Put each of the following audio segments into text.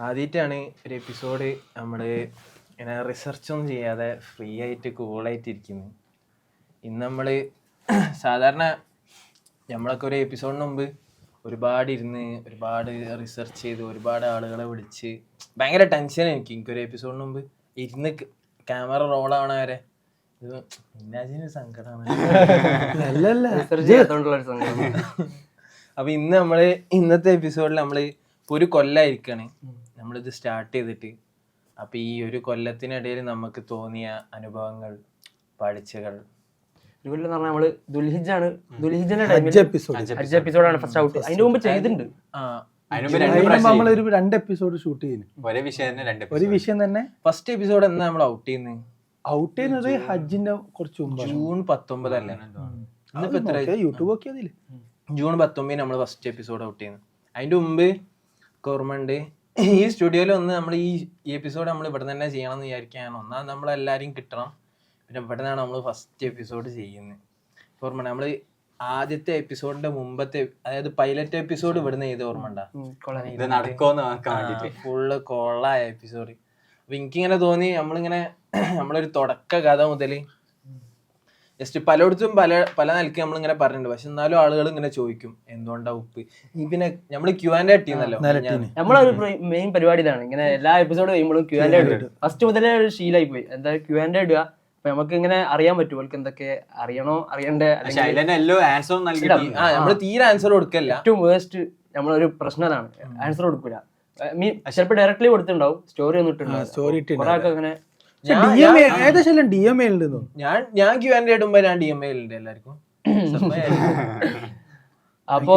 ആദ്യമായിട്ടാണ് ഒരു എപ്പിസോഡ് നമ്മൾ ഇങ്ങനെ റിസർച്ചൊന്നും ചെയ്യാതെ ഫ്രീ ആയിട്ട് കൂളായിട്ട് ഇരിക്കുന്നത്. ഇന്ന് നമ്മൾ സാധാരണ നമ്മളൊക്കെ ഒരു എപ്പിസോഡിന് മുമ്പ് ഒരുപാട് ഇരുന്ന് ഒരുപാട് റിസർച്ച് ചെയ്ത് ഒരുപാട് ആളുകളെ വിളിച്ച് ഭയങ്കര ടെൻഷൻ എനിക്കൊരു എപ്പിസോഡിന് മുമ്പ് ഇരുന്ന് ക്യാമറ റോളാവണ വരെ ഇത് ഇന്നാജിന് സങ്കടമാണ്. അപ്പൊ ഇന്നത്തെ എപ്പിസോഡിൽ നമ്മൾ ഒരു കൊല്ലമായിരിക്കാണ് നമ്മളിത് സ്റ്റാർട്ട് ചെയ്തിട്ട്. അപ്പൊ ഈ ഒരു കൊല്ലത്തിനിടയിൽ നമുക്ക് തോന്നിയ അനുഭവങ്ങൾ, പഠിച്ചകൾ. ഒരു കൊല്ലം പറഞ്ഞാൽ നമ്മള് ദുൽഹിജ്ജാണ് എപ്പിസോഡാണ് ഫസ്റ്റ് ഔട്ട്. അതിന്റെ മുമ്പ് ചെയ്തിട്ടുണ്ട്. നമ്മളൊരു 2 എപ്പിസോഡ് ഷൂട്ട് ചെയ്യുന്നു. ഒരു വിഷയം തന്നെ ഫസ്റ്റ് എപ്പിസോഡ് എന്നാ നമ്മൾ ഔട്ട് ചെയ്യുന്നത് ഹജ്ജിന്റെ കുറച്ച് മുമ്പ് ജൂൺ 19 അല്ലേ? ഇന്നിപ്പോ എത്ര? യൂട്യൂബ് ഒക്കെ അതില് ജൂൺ 19 നമ്മൾ ഫസ്റ്റ് എപ്പിസോഡ് ഔട്ട് ചെയ്യുന്നത്. അതിന്റെ മുമ്പ് ഓർമ്മയുണ്ട് ഈ സ്റ്റുഡിയോയിൽ വന്ന് നമ്മൾ ഈ എപ്പിസോഡ് നമ്മൾ ഇവിടെ തന്നെ ചെയ്യണം എന്ന് വിചാരിക്കുകയാണ്. ഒന്നാമത് നമ്മളെല്ലാവരും കിട്ടണം, പിന്നെ ഇവിടെ നിന്നാണ് നമ്മൾ ഫസ്റ്റ് എപ്പിസോഡ് ചെയ്യുന്നത്. ഓർമ്മ നമ്മൾ ആദ്യത്തെ എപ്പിസോഡിന്റെ മുമ്പത്തെ, അതായത് പൈലറ്റ് എപ്പിസോഡ് ഇവിടുന്ന് ചെയ്ത് ഓർമ്മ ഉണ്ടാ? ഫുള്ള് കൊള്ളായ എപ്പിസോഡ്. അപ്പൊ എനിക്കിങ്ങനെ തോന്നി നമ്മളൊരു തുടക്ക കഥ മുതൽ ജസ്റ്റ് പലയിടത്തും പല നിലയ്ക്ക് നമ്മളിങ്ങനെ പറഞ്ഞിട്ടുണ്ട്. പക്ഷെ എന്നാലും ആളുകൾ ഇങ്ങനെ ചോദിക്കും എന്തുകൊണ്ടാ ഉപ്പ്. പിന്നെ നമ്മള് Q&A ഇട്ടിരുന്നല്ലോ. നമ്മളൊരു മെയിൻ പരിപാടിയിലാണ് ഇങ്ങനെ എല്ലാ എപ്പിസോഡ് കഴിയുമ്പോഴും Q&A ഇടുക. ഫസ്റ്റ് മുതലേ ഒരു ശീലമായി പോയി. എന്താ Q&A ഇടുക. അപ്പൊ നമുക്ക് ഇങ്ങനെ അറിയാൻ പറ്റും അവർക്ക് എന്തൊക്കെ അറിയണോ അറിയണ്ടേ. നമ്മള് തീരെ ആൻസർ കൊടുക്കല്ല. ഏറ്റവും വേസ്റ്റ് നമ്മളൊരു പ്രശ്നം അതാണ്, ആൻസർ കൊടുക്കൂല. ചിലപ്പോ ഡയറക്ട്ലി കൊടുത്തിട്ടുണ്ടാവും, സ്റ്റോറി ഒന്നും ഇട്ടുണ്ടാവും. കുറെ ഒക്കെ അങ്ങനെ ഞാൻ Q&A ഇടുമ്പോ ഞാൻ DMA ഉണ്ട് എല്ലാവർക്കും. അപ്പൊ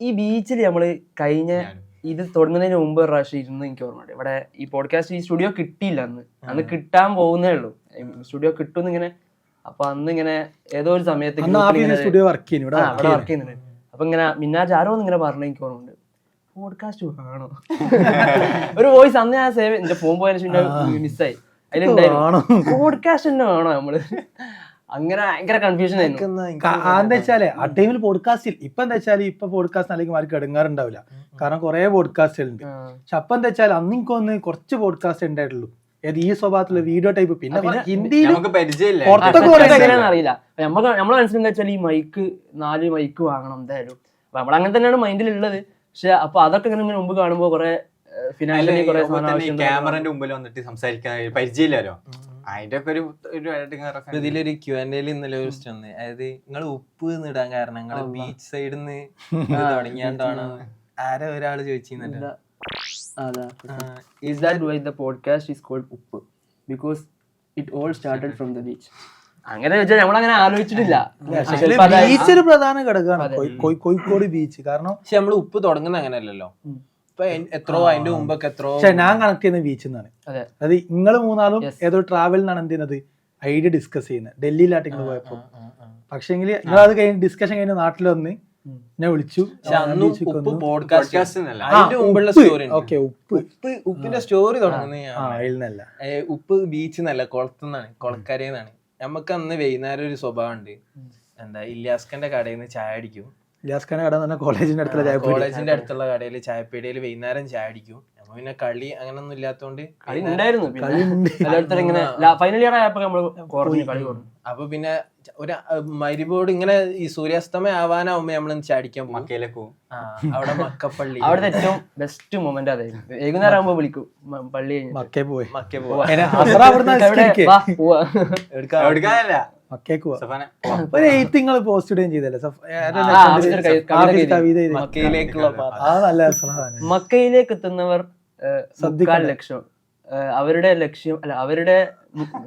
ഈ ബീച്ചിൽ നമ്മള് കഴിഞ്ഞ ഇത് തുടങ്ങുന്നതിന് മുമ്പ് ഒരു പ്രാവശ്യം ഇരുന്ന് എനിക്ക് ഓർമ്മയുണ്ട്. ഇവിടെ ഈ പോഡ്കാസ്റ്റ് ഈ സ്റ്റുഡിയോ കിട്ടിയില്ല അന്ന് കിട്ടാൻ പോകുന്നേ ഉള്ളൂ. സ്റ്റുഡിയോ കിട്ടും ഇങ്ങനെ. അപ്പൊ അന്ന് ഇങ്ങനെ ഏതോ ഒരു സമയത്ത് വർക്ക് ചെയ്യുന്നുണ്ട്. അപ്പൊ ഇങ്ങനെ മിന്നാജ് ആരോ ഇങ്ങനെ പറഞ്ഞു എനിക്ക് ഓർമ്മയുണ്ട്, പോഡ്കാസ്റ്റ് ആണോ ഒരു വോയിസ്. അന്ന് ഞാൻ സേവ് എന്റെ ഫോൺ പോയതിനു മിസ്സായി. അതിലുണ്ടായിരുന്നു പോഡ്കാസ്റ്റ് തന്നെ വേണോ നമ്മള്. അങ്ങനെ ഭയങ്കര കൺഫ്യൂഷൻ ആയിരുന്നു. എന്താ വെച്ചാല് ആ ടൈമിൽ പോഡ്കാസ്റ്റിൽ ഇപ്പൊ എന്താ വെച്ചാൽ ഇപ്പൊ പോഡ്കാസ്റ്റ് അല്ലെങ്കിൽ ആർക്കും എടുങ്ങാറുണ്ടാവില്ല, കാരണം കുറെ പോഡ്കാസ്റ്റ് ഉണ്ട്. പക്ഷെ അപ്പൊ എന്താ വെച്ചാൽ അന്ന് എനിക്കൊന്ന് കുറച്ച് പോഡ്കാസ്റ്റ് ഉണ്ടായിട്ടുള്ളൂ. ഈ സ്വഭാവത്തിലുള്ള വീഡിയോ ടൈപ്പ്. പിന്നെ ഹിന്ദിയിൽ അറിയില്ല. നമ്മളെ മനസ്സിലെന്താ വെച്ചാൽ ഈ മൈക്ക് 4 മൈക്ക് വാങ്ങണം എന്തായാലും. അപ്പൊ നമ്മളങ്ങനെ തന്നെയാണ് മൈൻഡിലുള്ളത്. പക്ഷെ അപ്പൊ അതൊക്കെ ഇങ്ങനെ മുമ്പ് കാണുമ്പോ കുറെ ക്യാമറന്റെ മുമ്പിൽ വന്നിട്ട് സംസാരിക്കാൻ പരിചയമില്ലല്ലോ. അതിന്റെ ഒക്കെ ഇതിലൊരു Q&A ഇന്നലെ ഒരു ക്വസ്റ്റ്യൻ വന്നു. അതായത് നിങ്ങൾ ഉപ്പ് ഇടാൻ കാരണം നിങ്ങള് ബീച്ച് സൈഡിൽ നിന്ന് തുടങ്ങിയാണ്ടാണ് ആരോ ഒരാള് ചോദിച്ചിരുന്നല്ലോ. Is that why the podcast is called Uppu? Because it all started from the beach. അങ്ങനെ വെച്ചാൽ നമ്മളങ്ങനെ ആലോചിച്ചിട്ടില്ല. ബീച്ച് ഒരു പ്രധാന ഘടകമാണ് കോഴിക്കോട് ബീച്ച്. കാരണം പക്ഷെ നമ്മള് ഉപ്പ് തുടങ്ങുന്ന അങ്ങനെയല്ലല്ലോ. ഇപ്പൊ എത്രയോ അതിന്റെ മുമ്പൊക്കെ എത്രയോ. പക്ഷെ ഞാൻ കണക്ട് ചെയ്യുന്ന ബീച്ചിൽ നിന്നാണ്. അതായത് നിങ്ങൾ മൂന്നാളും ഏതോ ട്രാവൽ നിന്നാണ് എന്ത് ചെയ്യുന്നത് ഐഡിയ ഡിസ്കസ് ചെയ്യുന്നത് ഡൽഹിയിലായിട്ട് നിങ്ങൾ പോയപ്പോ. പക്ഷെങ്കിൽ നിങ്ങൾ അത് കഴിഞ്ഞ് ഡിസ്കഷൻ കഴിഞ്ഞ് നാട്ടിൽ വന്ന് എന്നെ വിളിച്ചു. ഉപ്പിന്റെ സ്റ്റോറി തുടങ്ങുന്ന ഉപ്പ് ബീച്ച് എന്നല്ല, കുളത്തുനിന്നാണ്, കുളക്കരയെന്നാണ്. നമുക്ക് അന്ന് വൈകുന്നേരം ഒരു സ്വഭാവം ഉണ്ട്. എന്താ, ഇല്യാസ്കന്റെ കടയിൽ നിന്ന് ചായ അടിക്കും. ഇല്യാസ്കന്റെ കട കോളേജിന്റെ അടുത്തുള്ള കടയിൽ ചായപ്പീടിയിൽ വൈകുന്നേരം ചായ അടിക്കും. നമ്മ പിന്നെ കളി അങ്ങനൊന്നും ഇല്ലാത്തോണ്ട് അപ്പൊ പിന്നെ ഒരു മരിബോട് ഇങ്ങനെ ഈ സൂര്യാസ്തമയം ആവാനാവുമ്പോ നമ്മള് ചാടിക്കാൻ പോകും. അവിടെ മക്കപ്പള്ളി, അവിടെ ഏറ്റവും ബെസ്റ്റ് മൊമെന്റ് അതായിരുന്നു. വൈകുന്നേരം ആകുമ്പോ വിളിക്കും പള്ളി മക്കേ പോവാ. ഒരു എയ്ത്ത് നിങ്ങൾ പോസ്റ്റ് ഇടുകയും ചെയ്തല്ലേ മക്കയിലേക്ക് എത്തുന്നവർ 3/4 ലക്ഷം, അവരുടെ ലക്ഷ്യം അല്ല അവരുടെ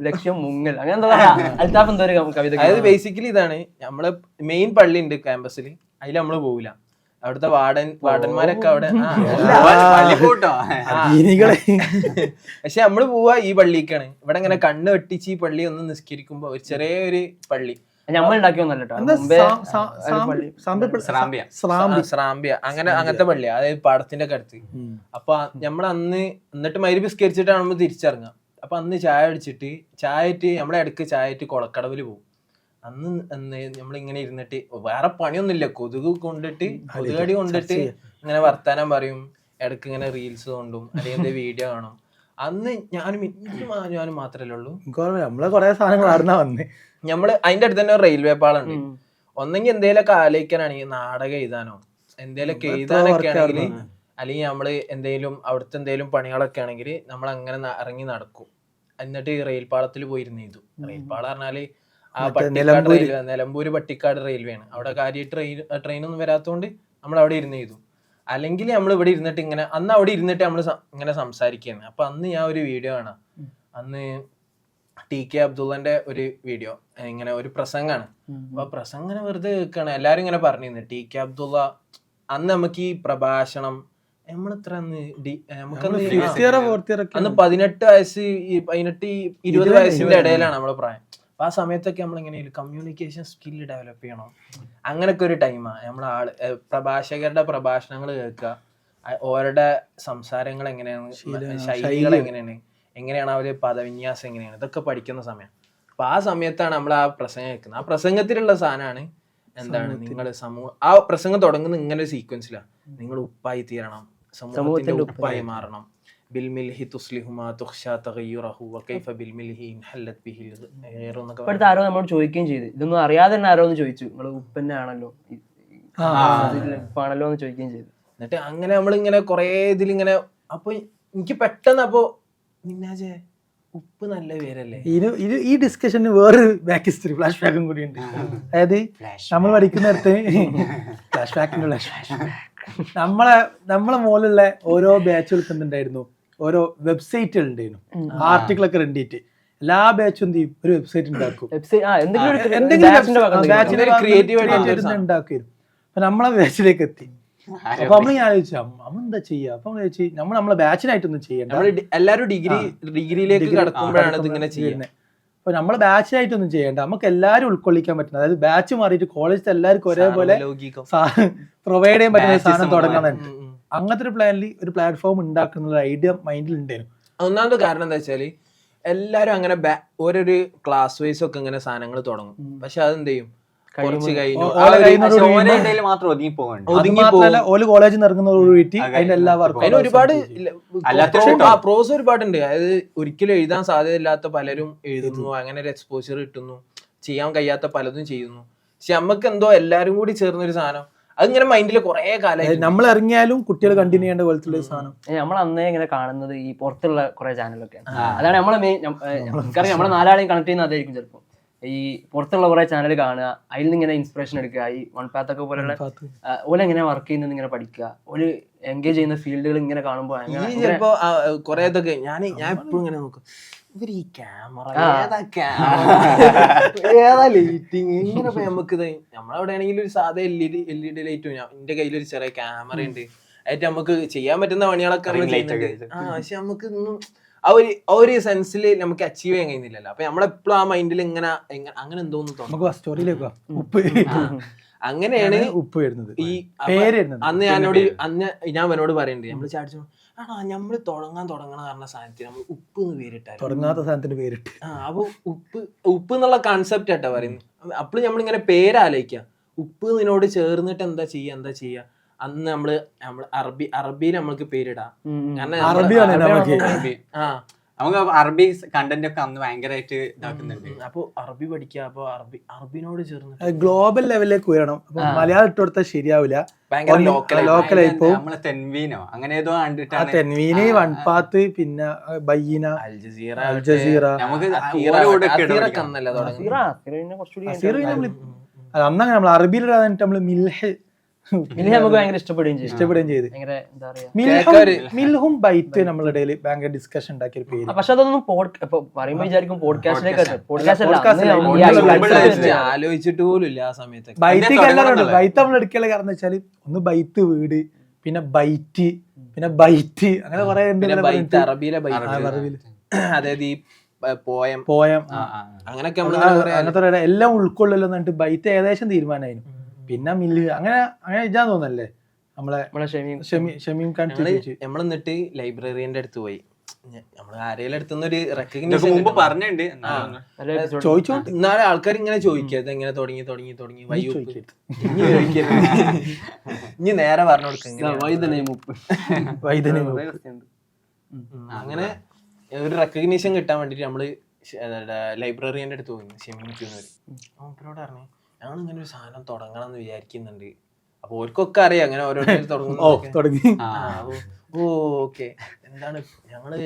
ലക്ഷ്യം മുങ്ങൽ, അങ്ങനെ എന്താ പറയാ അൽത്താഫ് എന്തോ ഒരു കവിത. അതായത് ബേസിക്കലി ഇതാണ്, നമ്മളെ മെയിൻ പള്ളി ഉണ്ട് ക്യാമ്പസിൽ, അതിൽ നമ്മള് പോവില്ല. അവിടുത്തെ വാർഡന്മാരൊക്കെ അവിടെ. പക്ഷെ നമ്മള് പോവാ ഈ പള്ളിക്കാണ്. ഇവിടെ ഇങ്ങനെ കണ്ണ് വെട്ടിച്ച് ഈ പള്ളി ഒന്ന് നിസ്കരിക്കുമ്പോ ഒരു ചെറിയൊരു പള്ളി സ്രാമ്പ്യ അങ്ങനത്തെ പള്ളി, അതായത് പാടത്തിന്റെ ഒക്കെ അടുത്ത്. അപ്പൊ നമ്മളന്ന് എന്നിട്ട് മഗ്‌രിബ് നിസ്കരിച്ചിട്ടാണ് നമ്മൾ തിരിച്ചിറങ്ങാം. അപ്പൊ അന്ന് ചായ അടിച്ചിട്ട് നമ്മളെ ഇടയ്ക്ക് ചായയിട്ട് കൊളക്കടവില് പോകും. അന്ന് നമ്മളിങ്ങനെ ഇരുന്നിട്ട് വേറെ പണിയൊന്നുമില്ല, കൊതുകടി കൊണ്ടിട്ട് ഇങ്ങനെ വർത്താനം പറയും. ഇടയ്ക്ക് ഇങ്ങനെ റീൽസ് കൊണ്ടും അല്ലെങ്കിൽ വീഡിയോ കാണും. അന്ന് ഞാനും മാത്രല്ലേ ഉള്ളൂ. നമ്മളെ കൊറേ സാധനങ്ങൾ ആടുന്നാ വന്ന്. നമ്മള് അതിന്റെ അടുത്ത് തന്നെ റെയിൽവേ പാളുണ്ട്. ഒന്നെങ്കിൽ എന്തേലൊക്കെ ആലോചിക്കാനാണെങ്കിൽ നാടകം എഴുതാനോ എന്തേലൊക്കെ എഴുതാനൊക്കെ ആണെങ്കിൽ, അല്ലെങ്കിൽ നമ്മള് എന്തെങ്കിലും അവിടുത്തെ എന്തെങ്കിലും പണികളൊക്കെ ആണെങ്കിൽ നമ്മൾ അങ്ങനെ ഇറങ്ങി നടക്കും. എന്നിട്ട് ഈ റെയിൽ പാളത്തിൽ പോയിരുന്നു ചെയ്തു. റെയിൽ പാളം പറഞ്ഞാല് ആ പട്ടിക്കാട് റെയിൽവേ, നിലമ്പൂര് പട്ടിക്കാട് റെയിൽവേ ആണ്. അവിടെ കാര്യമായിട്ട് ട്രെയിനൊന്നും വരാത്തോണ്ട് നമ്മൾ അവിടെ ഇരുന്ന് ചെയ്തു. അല്ലെങ്കിൽ നമ്മൾ ഇവിടെ ഇരുന്നിട്ട് ഇങ്ങനെ, അന്ന് അവിടെ ഇരുന്നിട്ട് നമ്മൾ ഇങ്ങനെ സംസാരിക്കുകയാണ്. അപ്പൊ അന്ന് ഞാൻ ഒരു വീഡിയോ കാണാം. അന്ന് TK അബ്ദുള്ളന്റെ ഒരു വീഡിയോ, ഇങ്ങനെ ഒരു പ്രസംഗാണ്. അപ്പൊ പ്രസംഗം ഇങ്ങനെ വെറുതെ കേൾക്കാണ്. എല്ലാരും ഇങ്ങനെ പറഞ്ഞിരുന്നു TK അബ്ദുള്ള അന്ന് നമുക്ക് ഈ പ്രഭാഷണം നമ്മളെത്ര അന്ന് 18 വയസ്സ് 18-20 വയസ്സിന്റെ ഇടയിലാണ് നമ്മളെ പ്രായം. അപ്പൊ ആ സമയത്തൊക്കെ നമ്മളിങ്ങനെ കമ്മ്യൂണിക്കേഷൻ സ്കില്ല് ഡെവലപ്പ് ചെയ്യണം. അങ്ങനൊക്കെ ഒരു ടൈമാണ്. നമ്മളെ പ്രഭാഷകരുടെ പ്രഭാഷണങ്ങൾ കേൾക്കുക, ഓരുടെ സംസാരങ്ങൾ എങ്ങനെയാണ്, ശൈലികൾ എങ്ങനെയാണ് അവര് പദവിന്യാസം എങ്ങനെയാണ്, ഇതൊക്കെ പഠിക്കുന്ന സമയം. അപ്പൊ ആ സമയത്താണ് നമ്മൾ ആ പ്രസംഗം കേൾക്കുന്നത്. ആ പ്രസംഗത്തിലുള്ള സാധനമാണ് എന്താണ്, നിങ്ങൾ ആ പ്രസംഗം തുടങ്ങുന്ന ഇങ്ങനെ ഒരു സീക്വൻസിലാണ്. നിങ്ങൾ ഉപ്പായി തീരണം, സമൂഹത്തിന്റെ ഉപ്പായി മാറണം. ആരോ നമ്മളോട് ചോദിക്കുകയും ചെയ്തു, ഇതൊന്നും അറിയാതെ തന്നെ ആരോ ഒന്ന് ചോദിച്ചു, നിങ്ങൾ ഉപ്പന്നെ ആണല്ലോ ഉപ്പാണല്ലോ എന്ന് ചോദിക്കുകയും ചെയ്തു. എന്നിട്ട് അങ്ങനെ നമ്മളിങ്ങനെ കൊറേ ഇതിലിങ്ങനെ, അപ്പൊ എനിക്ക് പെട്ടെന്ന് അപ്പൊ മിന്നാജെ ഉപ്പ് നല്ല പേരല്ലേ. ഈ ഡിസ്കഷന് വേറൊരു ബാക്ക് ഹിസ്റ്ററി, ഫ്ലാഷ് ബാക്കും കൂടി ഉണ്ട്. അതായത് നമ്മൾ പഠിക്കുന്നിടത്ത് ഫ്ലാഷ് ബാക്കിനുള്ള നമ്മളെ മുകളിലുള്ള ഓരോ ബാച്ചുകൾക്ക് എന്തുണ്ടായിരുന്നു, ഓരോ വെബ്സൈറ്റുകൾ ഉണ്ടായിരുന്നു, ആർട്ടിക്കിളൊക്കെ റെഡിയിട്ട് എല്ലാ ബാച്ചും എന്ത് ചെയ്യും, ഒരു വെബ്സൈറ്റ് ഉണ്ടാക്കും, ഉണ്ടാക്കിയിരുന്നു. അപ്പൊ നമ്മളെ ബാച്ചിലേക്ക് എത്തി. അപ്പൊ നമ്മൾ ഞാൻ ചോദിച്ചു അമ്മ എന്താ ചെയ്യാ, അപ്പൊ ചോദിച്ചു നമ്മളെ ബാച്ചിനായിട്ടൊന്നും ചെയ്യണ്ട, എല്ലാരും ഡിഗ്രിയിലേക്ക് കടക്കുമ്പോഴാണ് ഇതിങ്ങനെ ചെയ്യുന്നത്. അപ്പൊ നമ്മളെ ബാച്ചിനായിട്ടൊന്നും ചെയ്യണ്ട, നമുക്ക് എല്ലാവരും ഉൾക്കൊള്ളിക്കാൻ പറ്റുന്നത്, അതായത് ബാച്ച് മാറിയിട്ട് കോളേജിൽ എല്ലാവർക്കും ഒരേപോലെ പ്രൊവൈഡ് ചെയ്യാൻ പറ്റുന്ന സാധനം തുടങ്ങാനുണ്ട്. അങ്ങനത്തെ ഒരു പ്ലാനിൽ ഒരു പ്ലാറ്റ്ഫോം ഉണ്ടാക്കുന്ന ഐഡിയ മൈൻഡിൽ ഉണ്ടായിരുന്നു. ഒന്നാമത്തെ കാരണം എന്താ വെച്ചാല് എല്ലാരും അങ്ങനെ ഓരോരു ക്ലാസ് വൈസ് ഒക്കെ ഇങ്ങനെ സാധനങ്ങൾ തുടങ്ങും. പക്ഷെ അതെന്ത് ചെയ്യും, കുറച്ച് കഴിഞ്ഞു കോളേജിൽ നിന്ന് ഇറങ്ങുന്നതോടുകൂടി അതിന്റെ എല്ലാ വർക്കും അതിന് ഒരുപാട് പ്രോസ് ഒരുപാടുണ്ട്. അതായത് ഒരിക്കലും എഴുതാൻ സാധ്യതയില്ലാത്ത പലരും എഴുതുന്നു, അങ്ങനെ ഒരു എക്സ്പോഷർ കിട്ടുന്നു, ചെയ്യാൻ കഴിയാത്ത പലതും ചെയ്യുന്നു. പക്ഷെ നമ്മക്ക് എന്തോ എല്ലാരും കൂടി ചേർന്നൊരു സാധനം അതിങ്ങനെ മൈൻഡിൽ കുറെ കാലമായി നമ്മൾ ഇറങ്ങിയാലും കുട്ടികൾ കണ്ടിന്യൂ ചെയ്യേണ്ട പോലത്തെ സാധനം. നമ്മൾ അന്നേ ഇങ്ങനെ കാണുന്നത് ഈ പുറത്തുള്ള കുറെ ചാനലൊക്കെയാണ്. അതാണ് നമ്മളെ മെയിൻ, നമ്മളെ നാലാളെയും കണക്ട് ചെയ്യുന്ന അതായിരിക്കും. ചിലപ്പോൾ ഈ പുറത്തുള്ള കുറെ ചാനൽ കാണുക, അതിൽ നിന്ന് ഇങ്ങനെ ഇൻസ്പിറേഷൻ എടുക്കുക, ഈ വൺ പാത്ത് ഒക്കെ പോലെയുള്ള ഓല എങ്ങനെ വർക്ക് ചെയ്യുന്നത് ഇങ്ങനെ പഠിക്കുക, ഒരു എൻഗേജ് ചെയ്യുന്ന ഫീൽഡുകൾ ഇങ്ങനെ കാണുമ്പോൾ ചിലപ്പോ കുറെ ഇതൊക്കെ ഞാൻ എപ്പോഴും ഇങ്ങനെ നോക്കും, ഇവർ ഈ ക്യാമറ ഏതാ ലൈറ്റിങ് ഇങ്ങനെ. നമുക്ക് നമ്മളവിടെ ആണെങ്കിൽ ഒരു സാധാ LED ലൈറ്റും, എന്റെ കയ്യിലൊരു ചെറിയ ക്യാമറ ഉണ്ട്, ആയിട്ട് നമുക്ക് ചെയ്യാൻ പറ്റുന്ന പണികളൊക്കെ പക്ഷെ നമുക്ക് ഒന്നും ആ ഒരു സെൻസിൽ നമുക്ക് അച്ചീവ് ചെയ്യാൻ കഴിയുന്നില്ലല്ലോ. അപ്പൊ നമ്മളെപ്പോഴും ആ മൈൻഡിൽ ഇങ്ങനെ അങ്ങനെ എന്തോന്ന് തോന്നുന്നു. അങ്ങനെയാണ് ഉപ്പ് വരുന്നത്. ഈ അന്ന് ഞാൻ അവനോട് പറയണ്ടേ, നമ്മള് ചാടിച്ചു നമ്മള് തുടങ്ങണ പറഞ്ഞ സാധനത്തിന് നമ്മൾ ഉപ്പ് എന്ന് പേരിട്ടാൽ തുടങ്ങാത്ത സാധനത്തിന് പേരിട്ട് അപ്പൊ ഉപ്പ് എന്നുള്ള കൺസെപ്റ്റ് ആട്ടാ പറയുന്നത്. അപ്പോൾ നമ്മളിങ്ങനെ പേരാലോചിക്കുക, ഉപ്പ് നിന്നോട് ചേർന്നിട്ട് എന്താ ചെയ്യാ. അന്ന് നമ്മള് അറബിയിൽ നമ്മൾക്ക് പേരിടാം. നമുക്ക് അറബി കണ്ടന്റ് ഒക്കെ അന്ന് ഭയങ്കരമായിട്ട് ഇതാക്കുന്നുണ്ട്. അപ്പൊ അറബി പഠിക്കുക, അപ്പൊ അറബിനോട് ചേർന്ന് ഗ്ലോബൽ ലെവലിലേക്ക് ഉയരണം. അപ്പൊ മലയാളം ഇട്ട് കൊടുത്താൽ ശരിയാവില്ല, ലോക്കലായി പോകും. നമ്മളെ തെൻവീനോ അങ്ങനെ ഏതോ കണ്ടിട്ടാണ്, തെൻവീന്, വൺപാത്ത്, പിന്നെ ബയ്യന, അൽ ജസീറ. നമുക്ക് അന്നങ്ങനെ നമ്മൾ അറബിയിൽ നമ്മള് മിൽഹ് നമുക്ക് ഭയങ്കര ഇഷ്ടപ്പെടുകയും ചെയ്തു. മിൽഹും ബൈത്ത് നമ്മളുടെ ഇടയിൽ ഭയങ്കര ഡിസ്കഷൻ ഉണ്ടാക്കിയ ഒരു പേര്. പക്ഷെ അതൊന്നും പറയുമ്പോ വിചാരിക്കും പോഡ്കാസ്റ്റിലേക്ക് ആലോചിച്ചിട്ട് പോലും ഇല്ല ആ സമയത്ത്. ബൈത്ത് നമ്മൾ എടുക്കാനുള്ള കാരണം വെച്ചാല് ഒന്ന് ബൈത്ത് വീട്, പിന്നെ ബൈറ്റ്, പിന്നെ ബൈറ്റ്, അങ്ങനെ കുറെ അറബിയിലെ അതായത് ഈ പോയം അങ്ങനൊക്കെ അങ്ങനത്തെ എല്ലാം ഉൾക്കൊള്ളല്ലോ എന്നിട്ട് ബൈത്ത് ഏകദേശം തീരുമാനമായിരുന്നു. പിന്നെ മില്ല് അങ്ങനെ ഇതാന്ന് തോന്നല്ലേ, നമ്മളെ നമ്മളെ ഷമീം ഷമീം ഖാൻ ചോദിച്ചു. നമ്മൾ എന്നിട്ട് ലൈബ്രറിന്റെ അടുത്ത് പോയി. നമ്മള് ആരെങ്കിലും അടുത്തുനിന്ന് ഒരു ഇതൊക്കെ റെക്കഗ്നീഷൻ മുമ്പ് പറഞ്ഞിട്ടുണ്ട്. നല്ല എപ്പിസോഡ് ചോദിച്ചു എന്നാലും ആൾക്കാർ ഇങ്ങനെ ചോദിക്കുക ഇതെങ്ങനെ തുടങ്ങി വയ്യൂപ്പ് ഇനി നേരെ പറഞ്ഞു കൊടുക്കുക വൈദ്യനെയും ഉപ്പ് വൈദ്യനെ അങ്ങനെ ഒരു റെക്കഗ്നീഷൻ കിട്ടാൻ വേണ്ടിട്ട് നമ്മള് ലൈബ്രറിന്റെ അടുത്ത് പോയി. ഷെമിക്കുന്നവര് അവരോട് പറഞ്ഞു ഞങ്ങൾ ഇങ്ങനെ ഒരു സാധനം തുടങ്ങണം എന്ന് വിചാരിക്കുന്നുണ്ട്. അപ്പൊ ഓർക്കൊക്കെ അറിയാം അങ്ങനെ ഓരോരുത്തർ തുടങ്ങി. ഓക്കെ എന്താണ് ഞങ്ങള്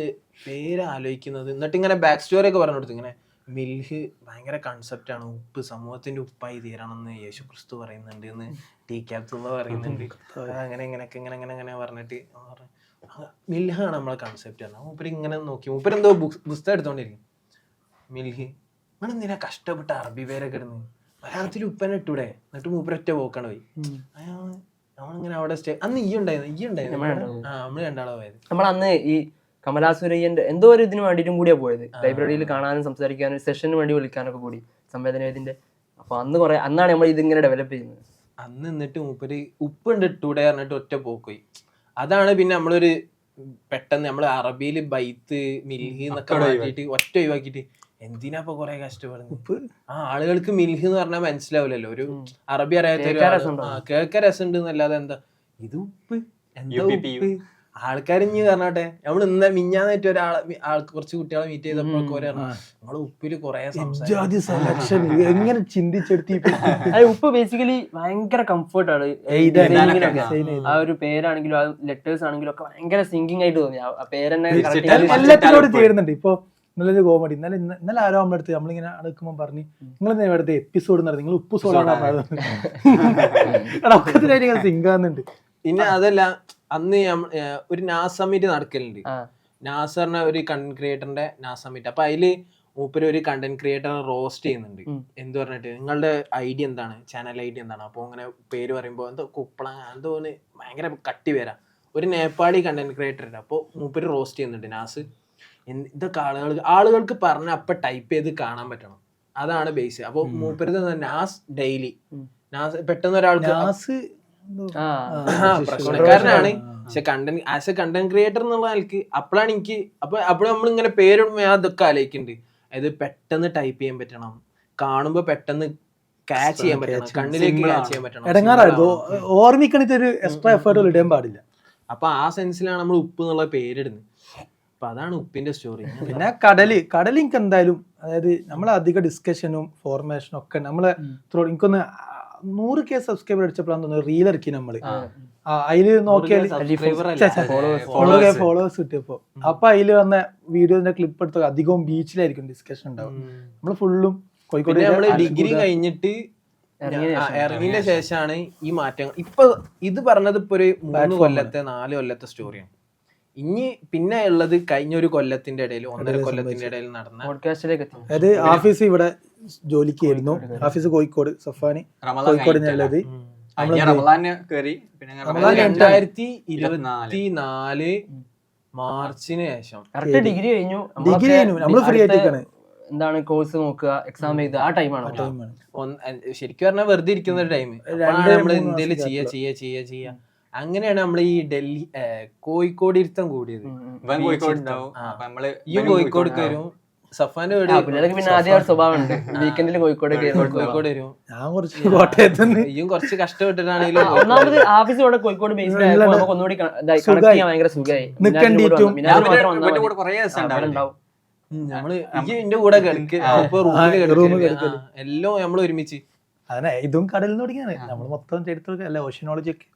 പേര് ആലോചിക്കുന്നത്. എന്നിട്ട് ഇങ്ങനെ ബാക്ക് സ്റ്റോറി ഒക്കെ പറഞ്ഞു കൊടുത്തു. ഇങ്ങനെ മിൽഹ് ഭയങ്കര കൺസെപ്റ്റ് ആണ്, ഉപ്പ് സമൂഹത്തിന്റെ ഉപ്പായി തീരണമെന്ന് യേശു ക്രിസ്തു പറയുന്നുണ്ട് എന്ന് ടി ക്യാപ്സുള്ള പറയുന്നുണ്ട്. അങ്ങനെ ഇങ്ങനെയൊക്കെ ഇങ്ങനെ പറഞ്ഞിട്ട് മിൽഹാണ് നമ്മളെ കൺസെപ്റ്റ് ആണ്. മൂപ്പര് ഇങ്ങനെ നോക്കി, മൂപ്പര് എന്തോ പുസ്തകം എടുത്തോണ്ടിരിക്കും. മിൽഹ് നിങ്ങൾ എന്തിനാ കഷ്ടപ്പെട്ട് അറബി പേരൊക്കെ ഇടുന്നത്, മലയാളത്തിൽ ഉപ്പനെ ഇട്ടൂടെ. എന്നിട്ട് മൂപ്പരൊറ്റ പോക്കാണ് പോയി. നമ്മളിങ്ങനെ അവിടെ സ്റ്റേ അന്ന് ഈ ഉണ്ടായിരുന്നു നമ്മള് രണ്ടാളോ പോയത്. നമ്മളന്ന് ഈ കമലാസുരയ്യന്റെ എന്തോ ഒരു ഇതിന് വേണ്ടിയിട്ടും കൂടിയാ പോയത്. ലൈബ്രറിയിൽ കാണാനും സംസാരിക്കാനും സെഷന് വേണ്ടി വിളിക്കാനൊക്കെ കൂടി സംവേദനത്തിന്റെ. അപ്പൊ അന്നാണ് നമ്മൾ ഇതിങ്ങനെ ഡെവലപ്പ് ചെയ്യുന്നത്. അന്ന് എന്നിട്ട് മൂപ്പര് ഉപ്പുണ്ട് ഇട്ടൂടെ പറഞ്ഞിട്ട് ഒറ്റ പോയി. അതാണ് പിന്നെ നമ്മളൊരു പെട്ടെന്ന് നമ്മള് അറബിയില് ബൈത്ത് മിൽഹി എന്നൊക്കെ മാറ്റിയിട്ട് ഒറ്റ ഒഴിവാക്കിയിട്ട് എന്തിനാ ഇപ്പൊ കൊറേ കഷ്ടപ്പെടുന്നത്. ആളുകൾക്ക് മിൽഹി എന്ന് പറഞ്ഞാൽ മനസ്സിലാവില്ലല്ലോ. ഒരു അറബി അറിയാത്ത കേൾക്കാൻ രസമുണ്ട് എന്നല്ലാതെ എന്താ ഇത് ഉപ്പ് എന്താ ഉപ്പ്. ആൾക്കാരിഞ്ഞ് പറഞ്ഞോട്ടെ നമ്മൾ ഇന്ന മിഞ്ഞാന്നായിട്ട് ഒരാൾക്ക് കുറച്ച് കുട്ടികളെ മീറ്റ് ചെയ്തപ്പോൾ നമ്മള് ഉപ്പില് കൊറേ സെലക്ഷൻ എങ്ങനെ ചിന്തിച്ചെടുത്തി. ഉപ്പ് ബേസിക്കലി ഭയങ്കര കംഫർട്ടാണ്. ആ ഒരു പേരാണെങ്കിലും ആ ലെറ്റേഴ്സ് ആണെങ്കിലും ഒക്കെ ഭയങ്കര സിങ്കിങ് ആയിട്ട് തോന്നി. ആ പേരെന്നെ എല്ലാത്തിനോട് ചേരുന്നുണ്ട്. ഇപ്പൊ ഇന്നലെ കോമഡി ഇന്നലെ ആരോ നമ്മുടെ അടുത്ത് നമ്മളിങ്ങനെ അടുക്കുമ്പോൾ പറഞ്ഞു നിങ്ങൾ ഇവിടുത്തെ എപ്പിസോഡ് നടത്തി നിങ്ങൾ ഉപ്പ് സോളാണ് ഒക്കത്തിനായിട്ട് സിങ്കാന്നുണ്ട്. പിന്നെ അതല്ല അന്ന് ഒരു നാസ് സമ്മിറ്റ് നടക്കലുണ്ട്. നാസ് പറഞ്ഞ ഒരു കണ്ടന്റ് ക്രിയേറ്ററിന്റെ നാസ് സമ്മിറ്റ്. അപ്പൊ അതില് മൂപ്പര് ഒരു കണ്ടന്റ് ക്രിയേറ്ററെ റോസ്റ്റ് ചെയ്യുന്നുണ്ട്. എന്ത് പറഞ്ഞിട്ട് നിങ്ങളുടെ ഐഡിയ എന്താണ്, ചാനൽ ഐഡിയ എന്താണ്. അപ്പൊ അങ്ങനെ പേര് പറയുമ്പോ എന്തോ കുപ്പള എന്തോ ഭയങ്കര കട്ടി പേരാ. ഒരു നേപ്പാളി കണ്ടന്റ് ക്രിയേറ്റർ ഉണ്ട്. അപ്പൊ മൂപ്പര് റോസ്റ്റ് ചെയ്യുന്നുണ്ട് നാസ്. ഇതൊക്കെ ആളുകൾക്ക് പറഞ്ഞ അപ്പൊ ടൈപ്പ് ചെയ്ത് കാണാൻ പറ്റണം, അതാണ് ബേസ്. അപ്പൊ മൂപ്പര് നാസ് ഡെയിലി നാസ് പെട്ടെന്ന് ഒരാൾക്ക് പ്രശ്നക്കാരനാണ്. പക്ഷെ ആസ് എ കണ്ടന്റ് ക്രിയേറ്റർ എന്നുള്ള ആൾക്ക് അപ്പോഴാണ് എനിക്ക് അപ്പോഴും നമ്മളിങ്ങനെ പേരിടുമ്പോ ഞാൻ അതൊക്കെ ആലോചിക്കുന്നുണ്ട്. അതായത് പെട്ടെന്ന് ടൈപ്പ് ചെയ്യാൻ പറ്റണം, കാണുമ്പോ പെട്ടെന്ന് ക്യാച്ച് ചെയ്യാൻ പറ്റണം, കണ്ണിലേക്ക് ക്യാച്ച് ചെയ്യാൻ പറ്റണം. ഓർമ്മിക്കണിട്ട് ഒരു എക്സ്ട്രാ എഫേർട്ട് ഇടാൻ പാടില്ല. അപ്പൊ ആ സെൻസിലാണ് നമ്മൾ ഉപ്പ് എന്നുള്ള പേരിടുന്നത്. അപ്പൊ അതാണ് ഉപ്പിന്റെ സ്റ്റോറി. പിന്നെ കടൽ എനിക്ക് എന്തായാലും അതായത് നമ്മളെ അധിക ഡിസ്കഷനും ഫോർമേഷനും ഒക്കെ നമ്മളെ എനിക്കൊന്ന് 100K സബ്സ്ക്രൈബർ അടിച്ചപ്പോഴാണ് തോന്നുന്നു റീൽ ഇറക്കി നമ്മള്. അതില് നോക്കിയാൽ ഫോളോവേഴ്സ് കിട്ടിയപ്പോ അപ്പൊ അതില് വന്ന വീഡിയോന്റെ ക്ലിപ്പ് എടുത്ത അധികവും ബീച്ചിലായിരിക്കും ഡിസ്കഷൻ ഉണ്ടാവും. നമ്മള് ഫുള്ളും കോഴിക്കോട് നമ്മള് ഡിഗ്രി കഴിഞ്ഞിട്ട് ഇറങ്ങിയതിന്റെ ശേഷമാണ് ഈ മാറ്റങ്ങൾ. ഇപ്പൊ ഇത് പറഞ്ഞത് ഇപ്പൊ ഒരു 3 കൊല്ലത്തെ 4 കൊല്ലത്തെ സ്റ്റോറിയാണ്. ഇനി പിന്നെ ഉള്ളത് കഴിഞ്ഞ ഒരു കൊല്ലത്തിന്റെ ഇടയിൽ 1.5 കൊല്ലത്തിന്റെ ഇടയിൽ നടന്ന പോഡ്കാസ്റ്റിലേക്ക്. അതായത് ആഫീസ് ഇവിടെ ജോലിക്ക് ആയിരുന്നു. ആഫീസ് കോഴിക്കോട്, സഫാനി കോഴിക്കോട് ഉള്ളത്. 2024 മാർച്ചിന് ശേഷം ഡിഗ്രി കഴിഞ്ഞു. നമ്മള് ഫ്രീ ആയിട്ടാണ് എന്താണ് കോഴ്സ് നോക്കുക, എക്സാം ചെയ്ത് ആ ടൈമാണ്. ശരിക്കും പറഞ്ഞാൽ വെറുതെ ഇരിക്കുന്ന ഒരു ടൈം. നമ്മൾ എന്തെങ്കിലും ചെയ്യാ അങ്ങനെയാണ് നമ്മൾ ഈ ഡൽഹി കോഴിക്കോട് ഇരുത്തം കൂടിയത്. ഈ കോഴിക്കോട് വരും, സഫാന്റെ വീട് പിന്നെ ആദ്യം സ്വഭാവം ഉണ്ട്. വീക്കെൻഡിൽ കോഴിക്കോട് വരും. ഇയും കുറച്ച് കഷ്ടപ്പെട്ടിട്ടാണെങ്കിലും ഒന്നാമത് ഓഫീസ് ഇവിടെ കോഴിക്കോട് ബേസ്ഡ് ആയപ്പോൾ നമുക്ക് ഒന്നുകൂടി ഭയങ്കര സുഖമായി. നമ്മള് എന്റെ കൂടെ കിടക്കുക എല്ലാം നമ്മൾ ഒരുമിച്ച്. അതന്നെ ഇതും കടലിൽ നിന്ന് തുടങ്ങിയാണ്. നമ്മൾ മൊത്തം ചരിത്രമൊക്കെ അല്ല ഓഷ്യനോളജി ഒക്കെ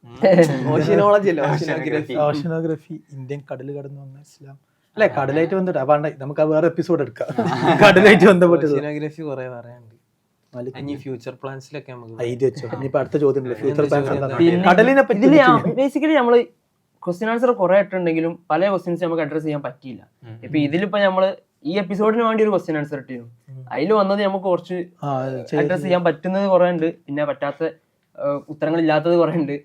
ഓഷ്യനോഗ്രഫി ഇന്ത്യൻ കടൽ കടന്നു വന്ന ഇസ്ലാം അല്ലെ കടലായിട്ട് വന്നിട്ട് അപ്പാണ്ട് നമുക്ക് വേറെ എപ്പിസോഡ് എടുക്കാം. കടലായിട്ട് ബന്ധപ്പെട്ട് ഓഷ്യനോഗ്രഫി കുറെ പറയാനുണ്ട്. ഫ്യൂച്ചർ പ്ലാൻസിലൊക്കെ നമുക്ക് ഐഡിയ വെച്ചോ. ഇനിയിപ്പോ അടുത്ത ചോദ്യം ഫ്യൂച്ചർ പ്ലാൻസ് കടലിനെ പറ്റി. ബേസിക്കലി നമ്മള് ക്വസ്റ്റ്യൻ ആൻസർ കുറെ ഇട്ടുണ്ടെങ്കിലും പല ക്വസ്റ്റ്യൻസ് നമുക്ക് അഡ്രസ് ചെയ്യാൻ പറ്റിയില്ല. ഇപ്പൊ ഇതിലിപ്പോ നമ്മള് ഈ എപ്പിസോഡിന് വേണ്ടി ഒരു ക്വസ്റ്റ്യൻ ആൻസർ ഇട്ടിരുന്നു. അതിൽ വന്നത് നമുക്ക് കുറച്ച് അഡ്രസ് ചെയ്യാൻ പറ്റുന്നത് കുറെ ഉണ്ട്, പിന്നെ പറ്റാത്ത ഉത്തരങ്ങൾ ഇല്ലാത്തത് കുറെ ഉണ്ട്.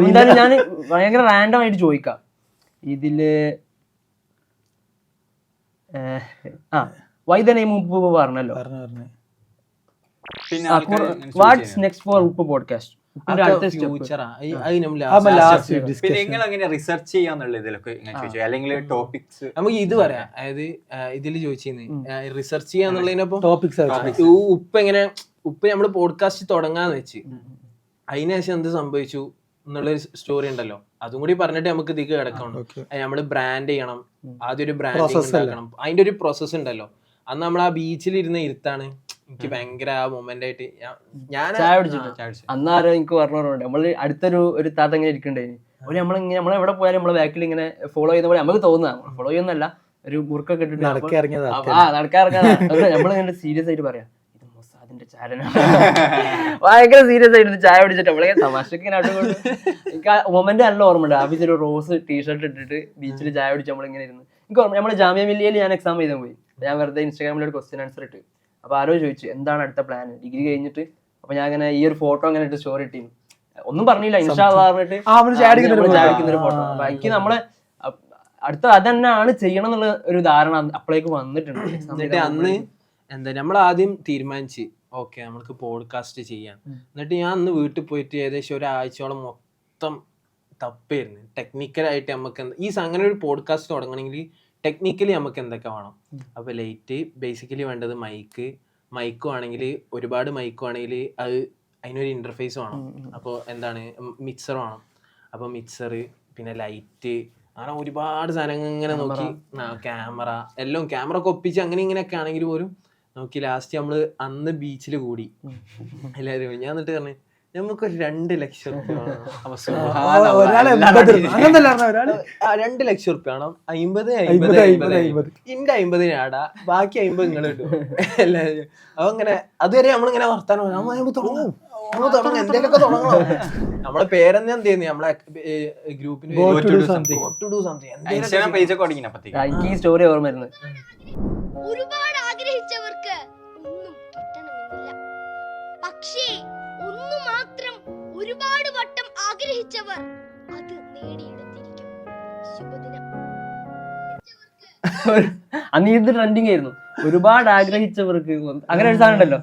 എന്തായാലും ഞാൻ ഭയങ്കര റാൻഡം ആയിട്ട് ചോദിക്കാം. ഇതില് വൈദ്യനെയും ഉപ്പ് പറഞ്ഞല്ലോ. വാട്ട്സ് നെക്സ്റ്റ് ഫോർ ഉപ്പ് പോഡ്കാസ്റ്റ്? അടുത്ത step. ഫ്യൂച്ചറാ ലാസ്റ്റ് പിന്നെ ഡിസ്കഷൻ നിങ്ങൾ എങ്ങനെ റിസർച്ച് ചെയ്യാന്നുള്ള ഇതിലൊക്കെ ഇങ്ങനെ ചോദിച്ചു അല്ലെങ്കിൽ ടോപ്പിക്സ് നമുക്ക് ഇത് പറയാം. അതായത് ഇതില് ചോദിച്ചിരുന്നു റിസർച്ച് ചെയ്യാന്നുള്ളതിനൊപ്പം ടോപ്പിക്സ് ഉപ്പ് നമ്മള് പോഡ്കാസ്റ്റ് തുടങ്ങാന്ന് വെച്ച് അതിനുശേഷം എന്ത് സംഭവിച്ചു എന്നുള്ളൊരു സ്റ്റോറി ഉണ്ടല്ലോ, അതും കൂടി പറഞ്ഞിട്ട് നമുക്ക് ഇതിക്ക് കിടക്കണം. നമ്മള് ബ്രാൻഡ് ചെയ്യണം, ആദ്യം ഒരു ബ്രാൻഡിങ് ഉണ്ടാക്കണം, അതിന്റെ ഒരു പ്രോസസ്സ് ഉണ്ടല്ലോ. അന്ന് നമ്മൾ ആ ബീച്ചിൽ ഇരുന്ന് ഇരുത്താണ് എനിക്ക് ഭയങ്കര ആ മൊമെന്റ് ആയിട്ട് ഞാൻ ചായ കുടിച്ചിട്ട് അന്നാരോ എനിക്ക് പറഞ്ഞോണ്ട് നമ്മള് അടുത്തൊരു താത്ത ഇങ്ങനെ ഇരിക്കണ്ടേ, അവര് നമ്മളിങ്ങനെ നമ്മളെവിടെ പോയാലും നമ്മളെ ബാക്കിൽ ഇങ്ങനെ ഫോളോ ചെയ്യുന്ന പോലെ നമുക്ക് തോന്നുക, ഫോളോ ചെയ്യുന്നല്ല ഒരു മുറുക്കൊക്കെ ഇട്ടിട്ട് നടക്കാറിങ്ങാ നമ്മളിങ്ങനെ സീരിയസ് ആയിട്ട് പറയാം ഇത് മൊസാദിന്റെ ചാരനാണ്. ഭയങ്കര സീരിയസ് ആയിട്ട് ചായ കുടിച്ചിട്ട് നമ്മളെ തമാശക്ക് ഇങ്ങനെ അടുകൊണ്ട് എനിക്ക് ആ മൊമെന്റ് നല്ല ഓർമ്മയുണ്ട്. ആഫീസിൽ ഒരു റോസ് ടീഷർട്ട് ഇട്ടിട്ട് ബീച്ചിൽ ചായ കുടിച്ച് നമ്മളിങ്ങനെ ഇരുന്ന് എനിക്ക് ഓർമ്മ. നമ്മള് ജാമ്യ മില്ലിയയിൽ ഞാൻ എക്സാം ചെയ്താൽ പോയി, ഞാൻ വെറുതെ ഇൻസ്റ്റാഗ്രാമിൽ ഒരു ക്വസ്റ്റ്യൻ ആൻസർ ഇട്ട്. അപ്പൊ ആരോ ചോദിച്ചു എന്താണ് അടുത്ത പ്ലാൻ ഡിഗ്രി കഴിഞ്ഞിട്ട്. അപ്പൊ ഞാൻ അങ്ങനെ ഈ ഒരു ഫോട്ടോ അങ്ങനെ ഇട്ട് സ്റ്റോറി ഇട്ടിരുന്നു, ഒന്നും പറഞ്ഞില്ല, ഇൻസ്റ്റാ പറഞ്ഞിട്ട് ഒരു ഫോട്ടോ. അപ്പൊ എനിക്ക് നമ്മളെ അടുത്ത അതന്നെയാണ് ചെയ്യണം എന്നുള്ള ഒരു ധാരണ അപ്പോഴേക്ക് വന്നിട്ടുണ്ട്. എന്നിട്ട് അന്ന് എന്താ നമ്മൾ ആദ്യം തീരുമാനിച്ച് ഓക്കെ നമുക്ക് പോഡ്കാസ്റ്റ് ചെയ്യാം. എന്നിട്ട് ഞാൻ അന്ന് വീട്ടിൽ പോയിട്ട് ഏകദേശം ഒരാഴ്ചയോളം മൊത്തം തപ്പായിരുന്നു. ടെക്നിക്കലായിട്ട് നമുക്ക് ഈ അങ്ങനെ ഒരു പോഡ്കാസ്റ്റ് തുടങ്ങണമെങ്കിൽ ടെക്നിക്കലി നമുക്ക് എന്തൊക്കെ വേണം. അപ്പോൾ ലൈറ്റ് ബേസിക്കലി വേണ്ടത് മൈക്കും ആണെങ്കിൽ ഒരുപാട് മൈക്കും ആണെങ്കിൽ അത് അതിനൊരു ഇൻ്റർഫേസ് വേണം. അപ്പോൾ എന്താണ് മിക്സർ വേണം. അപ്പോൾ മിക്സർ, പിന്നെ ലൈറ്റ്, അങ്ങനെ ഒരുപാട് സാധനങ്ങൾ ഇങ്ങനെ നോക്കി, ക്യാമറ എല്ലാം ക്യാമറ ഒക്കെ ഒപ്പിച്ച് അങ്ങനെ ഇങ്ങനെയൊക്കെ ആണെങ്കിൽ പോലും നോക്കി ലാസ്റ്റ് നമ്മൾ അന്ന് ബീച്ചിൽ കൂടി എല്ലാവരും. ഞാൻ എന്നിട്ട് പറഞ്ഞു നമുക്കൊരു 2 ലക്ഷം റുപ്യ വേണം. 2 ലക്ഷം റുപ്യ വേണം. 50 ഇന്റെ 50 ആടാ, ബാക്കി 50 നിങ്ങൾ കിട്ടും എല്ലാവരും. അപ്പൊ ഇങ്ങനെ അതുവരെ നമ്മളിങ്ങനെ വർത്താനം എന്തെങ്കിലുമൊക്കെ തുടങ്ങണം. നമ്മളെ പേരെന്താ എന്ത് ചെയ്യുന്നത്, നമ്മളെ ഗ്രൂപ്പിന് ഈ സ്റ്റോറി ഓർമ്മ വരുന്നത്. ഒരുപാട് ആഗ്രഹിച്ചവർക്ക് ഒന്നും കിട്ടണമെന്നില്ല, പക്ഷേ ഒന്നു മാത്രം ഒരുപാട് വട്ടം ആഗ്രഹിച്ചവർ അത് നേടിയെടുത്തിരിക്കും. ശുഭദിനം. അന്ന് ഇത് ട്രെൻഡിങ് ആയിരുന്നു, ഒരുപാട് ആഗ്രഹിച്ചവർക്ക് അങ്ങനെ ഒരു സാധനം ഉണ്ടല്ലോ.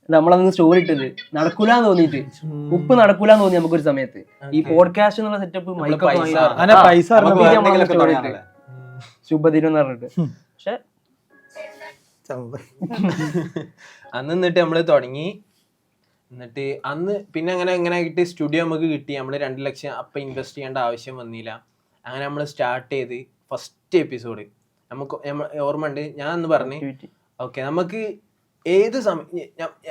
നമ്മളന്ന് സ്റ്റോറി ഇട്ടത് നടക്കൂലെന്ന് തോന്നിയിട്ട്, ഉപ്പ് നടക്കൂലെന്ന് തോന്നി നമുക്കൊരു സമയത്ത്. ഈ പോഡ്കാസ്റ്റ് എന്നുള്ള സെറ്റപ്പ് ശുഭദിനം എന്ന് പറഞ്ഞിട്ട്. പക്ഷെ അന്ന് എന്നിട്ട് നമ്മള് തുടങ്ങി. എന്നിട്ട് അന്ന് പിന്നെ അങ്ങനെ ആയിട്ട് സ്റ്റുഡിയോ നമുക്ക് കിട്ടി. നമ്മൾ 2 ലക്ഷം അപ്പം ഇൻവെസ്റ്റ് ചെയ്യേണ്ട ആവശ്യം വന്നില്ല. അങ്ങനെ നമ്മൾ സ്റ്റാർട്ട് ചെയ്ത് ഫസ്റ്റ് എപ്പിസോഡ് നമുക്ക് ഓർമ്മ ഉണ്ട്. ഞാൻ അന്ന് പറഞ്ഞു ഓക്കെ നമുക്ക് ഏത് സമയം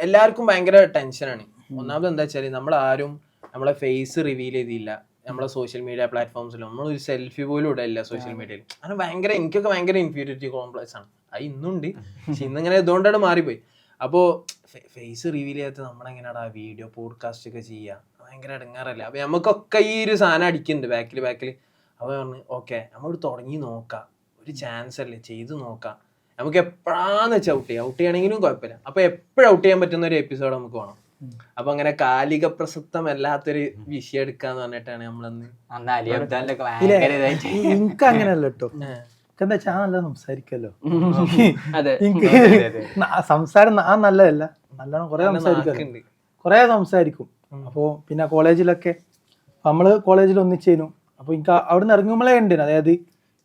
എല്ലാവർക്കും ഭയങ്കര ടെൻഷനാണ്. ഒന്നാമത് എന്താ വെച്ചാൽ നമ്മളാരും നമ്മളെ ഫേസ് റിവീൽ ചെയ്തില്ല നമ്മളെ സോഷ്യൽ മീഡിയ പ്ലാറ്റ്ഫോംസിലും. നമ്മളൊരു സെൽഫി പോലും ഇടയില്ല സോഷ്യൽ മീഡിയയിൽ. അങ്ങനെ ഭയങ്കര എനിക്കൊക്കെ ഭയങ്കര ഇൻഫീരിയോറിറ്റി കോംപ്ലക്സ് ആണ്. അത് ഇന്നുണ്ട്, പക്ഷെ ഇന്നിങ്ങനെ ഇതുകൊണ്ടാണ് മാറിപ്പോയി. അപ്പോൾ ഫേസ് റിവീൽ ചെയ്യാത്ത നമ്മളെങ്ങനെയാടാ വീഡിയോ പോഡ്കാസ്റ്റ് ഒക്കെ ചെയ്യുക, ഭയങ്കര ഇടങ്ങാറല്ലേ. അപ്പോൾ നമുക്കൊക്കെ ഈ ഒരു സാധനം അടിക്കുന്നുണ്ട് ബാക്കിൽ. അപ്പോൾ പറഞ്ഞു ഓക്കെ നമ്മൾ തുടങ്ങി നോക്കാം, ഒരു ചാൻസ് അല്ലേ, ചെയ്ത് നോക്കാം. നമുക്ക് എപ്പോഴാന്ന് വെച്ചാൽ ഔട്ട് ചെയ്യണമെങ്കിലും കുഴപ്പമില്ല. അപ്പോൾ എപ്പോഴും ഔട്ട് ചെയ്യാൻ പറ്റുന്ന ഒരു എപ്പിസോഡ് നമുക്ക് വേണം. അപ്പൊ അങ്ങനെ കാലിക പ്രസക്തമല്ലാത്തൊരു വിഷയം എടുക്കാന്ന് പറഞ്ഞിട്ടാണ് നമ്മളന്ന് എനിക്ക് അങ്ങനെയല്ല കേട്ടോ. എന്താ വെച്ചാൽ നല്ല സംസാരിക്കല്ലോ, സംസാരം ആ നല്ലതല്ല, നല്ലോണം കൊറേ സംസാരിക്കും. അപ്പോ പിന്നെ കോളേജിലൊക്കെ നമ്മള് കോളേജിൽ ഒന്നിച്ചേനും. അപ്പൊ എനിക്ക് അവിടെ നിന്ന് ഇറങ്ങുമ്പോഴേ ഉണ്ട്, അതായത്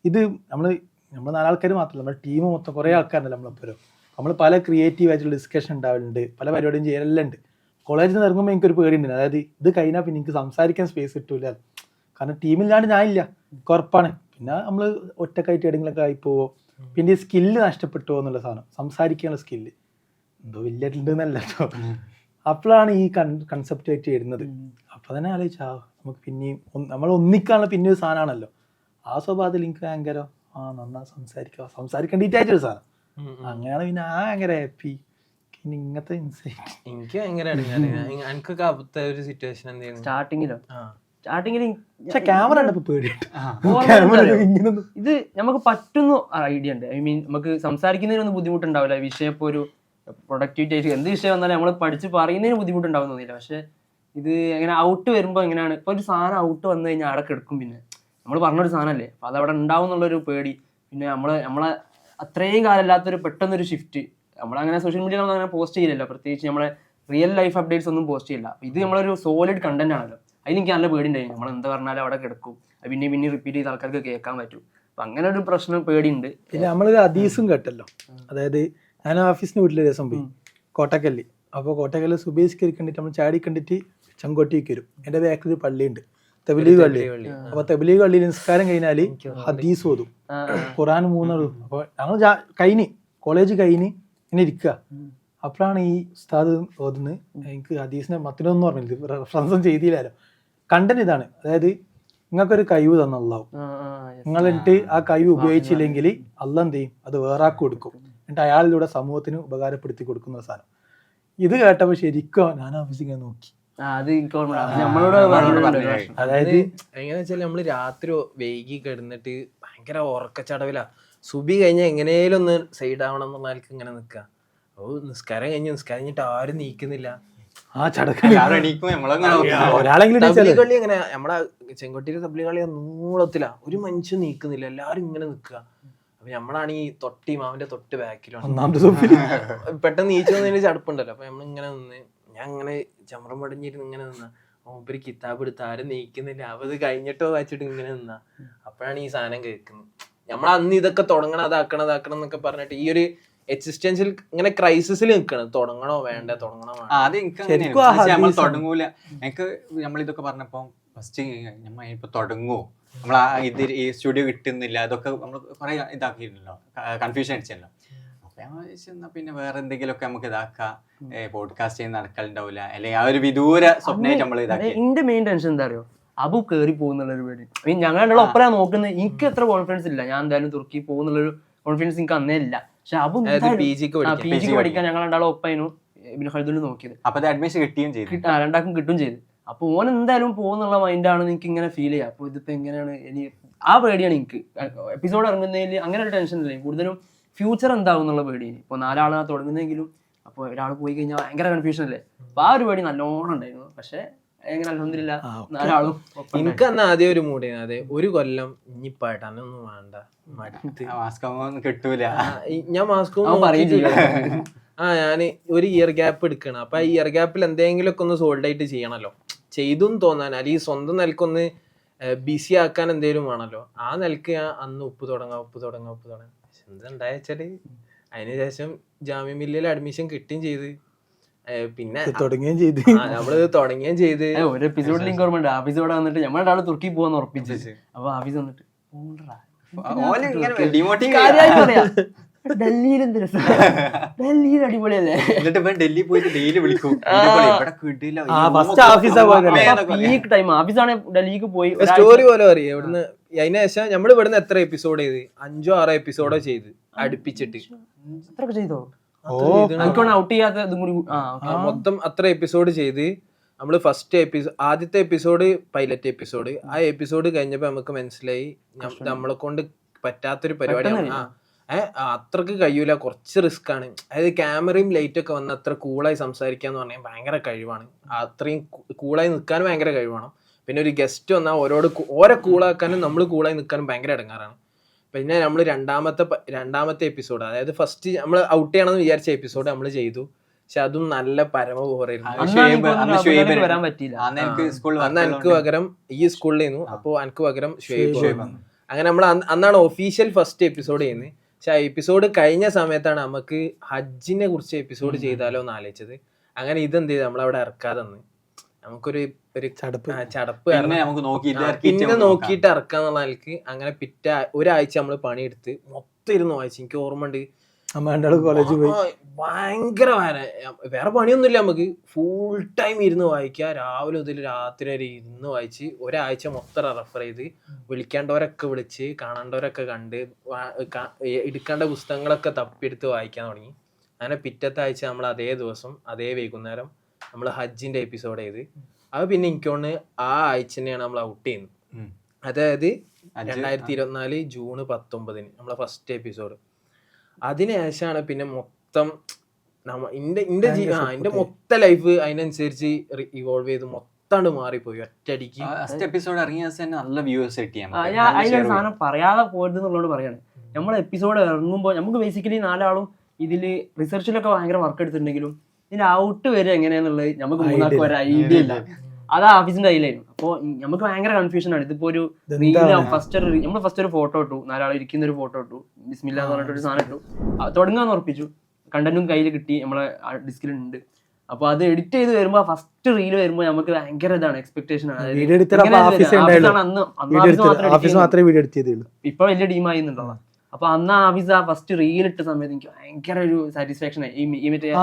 ഇത് നമ്മള് 4 ആൾക്കാർ മാത്രമല്ല, നമ്മുടെ ടീം മൊത്തം കുറെ ആൾക്കാരുണ്ടല്ലോ നമ്മളെപ്പോഴും. നമ്മൾ പല ക്രിയേറ്റീവ് ആയിട്ടുള്ള ഡിസ്കഷൻ ഉണ്ടാവലുണ്ട്, പല പരിപാടിയും ചെയ്യലെല്ലാം ഉണ്ട്. കോളേജിൽ നിന്ന് ഇറങ്ങുമ്പോൾ എനിക്കൊരു പേടിയുണ്ട്, അതായത് ഇത് കഴിഞ്ഞാൽ പിന്നെ എനിക്ക് സംസാരിക്കാൻ സ്പേസ് കിട്ടൂല. കാരണം ടീമില്ലാണ്ട് ഞാനില്ല, ഉറപ്പാണ്. പിന്നെ നമ്മൾ ഒറ്റക്കായിട്ട് എവിടെയെങ്കിലൊക്കെ ആയിപ്പോവോ, പിന്നെ ഈ സ്കില്ല് നഷ്ടപ്പെട്ടുവോ എന്നുള്ള സാധനം, സംസാരിക്കാനുള്ള സ്കില്ല് എന്തോ വലിയിട്ടുണ്ടെന്നല്ല കേട്ടോ. അപ്പോഴാണ് ഈ കൺസെപ്റ്റ് ആയിട്ട് വരുന്നത്. അപ്പോൾ തന്നെ ആലോചിച്ചാ നമുക്ക് പിന്നെയും നമ്മൾ ഒന്നിക്കാനുള്ള പിന്നെ ഒരു സാധനമാണല്ലോ. ആ സ്വഭാവത്തിൽ എനിക്ക് ഭയങ്കര നന്നാ സംസാരിക്കേണ്ടിട്ടായിട്ടൊരു സാധനം. അങ്ങനെയാണ് പിന്നെ ഭയങ്കര ഹാപ്പി. ഇങ്ങനത്തെ ഇൻസൈറ്റ് എനിക്ക് ഭയങ്കര എനിക്കൊക്കെ അപ്പത്തെ ഒരു സിറ്റുവേഷൻ എന്തായിരുന്നു സ്റ്റാർട്ടിങ്ങിൽ ക്യാമറ ഇത് നമുക്ക് പറ്റുന്ന ഐഡിയ ഉണ്ട്. ഐ മീൻ നമുക്ക് സംസാരിക്കുന്നതിനൊന്നും ബുദ്ധിമുട്ടുണ്ടാവില്ല. വിഷയം ഇപ്പോൾ ഒരു പ്രൊഡക്ടിവിറ്റി ആയിട്ട് എന്ത് വിഷയം വന്നാലും നമ്മൾ പഠിച്ച് പറയുന്നതിന് ബുദ്ധിമുട്ടുണ്ടാവുന്നില്ല. പക്ഷെ ഇത് എങ്ങനെ ഔട്ട് വരുമ്പോൾ എങ്ങനെയാണ്, ഇപ്പോൾ ഒരു സാധനം ഔട്ട് വന്നു കഴിഞ്ഞാൽ അവിടെ കിടക്കും. പിന്നെ നമ്മൾ പറഞ്ഞൊരു സാധനമല്ലേ, അപ്പോൾ അതവിടെ ഉണ്ടാവും എന്നുള്ളൊരു പേടി. പിന്നെ നമ്മളെ അത്രയും കാലമില്ലാത്തൊരു പെട്ടെന്നൊരു ഷിഫ്റ്റ്. നമ്മളങ്ങനെ സോഷ്യൽ മീഡിയയിലൊന്നും അങ്ങനെ പോസ്റ്റ് ചെയ്യില്ലല്ലോ, പ്രത്യേകിച്ച് നമ്മളെ റിയൽ ലൈഫ് അപ്ഡേറ്റ്സ് ഒന്നും പോസ്റ്റ് ചെയ്യില്ല. ഇത് നമ്മളൊരു സോളിഡ് കണ്ടന്റ് ആണല്ലോ. അതിൽ എനിക്ക് നല്ല പേടി ഉണ്ടായിരുന്നു. നമ്മൾ എന്താ പറഞ്ഞാലും അവിടെ കിടക്കും, പിന്നെ റിപ്പീറ്റ് ചെയ്ത് ആൾക്കാർക്ക് കേൾക്കാൻ പറ്റും. അപ്പൊ അങ്ങനെ ഒരു പ്രശ്നം പേടിയുണ്ട്. പിന്നെ നമ്മളൊരു ഹദീസും കേട്ടല്ലോ, അതായത് ഞാൻ ഓഫീസിന് വീട്ടിൽ ദിവസം പോയി കോട്ടക്കല്ല്. അപ്പോൾ കോട്ടക്കല്ല് സുബൈസ്കരി കണ്ടിട്ട് നമ്മൾ ചാടി കണ്ടിട്ട് ചെങ്കോട്ടേക്ക് വരും. എൻ്റെ ബാക്കിൽ ഒരു പള്ളിയുണ്ട്, തബ്ലീഗ് പള്ളി. അപ്പൊ തബ്ലീഗ് പള്ളിയിൽ നിസ്കാരം കഴിഞ്ഞാല് ഹദീസ് ഓതും, ഖുർആൻ 3 ഓതും. അപ്പൊ ഞങ്ങൾ കഴിഞ്ഞ് കോളേജ് കഴിഞ്ഞ് ഇങ്ങനെ ഇരിക്കുക. അപ്പോഴാണ് ഈ ഉസ്താദ് ഓതുന്നത്. എനിക്ക് ഹദീസിനെ മത്തിനൊന്നും പറഞ്ഞില്ല, റെഫറൻസും ചെയ്തില്ലല്ലോ. കണ്ടന്റ് ഇതാണ്, അതായത് നിങ്ങൾക്കൊരു കഴിവ് തന്ന അള്ളാഹു, നിങ്ങൾ എന്നിട്ട് ആ കഴിവ് ഉപയോഗിച്ചില്ലെങ്കിൽ അള്ളാഹ് എന്ത് ചെയ്യും, അത് വേറാക്കി കൊടുക്കും. എന്നിട്ട് അയാളിലൂടെ സമൂഹത്തിന് ഉപകാരപ്പെടുത്തി കൊടുക്കുന്ന സാധനം. ഇത് കേട്ടപ്പോൾ ശരിക്കും ഞാൻ ഓഫീസിൽ ഇങ്ങനെ നോക്കി. അതായത് എങ്ങനെയാ വെച്ചാൽ നമ്മള് രാത്രി വൈകി കിടന്നിട്ട് ഭയങ്കര ഉറക്കച്ചടവില. സുബി കഴിഞ്ഞാൽ എങ്ങനെയും ഒന്ന് സൈഡ് ആവണം എന്നുള്ള ആൾക്ക് ഇങ്ങനെ നിക്കുക. ഓ നിസ്കാരം കഴിഞ്ഞിട്ട് ആരും നീക്കുന്നില്ല. ആ ചടക്കള്ളി എങ്ങനെ നമ്മളെ ചെങ്കോട്ടിയിലെ തബ്ലീഗ് കളി നീളത്തില, ഒരു മനുഷ്യൻ നീക്കുന്നില്ല, എല്ലാരും ഇങ്ങനെ നിക്കുക. അപ്പൊ നമ്മളാണ് ഈ മാവിന്റെ തൊട്ട് ബാക്കിലാണ്. പെട്ടെന്ന് നീച്ചതിന് ചടപ്പുണ്ടല്ലോ. അപ്പൊ നമ്മളിങ്ങനെ നിന്ന്, ഞാൻ ഇങ്ങനെ ചമ്രം പടിഞ്ഞിരുന്ന് ഇങ്ങനെ നിന്ന മൂപ്പര് കിതാബ് എടുത്ത് ആരും നീക്കുന്നില്ല. അപ്പൊ ഇത് കഴിഞ്ഞിട്ടോ വായിച്ചിട്ട് ഇങ്ങനെ നിന്ന അപ്പോഴാണ് ഈ സാധനം കേൾക്കുന്നത്. നമ്മളന്ന് ഇതൊക്കെ തുടങ്ങണം, അതാക്കണം എന്നൊക്കെ പറഞ്ഞിട്ട് ഈ ഒരു എക്സിസ്റ്റൻഷ്യൽ ഇങ്ങനെ ക്രൈസിസിൽ നിൽക്കണം. തുടങ്ങണോ വേണ്ട, തുടങ്ങണോ വേണ്ട. അത് എനിക്ക് നമ്മൾ തുടങ്ങൂല. എനിക്ക് നമ്മളിതൊക്കെ പറഞ്ഞപ്പോ ഫസ്റ്റ് നമ്മൾ ഇപ്പൊ തുടങ്ങുമോ, നമ്മൾ ഇത് ഈ സ്റ്റുഡിയോ കിട്ടുന്നില്ല, അതൊക്കെ നമ്മൾ കുറെ ഇതാക്കിയിട്ടുണ്ടല്ലോ, കൺഫ്യൂഷൻ അടിച്ചല്ലോ. അപ്പൊ ഞാൻ വിചാരിച്ചെന്നാ പിന്നെ വേറെ എന്തെങ്കിലുമൊക്കെ നമുക്ക് ഇതാക്കാം, പോഡ്കാസ്റ്റ് ചെയ്യുന്ന നടക്കലുണ്ടാവില്ല, അല്ലെങ്കിൽ ആ ഒരു വിദൂര സ്വപ്നമായിട്ട് നമ്മൾ ഇതാക്കി. എന്റെ മെയിൻ ടെൻഷൻ എന്താ അറിയോ, അബു കയറി പോകുന്നുള്ളൊരു പേടി. ഞങ്ങളുടെ ഒപ്പരാ നോക്കുന്നത്. എനിക്ക് എത്ര കോൺഫിഡൻസ് ഇല്ല, ഞാൻ എന്തായാലും തുർക്കി പോകുന്നുള്ളൊരു കോൺഫിഡൻസ് എനിക്ക് അന്നേ ഇല്ല. പക്ഷെ അബു പി ജിക്ക് പഠിക്കാൻ ഞങ്ങൾ രണ്ടാളും ഒപ്പായിരുന്നു ഇബ്നു ഖൽദൂനിൽ നോക്കിയത്. അപ്പൊ അഡ്മിഷൻ കിട്ടുകയും ചെയ്തു, രണ്ടാൾക്കും കിട്ടും ചെയ്തു. അപ്പൊ ഓൻ എന്തായാലും പോകുന്നുള്ള മൈൻഡാണ് എനിക്ക് ഇങ്ങനെ ഫീൽ ചെയ്യുക. അപ്പൊ ഇതിപ്പോ എങ്ങനെയാണ് ഇനി, ആ പേടിയാണ് എനിക്ക്. എപ്പിസോഡ് ഇറങ്ങുന്നതിൽ അങ്ങനെ ഒരു ടെൻഷൻ ഇല്ല, കൂടുതലും ഫ്യൂച്ചർ എന്താവും എന്നുള്ള പേടിയാണ്. ഇപ്പൊ 4 ആളാണ് തുടങ്ങുന്നതെങ്കിലും അപ്പൊ ഒരാൾ പോയി കഴിഞ്ഞാൽ ഭയങ്കര കൺഫ്യൂഷൻ അല്ലേ. അപ്പൊ ആ ഒരു പേടി നല്ലോണം ഉണ്ടായിരുന്നു. പക്ഷെ എങ്ങനെ അൽഹംദുലില്ലാ 4 ആളും. എനിക്ക് അന്ന് ആദ്യം ഒരു മൂഡ്, അതെ ഒരു കൊല്ലം ഇനിയിപ്പായിട്ട് അന്നൊന്നും വേണ്ട, മടുത്ത് കിട്ടൂല. ഞാൻ മാസ്കും പറയും ചെയ്യും. ഞാൻ ഒരു ഇയർ ഗ്യാപ്പ് എടുക്കണം. അപ്പൊ ആ ഇയർ ഗ്യാപ്പിൽ എന്തെങ്കിലും ഒക്കെ ഒന്ന് സോൾഡ് ആയിട്ട് ചെയ്യണല്ലോ, ചെയ്തും തോന്നാൻ, അല്ലെങ്കിൽ സ്വന്തം നിലക്കൊന്ന് ബിസി ആക്കാൻ എന്തെങ്കിലും വേണല്ലോ. ആ നിലക്ക് ഞാൻ അന്ന് ഉപ്പ് തുടങ്ങാം. എന്തുണ്ടായ വെച്ചാല് അതിനുശേഷം ജാമ്യ മില്ലിൽ അഡ്മിഷൻ കിട്ടുകയും ചെയ്ത്, പിന്നെ നമ്മള് തുടങ്ങുകയും ചെയ്ത്. ഒരു എപ്പിസോഡിൽ എനിക്ക് ഓർമ്മയുണ്ട്, ആഫീസോടെ വന്നിട്ട് നമ്മുടെ ആള് തുർക്കി പോവാന്ന് ഉറപ്പിച്ചു. അപ്പൊ ആഫീസ് വന്നിട്ട് ഡൽഹിയിൽ എന്ത് രസം, ഡൽഹിയിൽ അടിപൊളിയല്ലേ. എന്നിട്ട് ഡൽഹി പോയിട്ട് ഡെയിലി വിളിക്കും. പീക്ക് ടൈം ആഫീസാണ്. ഡൽഹിക്ക് പോയി സ്റ്റോറി പോലെ പറയും. ഇവിടുന്ന് അതിന് ശേഷം നമ്മൾ ഇവിടുന്ന് എത്ര എപ്പിസോഡ് ചെയ്ത്, 5 6 എപ്പിസോഡോ ചെയ്ത് അടുപ്പിച്ചിട്ട്. അത്രയൊക്കെ ചെയ്തോ? ഔട്ട് ചെയ്യാത്ത മൊത്തം അത്ര എപ്പിസോഡ് ചെയ്ത് നമ്മള് ആദ്യത്തെ എപ്പിസോഡ് പൈലറ്റ് എപ്പിസോഡ്. ആ എപ്പിസോഡ് കഴിഞ്ഞപ്പോ നമുക്ക് മനസ്സിലായി നമ്മളെ കൊണ്ട് പറ്റാത്തൊരു പരിപാടിയാണ്. അത്രക്ക് കഴിയൂല, കുറച്ച് റിസ്ക് ആണ്. അതായത് ക്യാമറയും ലൈറ്റ് ഒക്കെ വന്ന് അത്ര കൂളായി സംസാരിക്കാന്ന് പറഞ്ഞാൽ ഭയങ്കര കഴിവാണ്. അത്രയും കൂളായി നിൽക്കാനും ഭയങ്കര കഴിവാണ്. പിന്നെ ഒരു ഗസ്റ്റ് വന്നാൽ ഓരോ കൂളാക്കാനും നമ്മൾ കൂളായി നിൽക്കാനും ഭയങ്കര ഇടങ്ങാറാണ്. പിന്നെ നമ്മൾ രണ്ടാമത്തെ എപ്പിസോഡ്, അതായത് ഫസ്റ്റ് നമ്മൾ ഔട്ട് ചെയ്യണമെന്ന് വിചാരിച്ച എപ്പിസോഡ് നമ്മൾ ചെയ്തു. പക്ഷെ അതും നല്ല പരമ പോരായിരുന്നു. അന്ന് എനിക്ക് പകരം ഈ സ്കൂളിൽ നിന്നു, അപ്പൊ എനിക്ക് പകരം ഷുഹൈബ്. അങ്ങനെ നമ്മൾ അന്നാണ് ഒഫീഷ്യൽ ഫസ്റ്റ് എപ്പിസോഡ് ചെയ്യുന്നത്. പക്ഷെ ആ എപ്പിസോഡ് കഴിഞ്ഞ സമയത്താണ് നമുക്ക് ഹജ്ജിനെ കുറിച്ച് എപ്പിസോഡ് ചെയ്താലോ എന്ന് ആലോചിച്ചത്. അങ്ങനെ ഇതെന്ത് ചെയ്ത് നമ്മളവിടെ ഇറക്കാതെ നമുക്കൊരു ചടപ്പ് പിന്നെ നോക്കിയിട്ട് ഇറക്കാന്നുള്ള നിലക്ക് അങ്ങനെ ഒരാഴ്ച നമ്മൾ പണിയെടുത്ത് മൊത്തം ഇരുന്ന് വായിച്ചു. എനിക്ക് ഓർമ്മ ഉണ്ട്, ഭയങ്കര വേറെ പണിയൊന്നുമില്ല നമുക്ക്, ഫുൾ ടൈം ഇരുന്ന് വായിക്കുക. രാവിലെ മുതൽ രാത്രി വരെ ഇരുന്ന് വായിച്ച് ഒരാഴ്ച മൊത്തം റെഫർ ചെയ്ത്, വിളിക്കേണ്ടവരൊക്കെ വിളിച്ച്, കാണേണ്ടവരൊക്കെ കണ്ട്, എടുക്കേണ്ട പുസ്തകങ്ങളൊക്കെ തപ്പിയെടുത്ത് വായിക്കാൻ തുടങ്ങി. അങ്ങനെ പിറ്റത്തെ ആഴ്ച നമ്മൾ അതേ ദിവസം അതേ വൈകുന്നേരം നമ്മൾ ഹജ്ജിന്റെ എപ്പിസോഡ് ചെയ്ത്. അത് പിന്നെ എനിക്കൊന്ന് ആ ആഴ്ച തന്നെയാണ് നമ്മൾ ഔട്ട് ചെയ്യുന്നത്. അതായത് 2024 ജൂൺ 19 നമ്മളെ ഫസ്റ്റ് എപ്പിസോഡ്. അതിനുശേഷമാണ് പിന്നെ മൊത്തം എന്റെ മൊത്തം ലൈഫ് അതിനനുസരിച്ച് ഇവോൾവ് ചെയ്ത് മൊത്തം മാറിപ്പോയി ഒറ്റയടിക്ക്. ഫസ്റ്റ് എപ്പിസോഡ് ഇറങ്ങിയ നല്ല വ്യൂവേഴ്സ് കിട്ടി. അതിലൊരു സാധനം പറയാതെ പോയത് എന്നുള്ളതുകൊണ്ട് പറയാണ്. നമ്മളെ എപ്പിസോഡ് ഇറങ്ങുമ്പോൾ നമുക്ക് ബേസിക്കലി 4 ആളും ഇതില് റിസർച്ചിലൊക്കെ ഭയങ്കര വർക്ക് എടുത്തിട്ടുണ്ടെങ്കിലും ഇതിന്റെ ഔട്ട് വരെ എങ്ങനെയാന്നുള്ളത് നമുക്ക് മൂന്നാർക്കും ഒരു ഐഡിയ ഇല്ല. അത് ആഫീസിന്റെ കയ്യിലായിരുന്നു. അപ്പോൾ നമുക്ക് ഭയങ്കര കൺഫ്യൂഷൻ ആണ്. ഇതിപ്പോ ഒരു നമ്മൾ ഫസ്റ്റ് ഒരു ഫോട്ടോ ഇട്ടു, 4 ആൾ ഇരിക്കുന്ന ഒരു ഫോട്ടോ ഇട്ടു, ബിസ്മില്ലാ എന്ന് പറഞ്ഞിട്ട് ഒരു സാധനം ഇട്ടു, തുടങ്ങാന്ന് ഉറപ്പിച്ചു. കണ്ടന്റും കയ്യിൽ കിട്ടി, നമ്മളെ ഡിസ്കിലുണ്ട്. അപ്പൊ അത് എഡിറ്റ് ചെയ്ത് വരുമ്പോ ഫസ്റ്റ് റീല് വരുമ്പോ നമുക്ക് ഭയങ്കര ഇതാണ് എക്സ്പെക്ടേഷൻ. ഇപ്പൊ വലിയ ടീമായിന്നുണ്ടോ. അപ്പൊ അന്ന് ആഫീസ് ആ ഫസ്റ്റ് റീൽ ഇട്ട സമയത്ത് എനിക്ക് ഭയങ്കര ഒരു സാറ്റിസ്ഫാക്ഷൻ ആയി. മറ്റേ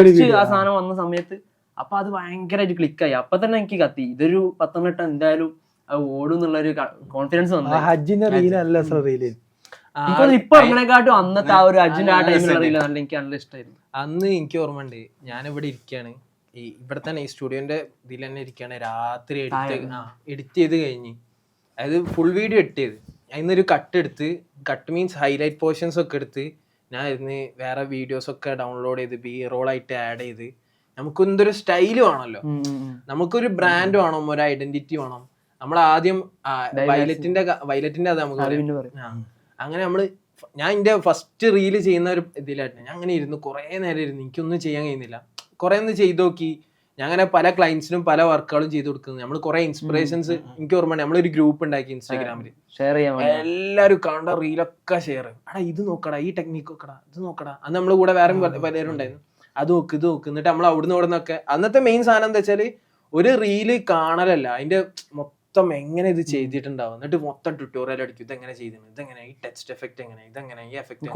എനിക്ക് ആ സാധനം വന്ന സമയത്ത് അപ്പൊ അത് ഭയങ്കരമായിട്ട് ക്ലിക്കായി. അപ്പൊ തന്നെ എനിക്ക് കത്തി ഇതൊരു 10 വട്ടം എന്തായാലും അത് ഓടും എന്നുള്ളൊരു കോൺഫിഡൻസ് വന്നു. ഇപ്പൊ അങ്ങനെക്കാട്ടും അന്നത്തെ ആ ഒരു അജിന്റെ ആ ടൈമിലുള്ള റീൽ എനിക്ക് നല്ല ഇഷ്ടമായിരുന്നു. അന്ന് എനിക്ക് ഓർമ്മയുണ്ട്, ഞാനിവിടെ ഇരിക്കുകയാണ്, ഇവിടെ തന്നെ ഈ സ്റ്റുഡിയോന്റെ ഇതിൽ തന്നെ ഇരിക്കുകയാണ്. രാത്രി എഡിറ്റ് ചെയ്ത് കഴിഞ്ഞ്, അതായത് ഫുൾ വീഡിയോ എഡിറ്റ് ചെയ്ത് അതിന്നൊരു കട്ട് മീൻസ് ഹൈലൈറ്റ് പോർഷൻസ് ഒക്കെ എടുത്ത് ഞാൻ ഇരുന്ന് വേറെ വീഡിയോസ് ഒക്കെ ഡൗൺലോഡ് ചെയ്ത് B-roll ആയിട്ട് ആഡ് ചെയ്ത്, നമുക്ക് എന്തൊരു സ്റ്റൈല് വേണമല്ലോ, നമുക്കൊരു ബ്രാൻഡ് വേണം, ഒരു ഐഡന്റിറ്റി വേണം. നമ്മൾ ആദ്യം വയലറ്റിന്റെ അത് നമുക്ക് അങ്ങനെ ഞാൻ എന്റെ ഫസ്റ്റ് റീല് ചെയ്യുന്ന ഒരു ഇതിലായിരുന്നു. ഞാൻ അങ്ങനെ ഇരുന്ന് കുറെ നേരം ഇരുന്ന്, എനിക്കൊന്നും ചെയ്യാൻ കഴിയുന്നില്ല. കുറെ ഒന്ന് ചെയ്ത് നോക്കി. ഞാൻ അങ്ങനെ പല ക്ലയൻസിനും പല വർക്കുകളും ചെയ്ത് കൊടുക്കുന്നത്. നമ്മൾ കുറെ ഇൻസ്പിറേഷൻസ്, എനിക്ക് ഓർമ്മയുണ്ട് നമ്മളൊരു ഗ്രൂപ്പ് ഉണ്ടാക്കി ഇൻസ്റ്റാഗ്രാമില്, ഷെയർ ചെയ്യാൻ എല്ലാവരും കണ്ട റീലൊക്കെ ഷെയർ. ഇത് നോക്കടാ, ഈ ടെക്നിക്ക് നോക്കടാ, ഇത് നോക്കടാ. അന്ന് നമ്മള് കൂടെ വേറെ പലരും ഉണ്ടായിരുന്നു. അത് നോക്ക്, ഇത് നോക്ക്. എന്നിട്ട് നമ്മൾ അവിടുന്ന് ഇവിടുന്നൊക്കെ അന്നത്തെ മെയിൻ സാധനം എന്താ വെച്ചാല് ഒരു റീല് കാണലല്ല, അതിന്റെ മൊത്തം എങ്ങനെ ഇത് ചെയ്തിട്ടുണ്ടാവും. എന്നിട്ട് മൊത്തം ട്യൂട്ടോറിയൽ അടിക്കും. ഇതെങ്ങനെ ചെയ്തിട്ടുണ്ട്, ഇതെങ്ങനെ, ഈ ടെക്സ്റ്റ് എഫക്ട് എങ്ങനെ, ഇതെങ്ങനെ, ഈ എഫക്ട്.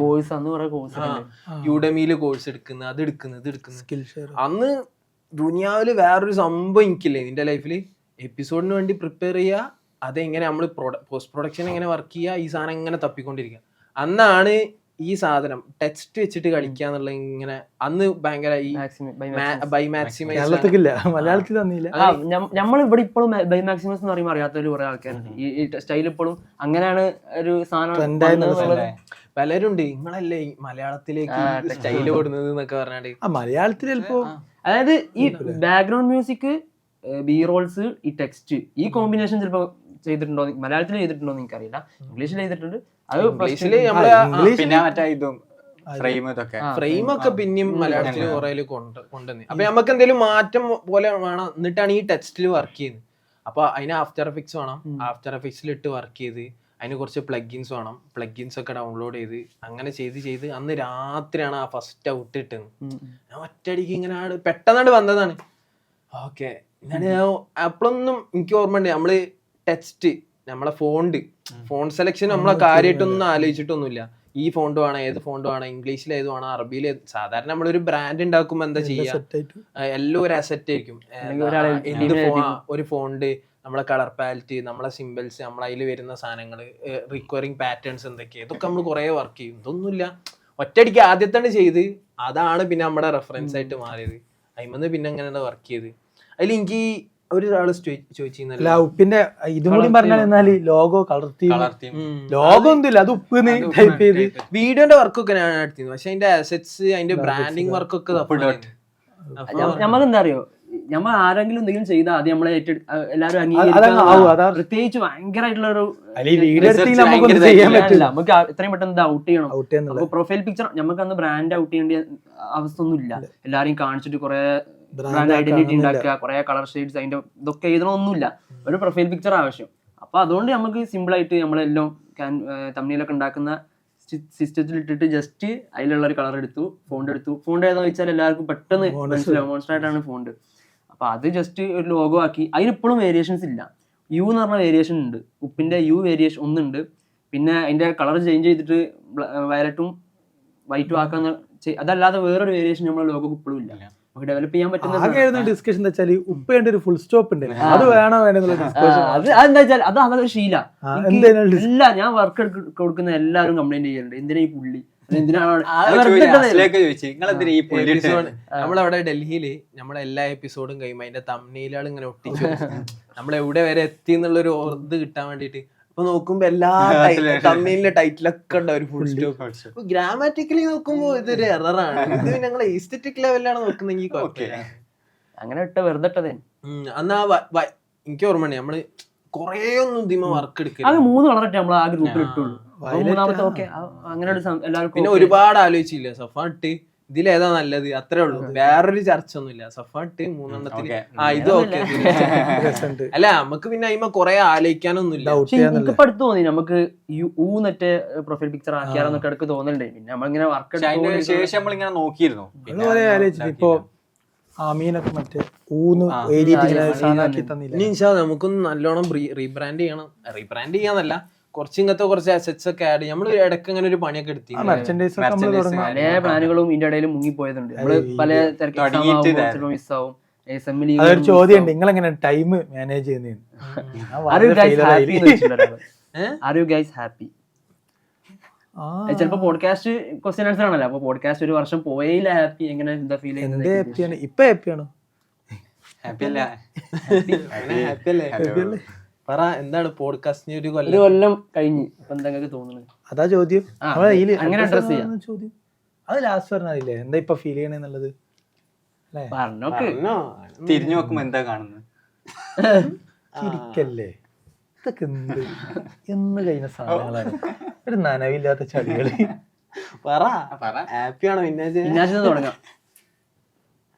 യൂഡമിയില് കോഴ്സ് എടുക്കുന്നത്, അത് എടുക്കുന്നത്, ഇത് എടുക്കുന്നത്. അന്ന് ദുനിയാവില് വേറൊരു സംഭവം എനിക്കില്ലേ നിന്റെ ലൈഫില്. എപ്പിസോഡിന് വേണ്ടി പ്രിപ്പയർ ചെയ്യുക, അതെങ്ങനെ നമ്മൾ പോസ്റ്റ് പ്രൊഡക്ഷൻ എങ്ങനെ വർക്ക് ചെയ്യുക, ഈ സാധനം എങ്ങനെ തപ്പിക്കൊണ്ടിരിക്കുക. അന്നാണ് ഈ സാധനം ടെക്സ്റ്റ് വെച്ചിട്ട് കളിക്കുക എന്നുള്ള ഇങ്ങനെ അന്ന് ഭയങ്കര ഈ ബൈ മാക്സിമൈസ് മലയാളത്തിൽ നമ്മൾ ഇവിടെ ഇപ്പോഴും ബൈ മാക്സിമൈസ് എന്ന് പറയുമ്പോൾ അറിയാത്തൊരു കുറെ ആൾക്കാരുണ്ട്. ഈ സ്റ്റൈൽ ഇപ്പോഴും അങ്ങനെയാണ് ഒരു സാധനം. പലരും ഉണ്ട്, നിങ്ങളല്ലേ മലയാളത്തിലേക്ക് സ്റ്റൈല് കൊടുക്കുന്നത് എന്നൊക്കെ പറഞ്ഞാല്. മലയാളത്തിൽ ചിലപ്പോ അതായത് ഈ ബാക്ക്ഗ്രൗണ്ട് മ്യൂസിക്, B-rolls, ഈ ടെക്സ്റ്റ്, ഈ കോമ്പിനേഷൻ ചിലപ്പോ ചെയ്തിട്ടുണ്ടോ, മലയാളത്തിൽ ചെയ്തിട്ടുണ്ടോ എന്ന് എനിക്കറിയില്ല. ഇംഗ്ലീഷിൽ ചെയ്തിട്ടുണ്ട്. അത് പിന്നെ മറ്റേ ഇതും ഫ്രെയിം ഒക്കെ പിന്നെയും മലയാളത്തിൽ കുറെ കൊണ്ടുവന്ന്. അപ്പൊ നമുക്ക് എന്തെങ്കിലും മാറ്റം പോലെ വേണം, എന്നിട്ടാണ് ഈ ടെക്സ്റ്റിൽ വർക്ക് ചെയ്യുന്നത്. അപ്പൊ അതിന് ആഫ്റ്റർ എഫക്ട്സ് വേണം, ആഫ്റ്റർ എഫക്ട്സിൽ ഇട്ട് വർക്ക് ചെയ്ത് അതിന് കുറച്ച് പ്ലഗിൻസ് വേണം, പ്ലഗിൻസ് ഒക്കെ ഡൗൺലോഡ് ചെയ്ത് അങ്ങനെ ചെയ്ത് അന്ന് രാത്രിയാണ് ആ ഫസ്റ്റ് ഔട്ട് ഇട്ടത്. ഞാൻ ഒറ്റയടിക്ക് ഇങ്ങനെ പെട്ടെന്നാണ്ട് വന്നതാണ്. ഓക്കെ, അപ്പോഴൊന്നും എനിക്ക് ഓർമ്മയുണ്ട്, നമ്മള് ടെക്സ്റ്റ്, നമ്മളെ ഫോൺ സെലക്ഷൻ നമ്മളെ കാര്യമായിട്ടൊന്നും ആലോചിച്ചിട്ടൊന്നുമില്ല. ഈ ഫോണ്ട് വേണം, ഏത് ഫോണ്ട് വേണം, ഇംഗ്ലീഷിൽ ഏത് വേണം, അറബിയിൽ ഏത്. സാധാരണ നമ്മളൊരു ബ്രാൻഡ് ഉണ്ടാക്കുമ്പോ എന്താ ചെയ്യാ, എല്ലാം ഒരു അസറ്റ് ആയിരിക്കും. ഒരു ഫോണ്ട്, നമ്മളെ കളർ പാലറ്റ്, നമ്മളെ സിമ്പിൾസ്, നമ്മളതിൽ വരുന്ന സാധനങ്ങൾ, റിക്വയറിങ് പാറ്റേൺസ് എന്തൊക്കെയാ, ഇതൊക്കെ നമ്മൾ കുറെ വർക്ക് ചെയ്യും. ഇതൊന്നുമില്ല, ഒറ്റയടിക്ക് ആദ്യത്തെ ചെയ്ത് അതാണ് പിന്നെ നമ്മുടെ റെഫറൻസ് ആയിട്ട് മാറിയത്. അതിമന്ന് പിന്നെ അങ്ങനെ വർക്ക് ചെയ്ത്. അതിൽ എനിക്ക് ഒരാള് ചോദിച്ചിരുന്നല്ലോ ഉപ്പിന്റെ ഇതും കൂടി പറഞ്ഞാൽ ലോഗോ കളർ ലോഗോ ഒന്നുമില്ല, അത് ഉപ്പ് ടൈപ്പ് ചെയ്ത് വീഡിയോന്റെ വർക്കൊക്കെ ഞാൻ എടുത്തിരുന്നു. പക്ഷെ അതിന്റെ അസറ്റ്സ്, അതിന്റെ ബ്രാൻഡിങ് വർക്കൊക്കെ നമുക്ക് എന്താ അറിയോ, നമ്മൾ ആരെങ്കിലും എന്തെങ്കിലും ചെയ്താൽ അത് നമ്മളെ എല്ലാവരും അംഗീകരിക്കുക. പ്രത്യേകിച്ച് ഭയങ്കരമായിട്ടുള്ള ഒരു നമുക്ക് എത്രയും പെട്ടെന്ന് ഔട്ട് ചെയ്യണം. അപ്പൊ പ്രൊഫൈൽ പിക്ചർ നമുക്ക് അന്ന് ബ്രാൻഡ് ഔട്ട് ചെയ്യേണ്ട അവസ്ഥ ഒന്നും ഇല്ല. എല്ലാരെയും കാണിച്ചിട്ട് കുറെ ബ്രാൻഡ് ഐഡന്റിറ്റി ഉണ്ടാക്കുക, കുറെ കളർ ഷെയ്ഡ്സ്, അതിന്റെ ഇതൊക്കെ എഴുതണമൊന്നുമില്ല, ഒരു പ്രൊഫൈൽ പിക്ചർ ആവശ്യം. അപ്പൊ അതുകൊണ്ട് നമുക്ക് സിമ്പിൾ ആയിട്ട് നമ്മളെല്ലാം തമ്മിലൊക്കെ ഉണ്ടാക്കുന്ന സിസ്റ്റത്തിൽ ഇട്ടിട്ട് ജസ്റ്റ് അതിലുള്ള ഒരു കളർ എടുത്തു, ഫോണ്ട് ഏതാ വെച്ചാൽ എല്ലാവർക്കും പെട്ടെന്ന് മനസ്സിലാവും, മോൺസ്റ്ററായിട്ടാണ് ഫോണ്ട്. അപ്പൊ അത് ജസ്റ്റ് ഒരു ലോഗോ ആക്കി. അതിനിപ്പോഴും വേരിയേഷൻസ് ഇല്ല. യു എന്ന് പറഞ്ഞ വേരിയേഷൻ ഉണ്ട്, ഉപ്പിന്റെ യു വേരിയേഷൻ ഒന്നുണ്ട്. പിന്നെ അതിന്റെ കളർ ചേഞ്ച് ചെയ്തിട്ട് വയലറ്റും വൈറ്റും ആക്കാന്ന്, അതല്ലാതെ വേറൊരു വേരിയേഷൻ നമ്മുടെ ലോഗോ ഇപ്പോഴും ഇല്ല. നമുക്ക് ഡെവലപ്പ് ചെയ്യാൻ പറ്റുന്ന ഡിസ്കഷൻ എന്താ വെച്ചാൽ ഉപ്പേണ്ട ഒരു ഫുൾ സ്റ്റോപ്പ് ഉണ്ട്, അത് വേണോ വേണമെന്നുള്ള ഡിസ്കഷൻ. അതെന്താ വെച്ചാൽ അതൊരു ശീല. എല്ലാ ഞാൻ വർക്ക് കൊടുക്കുന്ന എല്ലാവരും കംപ്ലൈന്റ് ചെയ്യുന്നുണ്ട്, എന്തിനാ ഈ പുള്ളി, നമ്മളവിടെ ഡൽഹിയില് നമ്മളെ എല്ലാ എപ്പിസോഡും കഴിയുമ്പോ അതിന്റെ തമ്മിലുകൾ ഇങ്ങനെ ഒട്ടിച്ചു നമ്മളെവിടെ വരെ എത്തി എന്നുള്ളൊരു ഇത് കിട്ടാൻ വേണ്ടിട്ട്. അപ്പൊ നോക്കുമ്പോ എല്ലാ തമ്മിലിന്റെ ടൈറ്റിലൊക്കെ ഉണ്ടാവും ഒരു ഫുൾ സ്റ്റോപ്പ്. ഗ്രാമാറ്റിക്കലി നോക്കുമ്പോ ഇതൊരു എററാണ്. ഇത് ഞങ്ങൾ എസ്തെറ്റിക് ലെവലിലാണ് നോക്കുന്നെങ്കിൽ അങ്ങനെ ഇട്ട വെറുതെ അന്ന് എനിക്ക് ഓർമ്മയുണ്ട്, നമ്മള് കൊറേ ഒന്നും ഇതിമ വർക്ക് അത് എടുക്കില്ല. 3 കളറൊക്കെ നമ്മൾ ആ ഗ്രൂപ്പിൽ ഇട്ടുള്ളൂ. മൂന്നാമത്തെ ഓക്കെ അങ്ങനെ ഒരു എല്ലാവർക്കും പിന്നെ ഒരുപാട് ആലോചിച്ചില്ല, സഫ ഇട്ട് ഇതിലേതാ നല്ലത് അത്രേ ഉള്ളൂ, വേറൊരു ചർച്ച ഒന്നുമില്ല. സഫ ഇട്ട് 3 ഇത് ഓക്കെ. അല്ല നമുക്ക് പിന്നെ അതിമ കൊറേ ആലോചിക്കാനൊന്നുമില്ല. എനിക്കിപ്പോ അടുത്ത് തോന്നി നമുക്ക് ഈ ഊന്നറ്റെ പ്രൊഫൈൽ പിക്ചർ ആക്കിയാലൊക്കെ അടുക്ക് തോന്നലുണ്ട്. പിന്നെ നമ്മളിങ്ങനെ വർക്ക് അതിന് ശേഷം നമ്മളിങ്ങനെ നോക്കിയിരുന്നു. ഇപ്പൊ ആമീനൊക്കെ മറ്റേ ഊന്ന് എഴുതിയിട്ട് തന്നില്ല. ഇനി ഇൻഷാ അല്ലാ നമുക്കൊന്ന് നല്ലോണം റീബ്രാൻഡ് ചെയ്യണം. റീബ്രാൻഡ് ചെയ്യാന്നല്ല, കുറച്ച് ഇങ്ങനത്തെ കുറച്ച് അസറ്റ്സ് ഒക്കെ ആഡ് നമ്മൾ ഇടയ്ക്ക് അങ്ങനെ ഒരു പണിയൊക്കെ എടുത്തി. മെർച്ചൻഡൈസ് ഒക്കെ നമ്മള് തുടങ്ങാം. പല പ്ലാനുകളും ഇതിന്റെ ഇടയിൽ മുങ്ങിപ്പോയതുണ്ട്. നമ്മള് പല തിരക്കും മിസ്സാവും. അതൊരു ചോദ്യം ഉണ്ട്, നിങ്ങൾ എങ്ങനെ ടൈം മാനേജ് ചെയ്യുന്നതെന്ന്. ചിലപ്പോ പോഡ്കാസ്റ്റ് ക്വസ്റ്റ്യൻ ആൻസർ ആണല്ലോ. അപ്പൊ പോഡ്കാസ്റ്റ് ഒരു വർഷം പോയില്ല ഹാപ്പി എങ്ങനെ എന്താ ഫീൽ ചെയ്യുന്നത്? ഹാപ്പിയാണ് ഇപ്പൊ. ഹാപ്പിയാണോ? ഹാപ്പി അല്ല, ഹാപ്പി അല്ലേ? പറ, എന്താണ് പോഡ്കാസ്റ്റിന് ഒരു കൊല്ലം കഴിഞ്ഞ് ഇപ്പൊ എന്താ തോന്നുന്നത്? അതാ ചോദ്യം. അങ്ങനെ അഡ്രസ് ചെയ്യാം. ചോദ്യം അത് ലാസ്റ്റ് പറഞ്ഞില്ലേ, എന്താ ഇപ്പൊ ഫീൽ ചെയ്യണെന്നുള്ളത് പറഞ്ഞോക്ക്. തിരിഞ്ഞു നോക്കുമ്പോ എന്താ കാണുന്നത്? ചിരിക്കല്ലേ, ഇതൊക്കെ എന്ന് കഴിഞ്ഞ സാധനങ്ങളാണ്. ഒരു നനവില്ലാത്ത ചളികള്. പറ ഹാപ്പിയാണോ? പിന്നെ തുടങ്ങാം.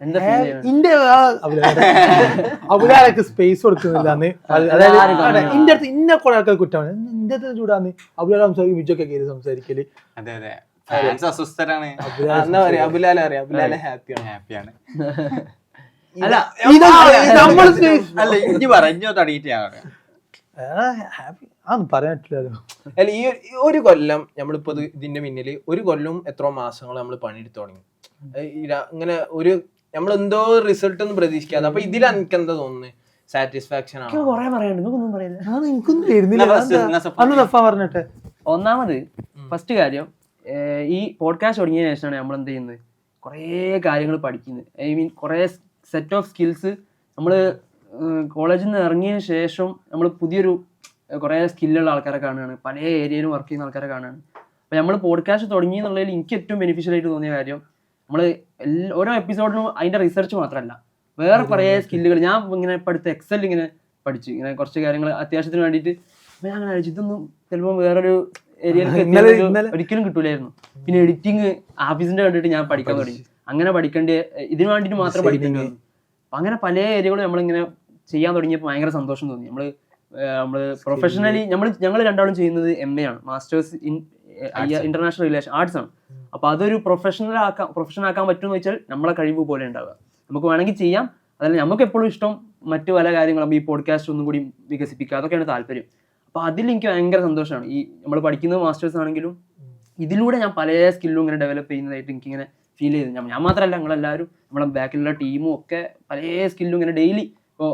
എന്താ അബുലാലൊക്കെ സ്പേസ് കൊടുക്കുന്നില്ല. അതായത് ഇന്റെ അടുത്ത് ഇന്ന കുറെ ആൾക്കാർ കുറ്റമാണ്, ഇന്റെ അടുത്ത് ചൂടാന്ന് അബുലാൽ സംസാരിക്കും, ബിജൊക്കെ കയറി സംസാരിക്കല്. അതെ അതെ, ഫാൻസ് അസ്വസ്ഥരാണ്. എന്താ പറയാ, അബുലാലെ അറിയാം, അബുലാലെ ഹാപ്പിയാണ്. അല്ല അല്ല ഇനി പറഞ്ഞോ തടയിട്ടാണ് അതൊന്നും പറയാൻ പറ്റില്ലല്ലോ. അല്ല ഈ ഒരു കൊല്ലം നമ്മളിപ്പോ ഇതിന്റെ മുന്നിൽ ഒരു കൊല്ലം എത്രയോ മാസങ്ങൾ നമ്മൾ പണിയെടുത്ത് തുടങ്ങി. ഇങ്ങനെ ഒരു നമ്മളെന്തോ റിസൾട്ട് ഒന്നും പ്രതീക്ഷിക്കാതെ. അപ്പൊ ഇതിൽ എനിക്ക് എന്താ തോന്നുന്നത്, സാറ്റിസ്ഫാക്ഷൻ ആണ്. കൊറേ പറയാനുണ്ട്, ഒന്നും പറയില്ല. പറഞ്ഞിട്ട് ഒന്നാമത് ഫസ്റ്റ് കാര്യം, ഈ പോഡ്കാസ്റ്റ് തുടങ്ങിയതിനു ശേഷമാണ് നമ്മൾ എന്ത് ചെയ്യുന്നത്, കുറേ കാര്യങ്ങൾ പഠിക്കുന്നത്. ഐ മീൻ കുറേ സെറ്റ് ഓഫ് സ്കിൽസ് നമ്മൾ കോളേജിൽ നിന്ന് ഇറങ്ങിയതിന് ശേഷം നമ്മൾ പുതിയൊരു കുറേ സ്കില്ലുള്ള ആൾക്കാരെ കാണുകയാണ്, പല ഏരിയയിലും വർക്ക് ചെയ്യുന്ന ആൾക്കാരെ കാണുകയാണ്. അപ്പോൾ നമ്മൾ പോഡ്കാസ്റ്റ് തുടങ്ങി എന്നുള്ളതിൽ എനിക്ക് ഏറ്റവും ബെനിഫിഷ്യൽ ആയിട്ട് തോന്നിയ കാര്യം, നമ്മൾ ഓരോ എപ്പിസോഡിനും അതിൻ്റെ റിസർച്ച് മാത്രമല്ല, വേറെ കുറേ സ്കില്ലുകൾ. ഞാൻ ഇങ്ങനെ ഇപ്പോൾ അടുത്ത് എക്സൽ ഇങ്ങനെ പഠിച്ചു, ഇങ്ങനെ കുറച്ച് കാര്യങ്ങൾ അത്യാവശ്യത്തിന് വേണ്ടിയിട്ട്. അപ്പോൾ ഞാൻ അങ്ങനെ അടിച്ചു, ഇതൊന്നും ചിലപ്പോൾ വേറൊരു ഏരിയയിൽ ഒരിക്കലും കിട്ടൂലായിരുന്നു. പിന്നെ എഡിറ്റിങ് ആഫീസിൻ്റെ കണ്ടിട്ട് ഞാൻ പഠിക്കാൻ തുടങ്ങി. അങ്ങനെ പഠിക്കേണ്ട ഇതിന് വേണ്ടിയിട്ട് മാത്രം പഠിക്കേണ്ടി വന്നു. അപ്പം അങ്ങനെ പല ഏരിയകളും നമ്മളിങ്ങനെ ചെയ്യാൻ തുടങ്ങിയപ്പോൾ ഭയങ്കര സന്തോഷം തോന്നി. നമ്മൾ പ്രൊഫഷണലി ഞങ്ങൾ രണ്ടാളും ചെയ്യുന്നത് MA ആണ്, masters in international relation arts ആണ്. അപ്പോൾ അതൊരു പ്രൊഫഷൻ ആക്കാൻ പറ്റുമെന്ന് വെച്ചാൽ നമ്മളെ കഴിവ് പോലെ ഉണ്ടാവുക. നമുക്ക് വേണമെങ്കിൽ ചെയ്യാം. അതല്ല നമുക്ക് എപ്പോഴും ഇഷ്ടം മറ്റു പല കാര്യങ്ങളും ഈ പോഡ്കാസ്റ്റ് ഒന്നും കൂടി വികസിപ്പിക്കുക, അതൊക്കെയാണ് താല്പര്യം. അപ്പോൾ അതിൽ എനിക്ക് ഭയങ്കര സന്തോഷമാണ്. ഈ നമ്മൾ പഠിക്കുന്നത് മാസ്റ്റേഴ്സ് ആണെങ്കിലും ഇതിലൂടെ ഞാൻ പല സ്കില്ലും ഇങ്ങനെ ഡെവലപ്പ് ചെയ്യുന്നതായിട്ട് എനിക്കിങ്ങനെ ഫീൽ ചെയ്തു. ഞാൻ മാത്രമല്ല, ഞങ്ങളെല്ലാവരും നമ്മളെ ബാക്കിലുള്ള ടീമും ഒക്കെ പല സ്കില്ലും ഇങ്ങനെ ഡെയിലി. ഇപ്പോൾ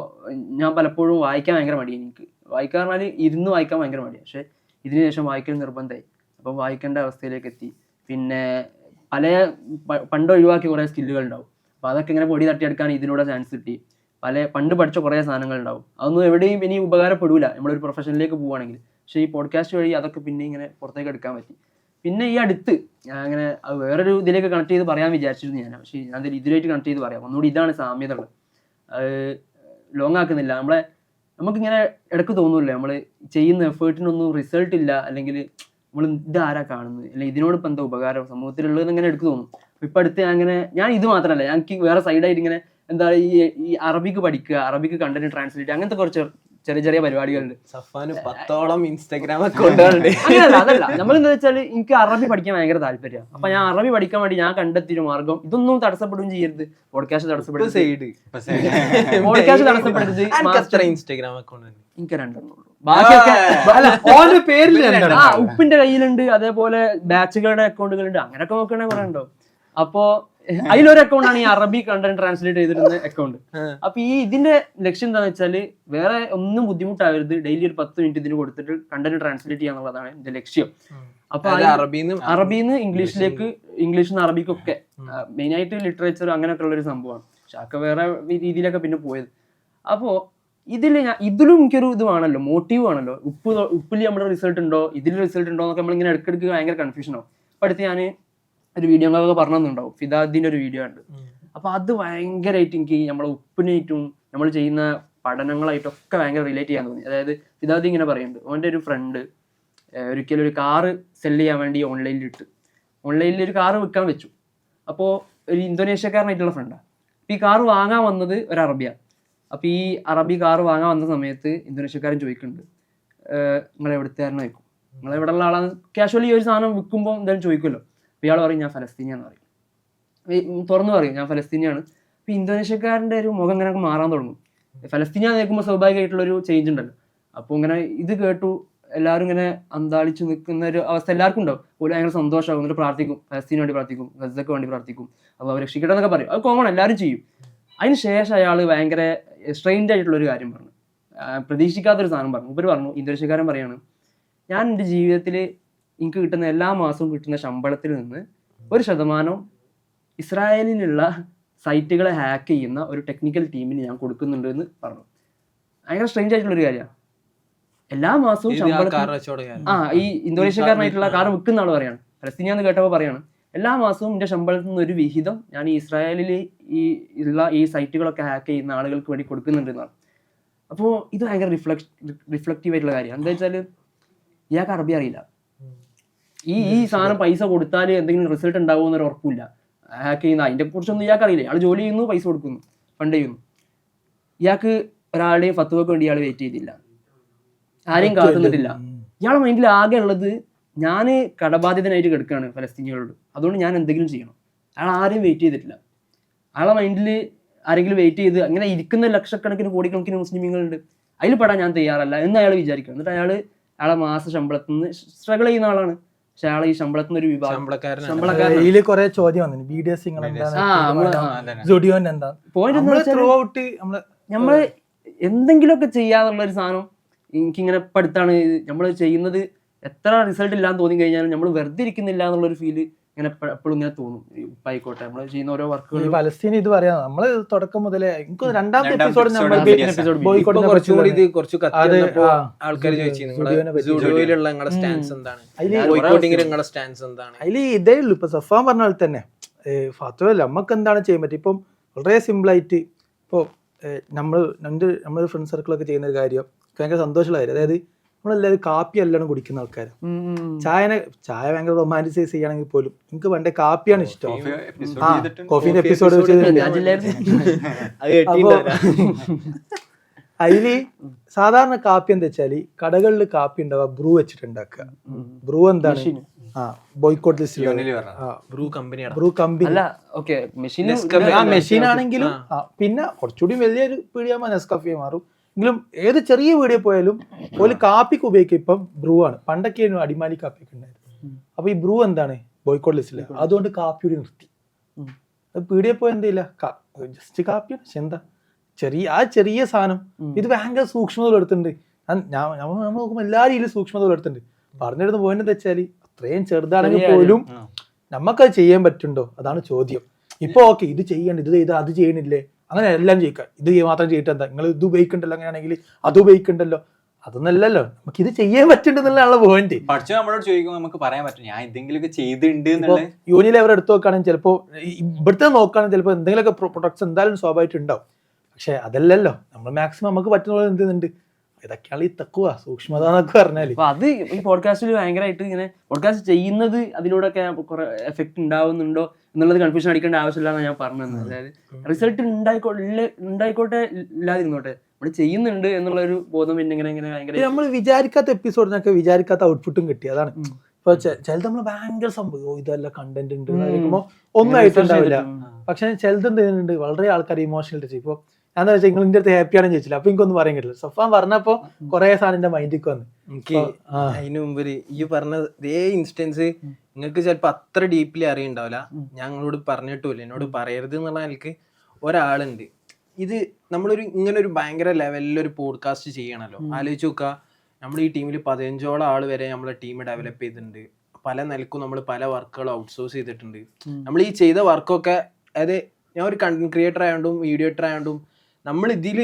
ഞാൻ പലപ്പോഴും വായിക്കാൻ ഭയങ്കര മടിയാണ്. എനിക്ക് വായിക്കാൻ പറഞ്ഞാൽ ഇരുന്ന് വായിക്കാൻ ഭയങ്കര മടിയാണ്. പക്ഷേ ഇതിന് ശേഷം വായിക്കൽ നിർബന്ധമായി. അപ്പോൾ വായിക്കേണ്ട അവസ്ഥയിലേക്ക് എത്തി. പിന്നെ പണ്ട് ഒഴിവാക്കിയ കുറേ സ്കില്ലുകൾ ഉണ്ടാവും. അപ്പോൾ അതൊക്കെ ഇങ്ങനെ പൊടി തട്ടിയെടുക്കാൻ ഇതിലൂടെ ചാൻസ് കിട്ടി. പണ്ട് പഠിച്ച കുറേ സാധനങ്ങൾ ഉണ്ടാവും, അതൊന്നും എവിടെയും ഇനി ഉപകാരപ്പെടില്ല നമ്മളൊരു പ്രൊഫഷനിലേക്ക് പോവുകയാണെങ്കിൽ. പക്ഷേ ഈ പോഡ്കാസ്റ്റ് വഴി അതൊക്കെ പിന്നെ ഇങ്ങനെ പുറത്തേക്ക് എടുക്കാൻ പറ്റി. പിന്നെ ഈ അടുത്ത് ഞാൻ അങ്ങനെ വേറൊരു ഇതിലേക്ക് കണക്ട് ചെയ്ത് പറയാൻ വിചാരിച്ചിരുന്നു ഞാൻ. പക്ഷേ ഞാൻ ഇതിലേക്ക് കണക്ട് ചെയ്ത് പറയാം. ഒന്നുകൂടി ഇതാണ് സാമ്യത ഉള്ളത്. ലോങ് ആക്കുന്നില്ല. നമുക്കിങ്ങനെ ഇടയ്ക്ക് തോന്നൂല്ലേ, നമ്മൾ ചെയ്യുന്ന എഫേർട്ടിനൊന്നും റിസൾട്ട് ഇല്ല, അല്ലെങ്കിൽ നമ്മൾ ഇതാരാ കാണുന്നത്, അല്ലെങ്കിൽ ഇതിനോട് ഇപ്പം എന്താ ഉപകാരം സമൂഹത്തിലുള്ളതെന്ന് ഇങ്ങനെ എടുക്ക് തോന്നും. ഇപ്പം അടുത്ത് ഞാൻ ഇത് മാത്രമല്ല, ഞങ്ങൾക്ക് വേറെ സൈഡായിട്ട് ഇങ്ങനെ എന്താ ഈ അറബിക്ക് പഠിക്കുക, അറബിക്ക് കണ്ടന്റ് ട്രാൻസ്ലേറ്റ്, അങ്ങനത്തെ കുറച്ച് ചെറിയ ചെറിയ പരിപാടികളുണ്ട്. സഫാന് 10ഓളം ഇൻസ്റ്റാഗ്രാം അക്കൗണ്ടുകളുണ്ട്. അങ്ങനെയല്ല, അതല്ല, നമ്മളെന്താ വെച്ചാൽ എനിക്ക് അറബി പഠിക്കാൻ ഭയങ്കര താല്പര്യമാണ്. അപ്പൊ ഞാൻ അറബി പഠിക്കാൻ വേണ്ടി ഞാൻ കണ്ടെത്തിയൊരു മാർഗം, ഇതൊന്നും തടസ്സപ്പെടുകയും ചെയ്യരുത്, പോഡ്കാസ്റ്റ് തടസ്സപ്പെടുന്നത്, പോഡ്കാസ്റ്റ് തടസ്സപ്പെടുന്നത്. ഇൻസ്റ്റാഗ്രാം അക്കൗണ്ട് എനിക്ക് 2 ബാക്കിയൊക്കെ പേരിൽ ഉപ്പിന്റെ കയ്യിലുണ്ട്, അതേപോലെ ബാച്ചുകളുടെ അക്കൗണ്ടുകളുണ്ട്, അങ്ങനെയൊക്കെ നോക്കണേ കുറെ ഉണ്ടോ. അപ്പോ അതിലൊരു അക്കൗണ്ടാണ് ഈ അറബി കണ്ടന്റ് ട്രാൻസ്ലേറ്റ് ചെയ്തിരുന്ന അക്കൗണ്ട്. അപ്പൊ ഇതിന്റെ ലക്ഷ്യം എന്താന്ന് വെച്ചാല് വേറെ ഒന്നും ബുദ്ധിമുട്ടാവരുത്, ഡെയിലി ഒരു 10 മിനിറ്റ് ഇതിന് കൊടുത്തിട്ട് കണ്ടന്റ് ട്രാൻസ്ലേറ്റ് ചെയ്യാന്നുള്ളതാണ് എന്റെ ലക്ഷ്യം. അപ്പൊ അറബിന്ന് ഇംഗ്ലീഷിലേക്ക്, ഇംഗ്ലീഷിൽ നിന്ന് അറബിക്കൊക്കെ മെയിൻ ആയിട്ട് ലിറ്ററേച്ചർ അങ്ങനെയൊക്കെ ഉള്ളൊരു സംഭവമാണ്. പക്ഷെ അതൊക്കെ വേറെ രീതിയിലൊക്കെ പിന്നെ പോയത്. അപ്പോ ഇതിലും എനിക്കൊരു ഇത് വേണമല്ലോ, മോട്ടീവ് ആണല്ലോ. ഉപ്പിൽ നമ്മുടെ റിസൾട്ട് ഉണ്ടോ, ഇതിൽ റിസൾട്ട് ഉണ്ടോ എന്നൊക്കെ നമ്മളിങ്ങനെ ഇടയ്ക്കിടയ്ക്ക് ഭയങ്കര കൺഫ്യൂഷൻ ആവും. അപ്പൊ അടുത്ത് ഞാൻ ഒരു വീഡിയോ ഒക്കെ പറഞ്ഞിട്ടുണ്ടാവും, ഫിദാദിന്റെ ഒരു വീഡിയോ ഉണ്ട്. അപ്പൊ അത് ഭയങ്കരമായിട്ട് എനിക്ക് നമ്മളെ ഉപ്പിനായിട്ടും നമ്മൾ ചെയ്യുന്ന പഠനങ്ങളായിട്ടൊക്കെ ഭയങ്കര റിലേറ്റ് ചെയ്യാൻ തോന്നി. അതായത് സിദ്ധാർത്ഥ് ഇങ്ങനെ പറയുന്നുണ്ട്, ഓൻ്റെ ഒരു ഫ്രണ്ട് ഒരിക്കലും ഒരു കാറ് സെല് ചെയ്യാൻ വേണ്ടി ഓൺലൈനിൽ ഒരു കാറ് വിൽക്കാൻ വെച്ചു. അപ്പോൾ ഒരു ഇന്തോനേഷ്യക്കാരനായിട്ടുള്ള ഫ്രണ്ടാണ്. അപ്പോൾ ഈ കാറ് വാങ്ങാൻ വന്നത് ഒരു അറബിയാണ്. അപ്പോൾ ഈ അറബി കാറ് വാങ്ങാൻ വന്ന സമയത്ത് ഇന്തോനേഷ്യക്കാരൻ ചോദിക്കുന്നുണ്ട്, നിങ്ങൾ എവിടുത്തുകാരനെ വയ്ക്കും, നിങ്ങൾ എവിടെ ഉള്ള ആളാണ്. കാഷ്വലി ഒരു സാധനം വിൽക്കുമ്പോൾ എന്തായാലും ചോദിക്കുമല്ലോ. അപ്പോൾ ഇയാൾ പറയും ഞാൻ ഫലസ്തീനിയാന്ന് പറയും, തുറന്നു പറയും ഞാൻ ഫലസ്തീനിയാണ്. അപ്പോൾ ഇന്തോനേഷ്യക്കാരൻ്റെ ഒരു മുഖം ഇങ്ങനെ മാറാൻ തുടങ്ങും. ഫലസ്തീനിയാന്ന് കേൾക്കുമ്പോൾ സ്വാഭാവികമായിട്ടുള്ളൊരു ചേഞ്ച് ഉണ്ടല്ലോ. അപ്പോൾ ഇങ്ങനെ ഇത് കേട്ടു എല്ലാവരും ഇങ്ങനെ അന്താളിച്ച് നിൽക്കുന്ന ഒരു അവസ്ഥ എല്ലാവർക്കും ഉണ്ടാവും. ഒരു ഭയങ്കര സന്തോഷമാകും, എന്നിട്ട് പ്രാർത്ഥിക്കും, ഫലസ്തീന് വേണ്ടി പ്രാർത്ഥിക്കും, ഗസക്ക് വേണ്ടി പ്രാർത്ഥിക്കും, അപ്പോൾ അവർ രക്ഷിക്കട്ടെ എന്നൊക്കെ പറയും. അത് കോമൺ, എല്ലാവരും ചെയ്യും. അതിന് ശേഷം അയാൾ ഭയങ്കര സ്ട്രെയിൻഡ് ആയിട്ടുള്ളൊരു കാര്യം പറഞ്ഞു, പ്രതീക്ഷിക്കാത്തൊരു സാധനം പറഞ്ഞു. ഇവർ പറഞ്ഞു, ഇന്തോനേഷ്യക്കാരൻ പറയാണ്, ഞാൻ എൻ്റെ ജീവിതത്തിൽ എനിക്ക് കിട്ടുന്ന എല്ലാ മാസവും കിട്ടുന്ന ശമ്പളത്തിൽ നിന്ന് 1% ഇസ്രായേലിലുള്ള സൈറ്റുകളെ ഹാക്ക് ചെയ്യുന്ന ഒരു ടെക്നിക്കൽ ടീമിന് ഞാൻ കൊടുക്കുന്നുണ്ട് എന്ന് പറഞ്ഞു. ഭയങ്കര സ്ട്രെയിഞ്ച് ആയിട്ടുള്ളൊരു കാര്യമാണ്. എല്ലാ മാസവും ശമ്പളത്തിൽ ഈ ഇന്തോനേഷ്യക്കാരനായിട്ടുള്ള കാർ വിൽക്കുന്ന ആൾ പറയാണ്, ഫലസ്തീനിയാന്ന് കേട്ടപ്പോൾ പറയാണ്, എല്ലാ മാസവും എൻ്റെ ശമ്പളത്തിൽ നിന്ന് ഒരു വിഹിതം ഞാൻ ഈ ഇസ്രായേലിൽ ഉള്ള ഈ സൈറ്റുകളൊക്കെ ഹാക്ക് ചെയ്യുന്ന ആളുകൾക്ക് വേണ്ടി കൊടുക്കുന്നുണ്ടെന്നാണ്. അപ്പോൾ ഇത് ഭയങ്കര റിഫ്ലക്റ്റീവ് ആയിട്ടുള്ള കാര്യമാണ്. എന്താ വെച്ചാൽ ഇയാൾക്ക് അറബി അറിയില്ല, ഈ സാധനം പൈസ കൊടുത്താൽ എന്തെങ്കിലും റിസൾട്ട് ഉണ്ടാവുമോ എന്നൊരു ഉറപ്പില്ല. ഹാക്ക് ചെയ്യുന്ന അതിനെ കുറിച്ചൊന്നും ഇയാൾക്ക് അറിയില്ല. ഇയാൾ ജോലി ചെയ്യുന്നു, പൈസ കൊടുക്കുന്നു, ഫണ്ട് ചെയ്യുന്നു. ഇയാൾക്ക് ഒരാളുടെയും ഫത്വക്ക് വേണ്ടി ഇയാൾ വെയിറ്റ് ചെയ്തില്ല, ആരെയും കാത്തുന്നിട്ടില്ല. ഇയാളെ മൈൻഡിൽ ആകെ ഉള്ളത് ഞാൻ കടബാധിതനായിട്ട് കിടക്കുകയാണ് ഫലസ്തീനികളോട്, അതുകൊണ്ട് ഞാൻ എന്തെങ്കിലും ചെയ്യണം. അയാൾ ആരെയും വെയിറ്റ് ചെയ്തിട്ടില്ല. അയാളെ മൈൻഡിൽ ആരെങ്കിലും വെയിറ്റ് ചെയ്ത് അങ്ങനെ ഇരിക്കുന്ന ലക്ഷക്കണക്കിന് കോടിക്കണക്കിന് മുസ്ലിങ്ങളുണ്ട്, അതിൽ പെടാൻ ഞാൻ തയ്യാറല്ല എന്ന് അയാൾ വിചാരിക്കും. എന്നിട്ട് അയാളെ മാസ ശമ്പളത്തിൽ നിന്ന് സ്ട്രഗിൾ ചെയ്യുന്ന ആളാണ്. പക്ഷെ അയാൾ ഈ ശമ്പളത്തിൽ നിന്ന് ഒരു വിഭാഗം ശമ്പളക്കാരൻ കുറെ ചോദ്യം വന്നു, നമ്മള് എന്തെങ്കിലുമൊക്കെ ചെയ്യാന്നുള്ള ഒരു സാധനം എനിക്കിങ്ങനെ ഇപ്പം അടുത്താണ് നമ്മൾ ചെയ്യുന്നത്. എത്ര റിസൾട്ട് ഇല്ലാന്ന് തോന്നി കഴിഞ്ഞാലും നമ്മൾ വെറുതെ ഇരിക്കുന്നില്ല എന്നുള്ളൊരു ഫീല് ഇങ്ങനെ എപ്പോഴും ഇങ്ങനെ തോന്നും. ആയിക്കോട്ടെ, നമ്മൾ ചെയ്യുന്ന ഓരോ വർക്കുകൾ പലസ്തീൻ ഇത് പറയാം. നമ്മള് തുടക്കം മുതലേ എനിക്ക് രണ്ടാമത്തെ ആൾക്കാർ ചോദിച്ചിരുന്നു നിങ്ങളുടെ സ്റ്റാൻസ് എന്താണ്, നിങ്ങളുടെ സ്റ്റാൻസ് എന്താണ്. അതിൽ ഇതേ ഉള്ളൂ. ഇപ്പൊ സഫാൻ പറഞ്ഞ പോലെ തന്നെ ഫത്വല്ല നമുക്ക് എന്താണ് ചെയ്യാൻ പറ്റും. ഇപ്പം വളരെ സിമ്പിളായിട്ട് ഇപ്പോൾ നമ്മുടെ ഫ്രണ്ട് സർക്കിളൊക്കെ ചെയ്യുന്ന ഒരു കാര്യം ഭയങ്കര സന്തോഷമുള്ള കാര്യം. അതായത് നമ്മളെല്ലാവരും കാപ്പി എല്ലാം കുടിക്കുന്ന ആൾക്കാരാണ്. ചായ ഭയങ്കര റൊമാൻറ്റിസൈസ് ചെയ്യുകയാണെങ്കിൽ പോലും എനിക്ക് പണ്ടേ കാപ്പിയാണ് ഇഷ്ടം. കോഫീന്റെ എപ്പിസോഡ് അതില് സാധാരണ കാപ്പി എന്താ വെച്ചാല് കടകളിൽ കാപ്പി ഉണ്ടാവുക ബ്രൂ വെച്ചിട്ടുണ്ടാക്കുക. ബ്രൂ എന്താണ് ബോയ്ക്കോട്ട് ലിസ്റ്റിൽ ബ്രൂ കമ്പനി മെഷീൻ ആണെങ്കിലും പിന്നെ കുറച്ചുകൂടി വലിയൊരു പീടിയാകുമ്പോൾ നെസ്കഫേ മാറും. എങ്കിലും ഏത് ചെറിയ വീഡിയോ പോയാലും ഒരു കാപ്പിക്ക് ഉപയോഗിക്കുക ഇപ്പം ബ്രൂ ആണ്. പണ്ടൊക്കെ അടിമാലി കാപ്പിയൊക്കെ ഉണ്ടായിരുന്നു. അപ്പൊ ഈ ബ്രൂ എന്താണ് ബോയ്ക്കോട്ട് ലിസ്റ്റില്, അതുകൊണ്ട് കാപ്പിയോട് നിർത്തി. പീടിയെ പോയി എന്തില്ല, ജസ്റ്റ് കാപ്പിയാണ്. പക്ഷെ എന്താ ചെറിയ സാധനം ഇത് ഭയങ്കര സൂക്ഷ്മത എടുത്തിട്ടുണ്ട്. നമ്മൾ നോക്കുമ്പോൾ എല്ലാ രീതിയിലും സൂക്ഷ്മത എടുത്തിട്ടുണ്ട്. പറഞ്ഞിരുന്ന പോയിന്റ് എന്താ വെച്ചാല് അത്രയും ചെറുതാണെങ്കിൽ പോലും നമുക്കത് ചെയ്യാൻ പറ്റുണ്ടോ, അതാണ് ചോദ്യം. ഇപ്പൊ ഓക്കെ ഇത് ചെയ്യണ്ട, ഇത് അത് ചെയ്യണില്ലേ, അങ്ങനെ എല്ലാം ചെയ്യിക്കാം. ഇത് മാത്രം ചെയ്തിട്ട് എന്താ, നിങ്ങൾ ഇത് ഉപയോഗിക്കണ്ടല്ലോ, അങ്ങനെയാണെങ്കിൽ അത് ഉപയോഗിക്കണ്ടല്ലോ, അതൊന്നല്ലല്ലോ, നമുക്ക് ഇത് ചെയ്യാൻ പറ്റുന്നുള്ളതാണ് പോയിന്റ്. പഠിച്ചു നമ്മളോട് ചോദിക്കുമ്പോൾ നമുക്ക് പറയാൻ പറ്റും ഞാൻ എന്തെങ്കിലുമൊക്കെ ചെയ്തിട്ടുണ്ട്. യൂണിലെവർ എടുത്ത് നോക്കുകയാണെങ്കിൽ ചിലപ്പോൾ ഇവിടുത്തെ നോക്കുകയാണെങ്കിൽ ചിലപ്പോൾ എന്തെങ്കിലുമൊക്കെ പ്രൊഡക്ട്സ് എന്തായാലും സ്വാഭാവികമായിട്ട് ഉണ്ടാവും. പക്ഷെ അതല്ലല്ലോ, നമ്മൾ മാക്സിമം നമുക്ക് പറ്റുന്ന പോലെ എന്തുന്നുണ്ട്. ഇതൊക്കെയാണ് ഈ തക്കുവ സൂക്ഷ്മത എന്നൊക്കെ പറഞ്ഞാല്. അപ്പൊ അത് ഈ പോഡ്കാസ്റ്റിൽ ഭയങ്കരമായിട്ട് ഇങ്ങനെ പോഡ്കാസ്റ്റ് ചെയ്യുന്നത് അതിലൂടെയൊക്കെ കുറെ എഫക്ട് ഉണ്ടാവുന്നുണ്ടോ എന്നുള്ളത് കൺഫ്യൂഷൻ അടിക്കേണ്ട ആവശ്യമില്ലാന്ന് ഞാൻ പറഞ്ഞത്. അതായത് റിസൾട്ട് ഉണ്ടായിക്കോട്ടെ ഇല്ലാതിരുന്നോട്ടെ, നമ്മൾ ചെയ്യുന്നുണ്ട് എന്നുള്ള ഒരു ബോധം പിന്നെ ഇങ്ങനെ ഭയങ്കര നമ്മൾ വിചാരിക്കാത്ത എപ്പിസോഡിനൊക്കെ വിചാരിക്കാത്ത ഔട്ട്പുട്ടും കിട്ടി. അതാണ് ഇപ്പൊ ചിലത് നമ്മൾ ഭയങ്കര സംഭവം ഇതല്ല കണ്ടന്റ് ഉണ്ട് കഴിക്കുമ്പോ ഒന്നും ആയിട്ടുണ്ടാവില്ല. പക്ഷെ ചിലത് എന്ത് ചെയ്യുന്നുണ്ട്, വളരെ ആൾക്കാർ ഇമോഷണൽ ടച്ച്. ഇപ്പൊ ഞാൻ എന്താ വെച്ചാൽ നിങ്ങൾ ഇന്റെ അടുത്ത് ഹാപ്പിയാണെന്ന് ചോദിച്ചില്ല, അപ്പൊ എനിക്കൊന്നും പറയാൻ കിട്ടില്ല. സഫാൻ പറഞ്ഞപ്പോ കുറെ സാധനം എന്റെ മൈൻഡിലേക്ക് വന്നു. എനിക്ക് അതിന് മുമ്പ് ഈ പറഞ്ഞ ഇതേ ഇൻസ്റ്റൻസ് നിങ്ങൾക്ക് ചിലപ്പോ അത്ര ഡീപ്ലി അറിയണ്ടാവില്ല. ഞങ്ങളോട് പറഞ്ഞിട്ടില്ല, എന്നോട് പറയരുത് എന്നുള്ള എനിക്ക് ഒരാളുണ്ട്. ഇത് നമ്മളൊരു ഇങ്ങനൊരു ഭയങ്കര ലെവലിലൊരു പോഡ്കാസ്റ്റ് ചെയ്യണല്ലോ. ആലോചിച്ച് നോക്കുക, നമ്മൾ ഈ ടീമിൽ 15ഓളം ആൾ വരെ നമ്മളെ ടീം ഡെവലപ്പ് ചെയ്തിട്ടുണ്ട്. പല നിലക്കും നമ്മൾ പല വർക്കുകളും ഔട്ട്സോഴ്സ് ചെയ്തിട്ടുണ്ട്. നമ്മൾ ഈ ചെയ്ത വർക്കൊക്കെ, അതായത് ഞാൻ ഒരു കണ്ടന്റ് ക്രിയേറ്റർ ആയതുകൊണ്ടും വീഡിയോ എഡിറ്റർ ആയതുകൊണ്ടും നമ്മൾ ഇതിൽ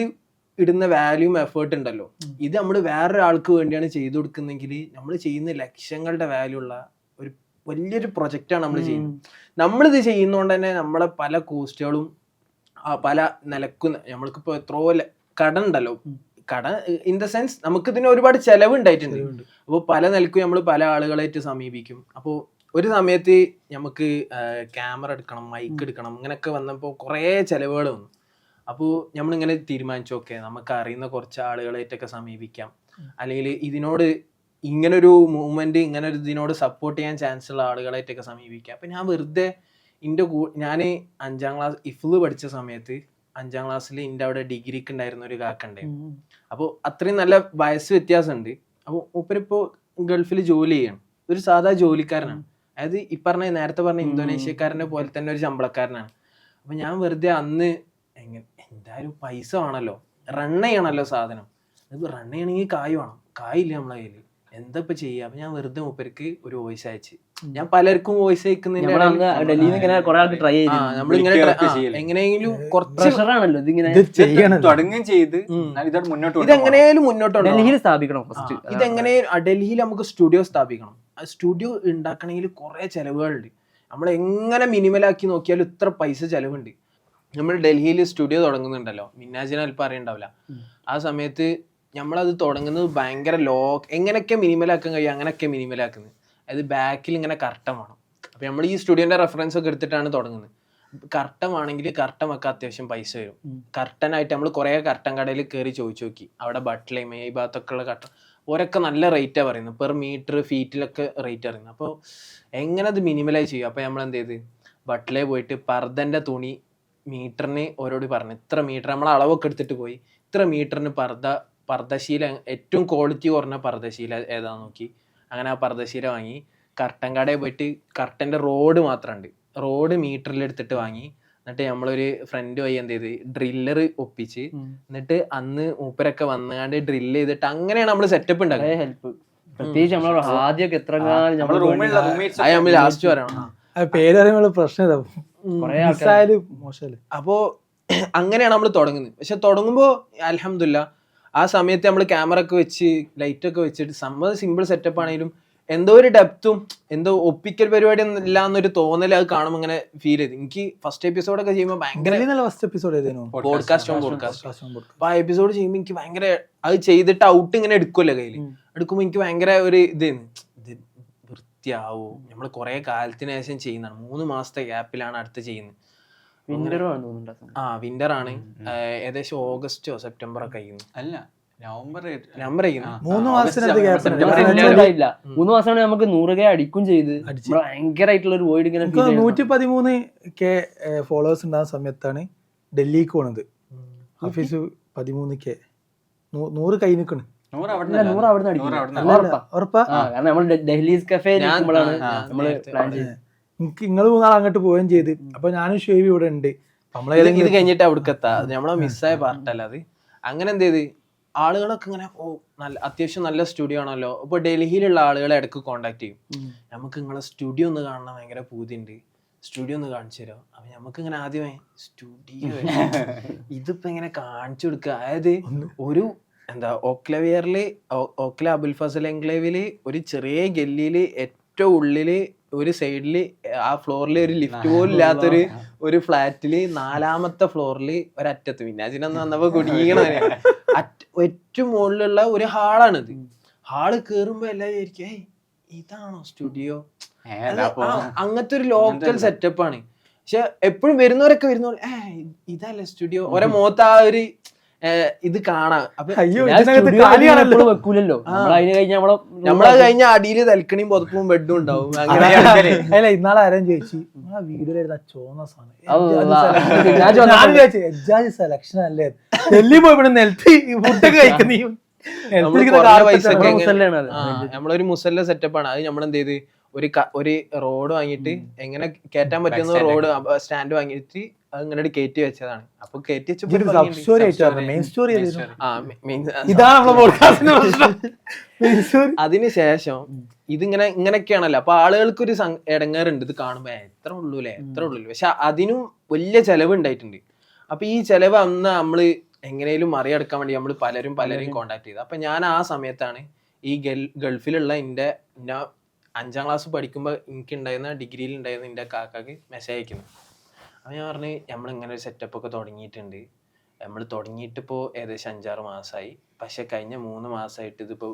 ഇടുന്ന വാല്യൂം എഫേർട്ട് ഉണ്ടല്ലോ, ഇത് നമ്മൾ വേറൊരാൾക്ക് വേണ്ടിയാണ് ചെയ്തു കൊടുക്കുന്നെങ്കിൽ നമ്മൾ ചെയ്യുന്ന ലക്ഷങ്ങളുടെ വാല്യൂ ഉള്ള ഒരു വലിയൊരു പ്രൊജക്റ്റാണ് നമ്മൾ ചെയ്യുന്നത്. നമ്മളിത് ചെയ്യുന്നതുകൊണ്ട് തന്നെ നമ്മളെ പല കോസ്റ്റുകളും പല നിലക്കും നമ്മൾക്കിപ്പോൾ എത്രയോ കട ഉണ്ടല്ലോ, കട ഇൻ ദ സെൻസ് നമുക്ക് ഇതിന് ഒരുപാട് ചെലവ് ഉണ്ടായിട്ടുണ്ട്. അപ്പോൾ പല നിലക്കും നമ്മൾ പല ആളുകളായിട്ട് സമീപിക്കും. അപ്പോൾ ഒരു സമയത്ത് നമുക്ക് ക്യാമറ എടുക്കണം, മൈക്ക് എടുക്കണം, ഇങ്ങനെയൊക്കെ വന്നപ്പോൾ കുറേ ചിലവുകൾ വന്നു. അപ്പോൾ നമ്മളിങ്ങനെ തീരുമാനിച്ചു, ഓക്കെ നമുക്ക് അറിയുന്ന കുറച്ച് ആളുകളായിട്ടൊക്കെ സമീപിക്കാം, അല്ലെങ്കിൽ ഇതിനോട് ഇങ്ങനൊരു മൂവ്മെന്റ് ഇങ്ങനെ ഒരു ഇതിനോട് സപ്പോർട്ട് ചെയ്യാൻ ചാൻസ് ഉള്ള ആളുകളായിട്ടൊക്കെ സമീപിക്കാം. അപ്പം ഞാൻ വെറുതെ ഞാൻ 5ാം ക്ലാസ് ഇഫ്ല് പഠിച്ച സമയത്ത് 5ാം ക്ലാസ്സിൽ എൻ്റെ അവിടെ ഡിഗ്രിക്ക് ഉണ്ടായിരുന്ന ഒരു കാക്കുണ്ടായിരുന്നു. അപ്പോൾ അത്രയും നല്ല വയസ്സ് വ്യത്യാസമുണ്ട്. അപ്പോൾ മൂപ്പരിപ്പോൾ ഗൾഫിൽ ജോലി ചെയ്യണം, ഒരു സാധാ ജോലിക്കാരനാണ്. അതായത് നേരത്തെ പറഞ്ഞ ഇന്തോനേഷ്യക്കാരനെ പോലെ തന്നെ ഒരു ശമ്പളക്കാരനാണ്. അപ്പം ഞാൻ വെറുതെ അന്ന് എന്തായാലും പൈസ വേണമല്ലോ, റൺ ചെയ്യണമല്ലോ സാധനം. അതിപ്പോൾ റൺ ചെയ്യണമെങ്കിൽ കായ് വേണം, കായില്ല നമ്മളെ കയ്യിൽ, എന്താ ഇപ്പം ചെയ്യുക? അപ്പം ഞാൻ വെറുതെ മൂപ്പർക്ക് ഒരു വോയിസ് അയച്ച്, ഞാൻ പലർക്കും വോയിസ് അയക്കുന്നതിന്റെ എങ്ങനെയെങ്കിലും കുറച്ച് തുടങ്ങുകയും ചെയ്ത് ഇതെങ്ങനെയാലും മുന്നോട്ട് സ്ഥാപിക്കണം. ഇതെങ്ങനെയും ഡൽഹിയിൽ നമുക്ക് സ്റ്റുഡിയോ സ്ഥാപിക്കണം. ആ സ്റ്റുഡിയോ ഉണ്ടാക്കണമെങ്കിൽ കുറെ ചെലവുകളുണ്ട്. നമ്മൾ എങ്ങനെ മിനിമലാക്കി നോക്കിയാലും ഇത്ര പൈസ ചെലവുണ്ട്. നമ്മൾ ഡൽഹിയിൽ സ്റ്റുഡിയോ തുടങ്ങുന്നുണ്ടല്ലോ, മിന്നാജിനെ അല്പം അറിയണ്ടാവില്ല. ആ സമയത്ത് നമ്മളത് തുടങ്ങുന്നത് ഭയങ്കര എങ്ങനെയൊക്കെ മിനിമലാക്കാൻ കഴിയും അങ്ങനെയൊക്കെ മിനിമലാക്കുന്നത്. അത് ബാക്കിൽ ഇങ്ങനെ കർട്ടൻ വേണം. അപ്പം നമ്മൾ ഈ സ്റ്റുഡിയോന്റെ റെഫറൻസ് ഒക്കെ എടുത്തിട്ടാണ് തുടങ്ങുന്നത്. കർട്ടൻ ആണെങ്കിൽ കർട്ടൻ ഒക്കെ അത്യാവശ്യം പൈസ വരും. കർട്ടനായിട്ട് നമ്മൾ കുറേ കർട്ടൻ കടയിൽ കയറി ചോദിച്ചു നോക്കി. അവിടെ ബട്ട്ലയും ഈ ഭാഗത്തൊക്കെ ഉള്ള കർട്ടൻ ഓരൊക്കെ നല്ല റേറ്റാണ് പറയുന്നത്, പെർ മീറ്റർ ഫീറ്റിലൊക്കെ റേറ്റ് അറിയുന്നത്. അപ്പോൾ എങ്ങനെ അത് മിനിമലൈസ് ചെയ്യും? അപ്പോൾ നമ്മൾ എന്ത് ചെയ്ത് ബട്ട്ലേ പോയിട്ട് പർദ്ദൻ്റെ തുണി മീറ്ററിന് ഓരോട് പറഞ്ഞു, ഇത്ര മീറ്റർ നമ്മൾ അളവൊക്കെ എടുത്തിട്ട് പോയി, ഇത്ര മീറ്ററിന് പർദ്ദശീല ഏറ്റവും ക്വാളിറ്റി കുറഞ്ഞ പർദ്ദശീല ഏതാന്ന് നോക്കി. അങ്ങനെ ആ പർദ്ദശീല വാങ്ങി. കർട്ടൻ കടയിൽ പോയിട്ട് കർട്ടൻ്റെ റോഡ് മാത്രമുണ്ട്, റോഡ് മീറ്ററിൽ എടുത്തിട്ട് വാങ്ങി. എന്നിട്ട് നമ്മളൊരു ഫ്രണ്ട് വഴി എന്ത് ചെയ്ത് ഡ്രില്ലർ ഒപ്പിച്ച്, എന്നിട്ട് അന്ന് മൂപ്പരൊക്കെ വന്നാണ്ട് ഡ്രില്ല് ചെയ്തിട്ട് അങ്ങനെയാണ് നമ്മൾ സെറ്റപ്പ് ഉണ്ടാക്കുന്നത്. ഹെൽപ്പ് പ്രത്യേകിച്ച് നമ്മൾ ആദ്യമൊക്കെ എത്ര നമ്മൾ ലാസ്റ്റ് പറയണം, പേരറിയുമ്പോൾ പ്രശ്നം മോശമല്ലേ. അപ്പോ അങ്ങനെയാണ് നമ്മൾ തുടങ്ങുന്നത്. പക്ഷെ തുടങ്ങുമ്പോൾ അൽഹംദുലില്ലാ ആ സമയത്ത് നമ്മൾ ക്യാമറ ഒക്കെ വെച്ച് ലൈറ്റൊക്കെ വെച്ചിട്ട് സംഭവം സിമ്പിൾ സെറ്റപ്പ് ആണെങ്കിലും എന്തോ ഒരു ഡെപ്തും എന്തോ ഒപ്പിക്കൽ പരിപാടി ഇല്ല എന്നൊരു തോന്നൽ അത് കാണുമ്പോൾ ഇങ്ങനെ ഫീൽ ചെയ്തു. എനിക്ക് ഫസ്റ്റ് എപ്പിസോഡൊക്കെ ചെയ്യുമ്പോൾ ഭയങ്കര പോഡ്കാസ്റ്റ്. അപ്പൊ ആ എപ്പിസോഡ് ചെയ്യുമ്പോൾ എനിക്ക് ഭയങ്കര അത് ചെയ്തിട്ട് ഔട്ട് ഇങ്ങനെ എടുക്കുമല്ലോ കയ്യിൽ, എടുക്കുമ്പോൾ എനിക്ക് ഭയങ്കര ഒരു ഇത് വൃത്തിയാവോ, നമ്മൾ കുറെ കാലത്തിന് ശേഷം ചെയ്യുന്നതാണ്. 3 മാസത്തെ ഗ്യാപ്പിലാണ് അടുത്ത് ചെയ്യുന്നത്. വിന്റർ ആണ്, ഏകദേശം ഓഗസ്റ്റോ സെപ്റ്റംബറോ കഴിയുന്നു. അല്ല നവംബർ 3 മാസമാണ് നമുക്ക് 100K അടിക്കും ചെയ്ത് ഭയങ്കരമായിട്ടുള്ള ഒരു വോയിഡ് ഇങ്ങനെ 113K ഫോളോവേഴ്സ് ഉണ്ടാകുന്ന സമയത്താണ് ഡൽഹിക്ക് പോണത്. ഹഫീസ് 13K 100 കൈ നിൽക്കണ്. എനിക്ക് നിങ്ങൾ 3 നാൾ അങ്ങോട്ട് പോവുകയും ചെയ്ത്. അപ്പൊ ഞാനും ഷേവി ഇവിടെ ഉണ്ട്. ഇത് കഴിഞ്ഞിട്ട് അവിടേക്ക് എത്താ, നമ്മളെ മിസ്സായ പാർട്ടല്ല അത്. അങ്ങനെ എന്ത് ചെയ്ത് ആളുകളൊക്കെ ഇങ്ങനെ അത്യാവശ്യം നല്ല സ്റ്റുഡിയോ ആണല്ലോ. ഇപ്പൊ ഡൽഹിയിലുള്ള ആളുകളെ ഇടയ്ക്ക് കോണ്ടാക്ട് ചെയ്യും, നമുക്ക് നിങ്ങളെ സ്റ്റുഡിയോ ഒന്ന് കാണണം, ഭയങ്കര പൂതിയുണ്ട്, സ്റ്റുഡിയോ ഒന്ന് കാണിച്ചു തരാം. അപ്പൊ നമുക്ക് ഇങ്ങനെ ആദ്യമേ സ്റ്റുഡിയോ ഇതിപ്പോ ഇങ്ങനെ കാണിച്ചു കൊടുക്കുക. അതായത് ഒരു ഓക്ല അബുൽ ഫസൽ എൻക്ലേവില് ഒരു ചെറിയ ഗല്ലിയില് ഏറ്റവും ഉള്ളില് ഒരു സൈഡില് ആ ഫ്ലോറിൽ ഒരു ലിഫ്റ്റ് പോലും ഇല്ലാത്തൊരു ഒരു ഫ്ലാറ്റില് 4ാമത്തെ ഫ്ലോറിൽ ഒരറ്റത്ത് മിന്നാജിനൊന്ന് വന്നപ്പോ കുടുങ്ങിക്കണ ഏറ്റവും മുകളിലുള്ള ഒരു ഹാളാണിത്. ഹാള് കേറുമ്പോ എല്ലാവരും വിചാരിക്കും ഇതാണോ സ്റ്റുഡിയോ, അങ്ങനത്തെ ഒരു ലോക്കൽ സെറ്റപ്പ് ആണ്. പക്ഷെ എപ്പോഴും വരുന്നവരൊക്കെ ഇതല്ലേ സ്റ്റുഡിയോ, ഓരോ മുഖത്ത് ആ ഒരു ഇത് കാണാം. വെക്കൂലല്ലോ നമ്മളത് കഴിഞ്ഞ അടിയില് തൽക്കണിയും പുതപ്പും ബെഡും ഉണ്ടാവും. അല്ല ഇന്നാളെ ആരും ചോദിച്ചു വീഡിയോയിലായിരുന്നു ചോന്ന സാധനം സെലക്ഷൻ അല്ലേ, ഡൽഹി പോയി നിലത്ത് ഫുഡൊക്കെ കഴിക്കുന്ന നമ്മളൊരു മുസല്ല സെറ്റപ്പാണ്. അത് നമ്മളെന്ത് ചെയ്ത് ഒരു റോഡ് വാങ്ങിയിട്ട് എങ്ങനെ കയറ്റാൻ പറ്റുന്ന റോഡ് സ്റ്റാൻഡ് വാങ്ങിയിട്ട് അത് ഇങ്ങനെ കയറ്റി വെച്ചതാണ്. അപ്പൊ കയറ്റി അതിനുശേഷം ഇതിങ്ങനെ ഇങ്ങനെയൊക്കെയാണല്ലോ. അപ്പൊ ആളുകൾക്ക് ഒരു ഇടങ്ങേറുണ്ട് ഇത് കാണുമ്പോ എത്ര ഉള്ളൂ. പക്ഷെ അതിനും വലിയ ചെലവ് ഉണ്ടായിട്ടുണ്ട്. അപ്പൊ ഈ ചെലവ് അന്ന് നമ്മള് എങ്ങനെയും മറികടക്കാൻ വേണ്ടി നമ്മൾ പലരും കോണ്ടാക്ട് ചെയ്തു. അപ്പൊ ഞാൻ ആ സമയത്താണ് ഈ ഗൾഫിലുള്ള എൻ്റെ 5ാം ക്ലാസ് പഠിക്കുമ്പോൾ എനിക്കുണ്ടായിരുന്ന ഡിഗ്രിയിൽ ഉണ്ടായിരുന്ന എൻ്റെ കാക്കാക്ക് മെസ്സേജ് അയക്കുന്നത്. അപ്പോൾ ഞാൻ പറഞ്ഞു നമ്മളിങ്ങനെ ഒരു സെറ്റപ്പ് ഒക്കെ തുടങ്ങിയിട്ടുണ്ട്, നമ്മൾ തുടങ്ങിയിട്ടിപ്പോൾ ഏകദേശം 5-6 മാസമായി. പക്ഷെ കഴിഞ്ഞ 3 മാസമായിട്ട് ഇതിപ്പോൾ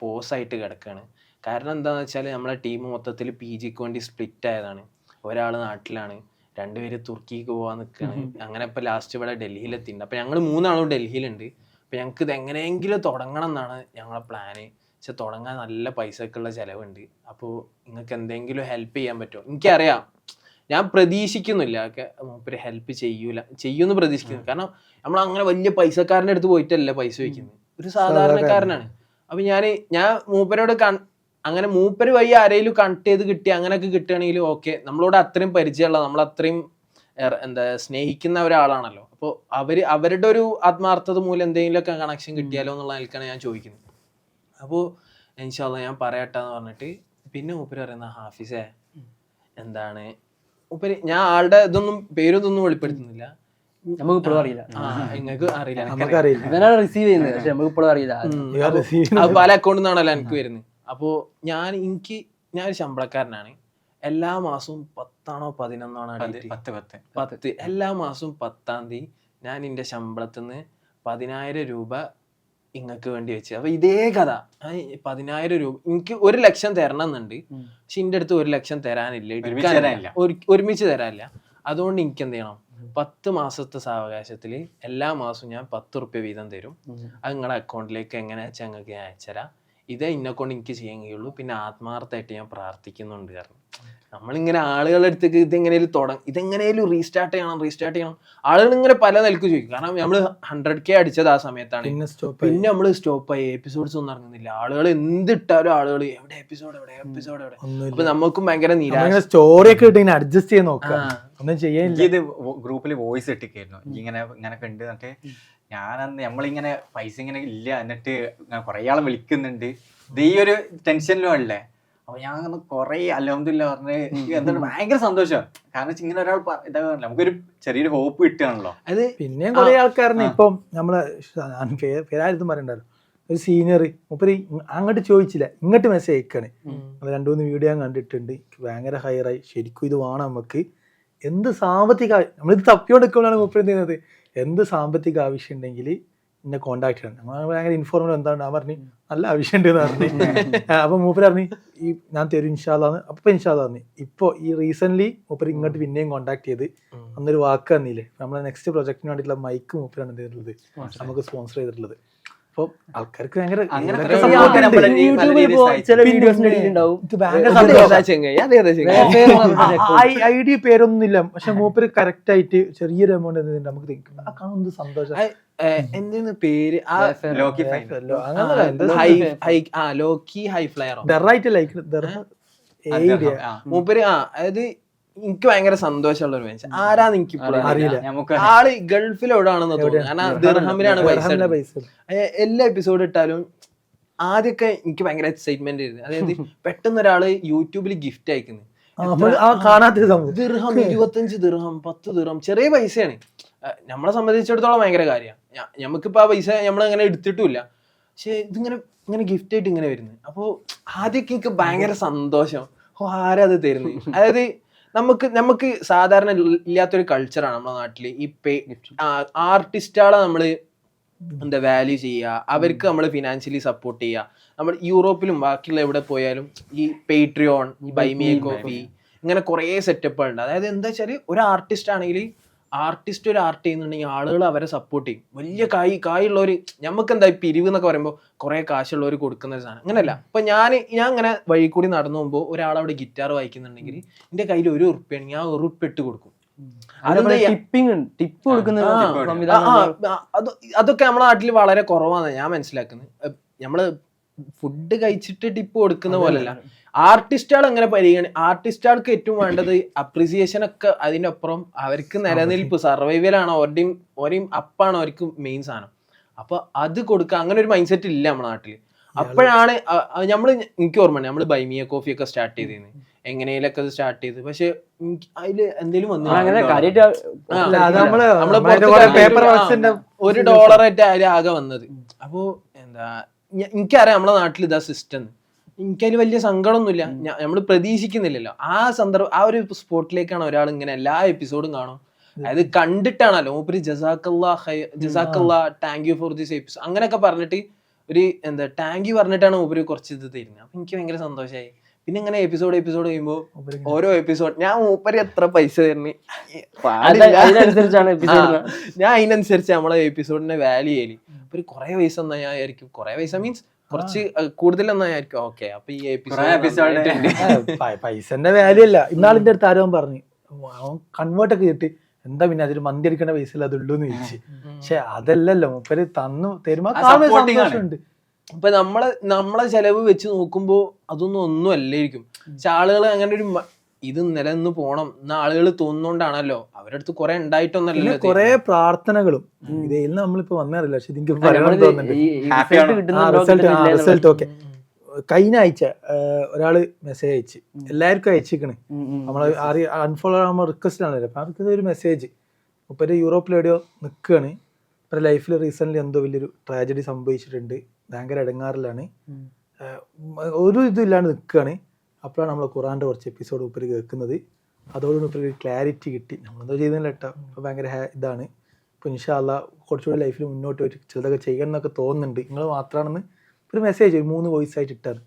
പോസായിട്ട് കിടക്കുകയാണ്. കാരണം എന്താണെന്ന് വെച്ചാൽ നമ്മളെ ടീം മൊത്തത്തിൽ PGക്ക് വേണ്ടി സ്പ്ലിറ്റ് ആയതാണ്. ഒരാൾ നാട്ടിലാണ്, 2 പേര് തുർക്കിക്ക് പോകാൻ നിൽക്കുകയാണ്. അങ്ങനെ ഇപ്പോൾ ലാസ്റ്റ് ഇവിടെ ഡൽഹിയിലെത്തിയിട്ടുണ്ട്. അപ്പോൾ ഞങ്ങൾ 3 ആളും ഡൽഹിയിലുണ്ട്. അപ്പോൾ ഞങ്ങൾക്ക് ഇത് എങ്ങനെയെങ്കിലും തുടങ്ങണം എന്നാണ് ഞങ്ങളെ പ്ലാന്. പക്ഷെ തുടങ്ങാൻ നല്ല പൈസക്കുള്ള ചിലവുണ്ട്. അപ്പോൾ നിങ്ങൾക്ക് എന്തെങ്കിലും ഹെൽപ്പ് ചെയ്യാൻ പറ്റുമോ? എനിക്കറിയാം, ഞാൻ പ്രതീക്ഷിക്കുന്നില്ല മൂപ്പര് ഹെൽപ്പ് ചെയ്യുമെന്ന് പ്രതീക്ഷിക്കുന്നു. കാരണം നമ്മൾ അങ്ങനെ വലിയ പൈസക്കാരൻ്റെ അടുത്ത് പോയിട്ടല്ല പൈസ വയ്ക്കുന്നത്, ഒരു സാധാരണക്കാരനാണ്. അപ്പം ഞാൻ മൂപ്പരോട് അങ്ങനെ മൂപ്പര് വഴി ആരെങ്കിലും കണക്ട് ചെയ്ത് കിട്ടി അങ്ങനെയൊക്കെ കിട്ടുകയാണെങ്കിൽ ഓക്കെ. നമ്മളോട് അത്രയും പരിചയമുള്ള, നമ്മളത്രയും സ്നേഹിക്കുന്ന ഒരാളാണല്ലോ. അപ്പോൾ അവരുടെ ഒരു ആത്മാർത്ഥത മൂലം എന്തെങ്കിലുമൊക്കെ കണക്ഷൻ കിട്ടിയാലോ എന്നുള്ള നിലക്കാണ് ഞാൻ ചോദിക്കുന്നത്. അപ്പോൾ ഇൻഷാ അല്ലാഹ് ഞാൻ പറയട്ടെന്ന് പറഞ്ഞിട്ട് പിന്നെ മൂപ്പര് പറയുന്ന ഹാഫിസേ മൂപ്പര്, ഞാൻ ആളുടെ പേരൊന്നും വെളിപ്പെടുത്തുന്നില്ല, നമുക്ക് ഇപ്പോഴും അറിയില്ല, നിങ്ങൾക്ക് അറിയില്ല, ഇവനാണ് റിസീവ് ചെയ്യുന്നത്, പക്ഷെ നമുക്ക് ഇപ്പോഴും അറിയില്ല. അത് പല അക്കൗണ്ടിൽ നിന്നാണല്ലോ എനിക്ക് വരുന്നത്. അപ്പോൾ ഞാനൊരു ശമ്പളക്കാരനാണ്. എല്ലാ മാസവും 10 ആണോ 11 10 എല്ലാ മാസവും 10-ാം തീയതി ഞാൻ എൻ്റെ ശമ്പളത്തിൽ നിന്ന് 10,000 രൂപ ഇങ്ങക്ക് വേണ്ടി വെച്ച്. അപ്പൊ ഇതേ കഥ, 10,000 രൂപ എനിക്ക് 1 ലക്ഷം തരണം എന്നുണ്ട്. പക്ഷെ എൻ്റെ അടുത്ത് 1 ലക്ഷം തരാനില്ല, ഒരുമിച്ച് തരാനില്ല. അതുകൊണ്ട് എനിക്ക് എന്ത് ചെയ്യണം, 10 മാസത്തെ സാവകാശത്തിൽ എല്ലാ മാസവും ഞാൻ 10 റുപ്യ വീതം തരും. അത് നിങ്ങളുടെ അക്കൗണ്ടിലേക്ക് എങ്ങനെ വെച്ചാൽ ഞങ്ങൾക്ക് ഞാൻ അയച്ചുതരാം. ഇതേ ഇന്നെക്കൊണ്ട് എനിക്ക് ചെയ്യാൻ കഴിയുള്ളൂ. പിന്നെ ആത്മാർത്ഥമായിട്ട് ഞാൻ പ്രാർത്ഥിക്കുന്നുണ്ട്. കാരണം നമ്മളിങ്ങനെ ആളുകളുടെ അടുത്തേക്ക് ഇതെങ്ങനെയും റീസ്റ്റാർട്ട് ചെയ്യണം. ആളുകൾ ഇങ്ങനെ പല നിലക്ക് ചോദിക്കും. കാരണം നമ്മൾ 100K അടിച്ചത് ആ സമയത്താണ്. പിന്നെ നമ്മൾ സ്റ്റോപ്പായി, എപ്പിസോഡ്സ് ഒന്നും ഇറങ്ങുന്നില്ല. ആളുകൾ എന്തിട്ടാലും ആളുകൾ എവിടെ എപ്പിസോഡ് അപ്പൊ നമുക്കും ഭയങ്കര നിരാശ. സ്റ്റോറി ഒക്കെ ഇട്ട് അഡ്ജസ്റ്റ് ചെയ്ത് നോക്കാം, ഒന്നും ചെയ്യാൻ. ഇത് ഗ്രൂപ്പിൽ വോയിസ് ഇട്ടിക്കായിരുന്നു ഇങ്ങനെ കണ്ട്. എന്നിട്ട് ഞാനന്ന് നമ്മളിങ്ങനെ പൈസ ഇങ്ങനെ ഇല്ല, എന്നിട്ട് കുറെ ആളെ വിളിക്കുന്നുണ്ട്. ഇത് ഈ ഒരു ടെൻഷനിലും അല്ലേ. അപ്പൊ ഞാൻ കൊറേ അൽഹംദുലില്ലാ പറഞ്ഞ് എന്താണ് ഭയങ്കര സന്തോഷം. കാരണം ഇങ്ങനെ ഒരാൾ ഇതാ നമുക്കൊരു ചെറിയൊരു ഹോപ്പ് കിട്ടുകയാണല്ലോ. അത് പിന്നെയും കുറെ ആൾക്കാരനെ ഇപ്പം നമ്മളെ പേരായിരുന്നു പറയണ്ടല്ലോ, ഒരു സീനിയർ മൂപ്പര് അങ്ങോട്ട് ചോദിച്ചില്ല, ഇങ്ങോട്ട് മെസ്സേജ് അയക്കാണ്. 2-3 വീഡിയോ ഞാൻ കണ്ടിട്ടുണ്ട്, ഭയങ്കര ഹയറായി. ശരിക്കും ഇത് വേണം നമുക്ക്. എന്ത് സാമ്പത്തിക നമ്മളിത് തപ്പിയോടുക്കുമ്പോഴാണ് മൂപ്പര് എന്ത് ചെയ്യുന്നത്, എന്ത് സാമ്പത്തിക ആവശ്യം ഉണ്ടെങ്കിൽ എന്നെ കോണ്ടാക്ട് ചെയ്യണം. നമ്മൾ ഭയങ്കര ഇൻഫോർമൽ എന്താണ്, ഞാൻ പറഞ്ഞു നല്ല ആവശ്യമുണ്ട് എന്ന് പറഞ്ഞു. അപ്പൊ മൂപ്പര് പറഞ്ഞു ഞാൻ തരും ഇൻഷാ അല്ലാഹ്. അപ്പൊ ഇൻഷാ അല്ലാഹ് പറഞ്ഞു. ഇപ്പോൾ ഈ റീസെന്റ് മൂപ്പര് ഇങ്ങോട്ട് പിന്നെയും കോണ്ടാക്ട് ചെയ്ത് അന്നൊരു വാക്ക് തന്നില്ലേ, നമ്മളെ നെക്സ്റ്റ് പ്രൊജക്ടിന് വേണ്ടിയിട്ടുള്ള മൈക്ക് മൂപ്പരാണ് എന്ത് നമുക്ക് സ്പോൺസർ ചെയ്തിട്ടുള്ളത്. അപ്പൊ ആൾക്കാർക്ക് ഭയങ്കര ഐഡിയ പേരൊന്നുമില്ല, പക്ഷെ മൂപ്പര് കറക്റ്റ് ആയിട്ട് ചെറിയൊരു എമൗണ്ട് നമുക്ക് കാണുന്നത് സന്തോഷം. എന്തെന്ന് പേര്, മൂപ്പര് അതായത് എനിക്ക് ഭയങ്കര സന്തോഷമുള്ള ഒരു മനുഷ്യൻ. ആരാന്ന് എനിക്ക് അറിയില്ല. ആള് ഗൾഫിലെവിടാണെന്ന് തോന്നുന്നു. കാരണം ദിർഹമിലാണ് പൈസ. എല്ലാ എപ്പിസോഡ് ഇട്ടാലും ആദ്യമൊക്കെ എനിക്ക് ഭയങ്കര എക്സൈറ്റ്മെന്റ് ആയിരുന്നു. അതായത് പെട്ടെന്ന് ഒരാള് യൂട്യൂബിൽ ഗിഫ്റ്റ് അയക്കുന്നത് ദിർഹം, 25 ദിർഹം, 10 ദിർഹം, ചെറിയ പൈസയാണ്. നമ്മളെ സംബന്ധിച്ചിടത്തോളം ഭയങ്കര കാര്യമാണ്. നമുക്കിപ്പോ ആ പൈസ നമ്മളങ്ങനെ എടുത്തിട്ടുമില്ല. പക്ഷെ ഇങ്ങനെ ഗിഫ്റ്റ് ആയിട്ട് ഇങ്ങനെ വരുന്നത്. അപ്പോൾ ആദ്യമൊക്കെ എനിക്ക് ഭയങ്കര സന്തോഷം, ആരാ അത് തരുന്നത്. അതായത് നമുക്ക് സാധാരണ ഇല്ലാത്തൊരു കൾച്ചറാണ് നമ്മുടെ നാട്ടില്. ഈ ആർട്ടിസ്റ്റുകളെ നമ്മള് വാല്യൂ ചെയ്യുക, അവർക്ക് നമ്മൾ ഫിനാൻഷ്യലി സപ്പോർട്ട് ചെയ്യുക. നമ്മൾ യൂറോപ്പിലും ബാക്കിയുള്ള എവിടെ പോയാലും ഈ പേട്രിയോൺ, ഈ ബൈ മീ എ കോഫി, ഇങ്ങനെ കുറേ സെറ്റപ്പുകളുണ്ട്. അതായത് എന്താ വെച്ചാൽ ഒരു ആർട്ടിസ്റ്റ് ആണെങ്കിൽ ആർട്ടിസ്റ്റ് ഒരു ആർട്ട് ചെയ്യുന്നുണ്ടെങ്കിൽ ആളുകൾ അവരെ സപ്പോർട്ട് ചെയ്യും. വലിയ കായുള്ളവർ, നമുക്ക് എന്താ പിരിവ് എന്നൊക്കെ പറയുമ്പോൾ കുറേ കാശുള്ളവർ കൊടുക്കുന്ന ഒരു സാധനം. അങ്ങനെയല്ല. ഇപ്പൊ ഞാൻ ഇങ്ങനെ വഴി കൂടി നടന്നു പോകുമ്പോൾ ഒരാളവിടെ ഗിറ്റാർ വായിക്കുന്നുണ്ടെങ്കിൽ എൻ്റെ കയ്യിൽ 1 ഉറുപ്പ്യാണെങ്കിൽ ഞാൻ 1 ഉറുപ്പ്യ ഇട്ട് കൊടുക്കും. അതൊക്കെ നമ്മുടെ നാട്ടിൽ വളരെ കുറവാണ് ഞാൻ മനസ്സിലാക്കുന്നത്. നമ്മള് ഫുഡ് കഴിച്ചിട്ട് ടിപ്പ് കൊടുക്കുന്ന പോലെയല്ല. ആർട്ടിസ്റ്റുകൾ എങ്ങനെ ആർട്ടിസ്റ്റുകൾക്ക് ഏറ്റവും വേണ്ടത് അപ്രിസിയേഷൻ ഒക്കെ. അതിനപ്പുറം അവർക്ക് നിലനിൽപ്പ്, സർവൈവലാണ് ഓരേയും അപ്പാണ് അവർക്ക് മെയിൻ സാധനം. അപ്പൊ അത് കൊടുക്കുക, അങ്ങനെ ഒരു മൈൻഡ് സെറ്റ് ഇല്ല നമ്മുടെ നാട്ടില്. അപ്പോഴാണ് എനിക്ക് ഓർമ്മ നമ്മള് ബൈ മീ എ കോഫി ഒക്കെ സ്റ്റാർട്ട് ചെയ്തിരുന്നത്, എങ്ങനെയൊക്കെ സ്റ്റാർട്ട് ചെയ്ത്. പക്ഷെ അതില് എന്തെങ്കിലും വന്നു $1 അതിൽ ആകെ വന്നത്. അപ്പോ എനിക്കറിയാം നമ്മളെ നാട്ടിൽ ഇതാ സിസ്റ്റം. എനിക്കതിൽ വലിയ സങ്കടമൊന്നുമില്ല. നമ്മൾ പ്രതീക്ഷിക്കുന്നില്ലല്ലോ. ആ ഒരു സ്പോട്ടിലേക്കാണ് ഒരാൾ ഇങ്ങനെ എല്ലാ എപ്പിസോഡും കാണും. അതായത് കണ്ടിട്ടാണല്ലോ മൂപ്പര് ജസാക്കല്ലാ thank you for this episode അങ്ങനെയൊക്കെ പറഞ്ഞിട്ട് ഒരു എന്താ താങ്ക് യു പറഞ്ഞിട്ടാണ് മൂപ്പര് കുറച്ച് ഇത് തരുന്നത്. അപ്പൊ എനിക്ക് ഭയങ്കര സന്തോഷമായി. പിന്നെ ഇങ്ങനെ എപ്പിസോഡ് കഴിയുമ്പോ ഓരോ എപ്പിസോഡ് ഞാൻ മൂപ്പര് എത്ര പൈസ തരുന്നു അതിനനുസരിച്ചാണ് എപ്പിസോഡ്. ഞാൻ അതിനനുസരിച്ച് നമ്മളെ എപ്പിസോഡിന്റെ വാല്യൂ ചെയ്യല്. ഒരു കുറെ പൈസ എന്നാ ഞാൻ ആയിരിക്കും, കുറെ പൈസ മീൻസ് കുറച്ച് കൂടുതലെന്നാ ആയിരിക്കും. ഓക്കെ അപ്പൊ ഈ പൈസന്റെ വാല്യൂ അല്ല. ഇന്നാളിന്റെ അടുത്ത് ആരോ പറഞ്ഞു അവൻ കൺവേർട്ട് ഒക്കെ ചെയ്തിട്ട് എന്താ പിന്നെ അതിൽ മന്തി അടിക്കേണ്ട പൈസ അല്ല അതുള്ളൂ എന്ന് ചോദിച്ചു. പക്ഷെ അതല്ലല്ലോ മൂപ്പര് തരുമ്പോ സന്തോഷമുണ്ട്. ഇപ്പൊ നമ്മളെ ചെലവ് വെച്ച് നോക്കുമ്പോ അതൊന്നും ഒന്നും അല്ലായിരിക്കും. പക്ഷെ ആളുകൾ അങ്ങനെ ഒരു ഇത് നിലനിന്ന് പോണം എന്ന ആളുകൾ തോന്നുന്നോണ്ടാണല്ലോ അവരുടെ അടുത്ത് കുറെ ഉണ്ടായിട്ടൊന്നല്ലോ. കുറെ പ്രാർത്ഥനകളും ഇതിൽ നമ്മളിപ്പോ വന്നറിയില്ല. പക്ഷെ എനിക്ക് പറയാൻ തോന്നുന്നുണ്ട് റിസൾട്ട് ഓക്കെ. കഴിഞ്ഞ ആഴ്ച ഒരാള് മെസ്സേജ് അയച്ച് എല്ലാവർക്കും അയച്ചിക്കണ്. നമ്മള് അൺഫോളോ ആകുമ്പോൾ റിക്വസ്റ്റ് ആണല്ലോ. അപ്പൊ അവർക്ക് ഒരു മെസ്സേജ് ഇപ്പൊ യൂറോപ്പിൽ എവിടെയോ നിൽക്കുകയാണ്. ഇപ്പൊ ലൈഫിൽ റീസെന്റ് എന്തോ വലിയൊരു ട്രാജഡി സംഭവിച്ചിട്ടുണ്ട്, ഭയങ്കര ഇടങ്ങാറിലാണ്, ഒരു ഇതും ഇല്ലാണ്ട് നിൽക്കുകയാണ്. അപ്പോഴാണ് നമ്മൾ ഖുറാന്റെ കുറച്ച് എപ്പിസോഡ് ഉപ്പര് കേൾക്കുന്നത്. അതോടുകൂടി ഉപ്പര് ക്ലാരിറ്റി കിട്ടി. നമ്മളെന്തോ ചെയ്തില്ല കേട്ടോ. അപ്പോൾ ഭയങ്കര ഇതാണ്. ഇപ്പോൾ ഇൻഷാ അല്ലാഹ് കുറച്ചുകൂടി ലൈഫിൽ മുന്നോട്ട് പോയിട്ട് ചിലതൊക്കെ ചെയ്യണം എന്നൊക്കെ തോന്നുന്നുണ്ട്. നിങ്ങൾ മാത്രമാണെന്ന് ഒരു മെസ്സേജ് 3 വോയിസ് ആയിട്ട് ഇട്ടാണ്.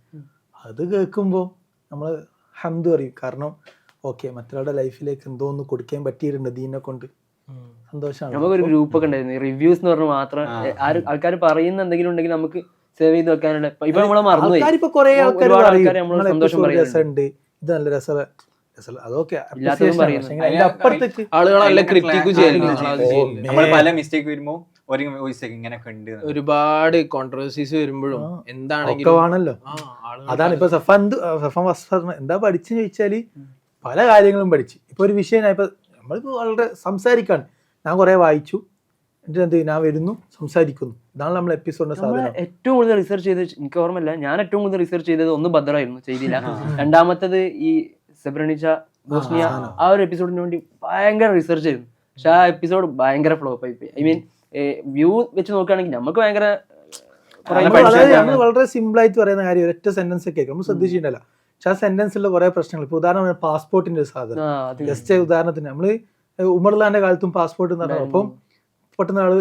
അത് കേൾക്കുമ്പോൾ നമ്മൾ ഹംദ് പറയും. കാരണം ഓക്കെ മറ്റൊരാളുടെ ലൈഫിലേക്ക് എന്തോ ഒന്ന് കൊടുക്കാൻ പറ്റിയിട്ടുണ്ട് ദീനെ കൊണ്ട്. സന്തോഷമാണ്. നമുക്കൊരു ഗ്രൂപ്പ് ഒക്കെ ഉണ്ടായിരുന്നു റിവ്യൂസ് എന്ന് പറഞ്ഞാൽ മാത്രം ആൾക്കാർ പറയുന്ന എന്തെങ്കിലും ഉണ്ടെങ്കിൽ നമുക്ക് സേവ് ചെയ്ത് വെക്കാനുള്ള. ഇപ്പൊ നമ്മളെ മറന്നുപോയി. രസമുണ്ട്, ഇത് നല്ല രസം, അതൊക്കെ ഒരുപാട് കോൺട്രവേഴ്സീസ് വരുമ്പോഴും എന്താണെങ്കിലും അതാണ് ഇപ്പൊ സഫാൻ എന്താ പഠിച്ചെന്ന് ചോദിച്ചാല് പല കാര്യങ്ങളും പഠിച്ച്. ഇപ്പൊ ഒരു വിഷയം ഇപ്പൊ നമ്മളിപ്പോ വളരെ സംസാരിക്കാണ്. ഞാൻ കുറെ വായിച്ചു, എന്നിട്ട് ഞാൻ വരുന്നു സംസാരിക്കുന്നു. ഇതാണ് നമ്മൾ എപ്പിസോഡിന്റെ സാധനം. ഏറ്റവും കൂടുതൽ റിസർച്ച് ചെയ്ത് എനിക്ക് ഓർമ്മയില്ല, ഞാൻ ഏറ്റവും കൂടുതൽ റിസർച്ച് ചെയ്തത് ഒന്ന് ഭദ്രായിരുന്നു, ചെയ്തില്ല. രണ്ടാമത്തത് ഈ സെബ്രനിച്ച ബോസ്നിയ ആ ഒരു എപ്പിസോഡിന് വേണ്ടി ഭയങ്കര റിസർച്ച് ആയിരുന്നു. പക്ഷെ ആ എപ്പിസോഡ് ഭയങ്കര ഫ്ലോപ്പ് ആയി പോയി. ഐ മീൻ വ്യൂ വെച്ച് നോക്കുകയാണെങ്കിൽ നമുക്ക് ഭയങ്കര വളരെ സിമ്പിൾ ആയിട്ട് പറയുന്ന കാര്യം ഒരൊറ്റ സെന്റൻസ് ഒക്കെ നമ്മൾ ശ്രദ്ധിച്ചിട്ടുണ്ടല്ലോ. പക്ഷെ ആ സെന്റൻസിലുള്ള കുറെ പ്രശ്നങ്ങൾ. ഇപ്പൊ ഉദാഹരണം പാസ്പോർട്ടിന്റെ ഒരു സാധനം, ജസ്റ്റ് ഉദാഹരണത്തിന് നമ്മള് ഉമർലാന്റെ കാലത്തും പാസ്പോർട്ട് എന്ന് പറഞ്ഞാൽ അപ്പം പെട്ടെന്ന് ആള്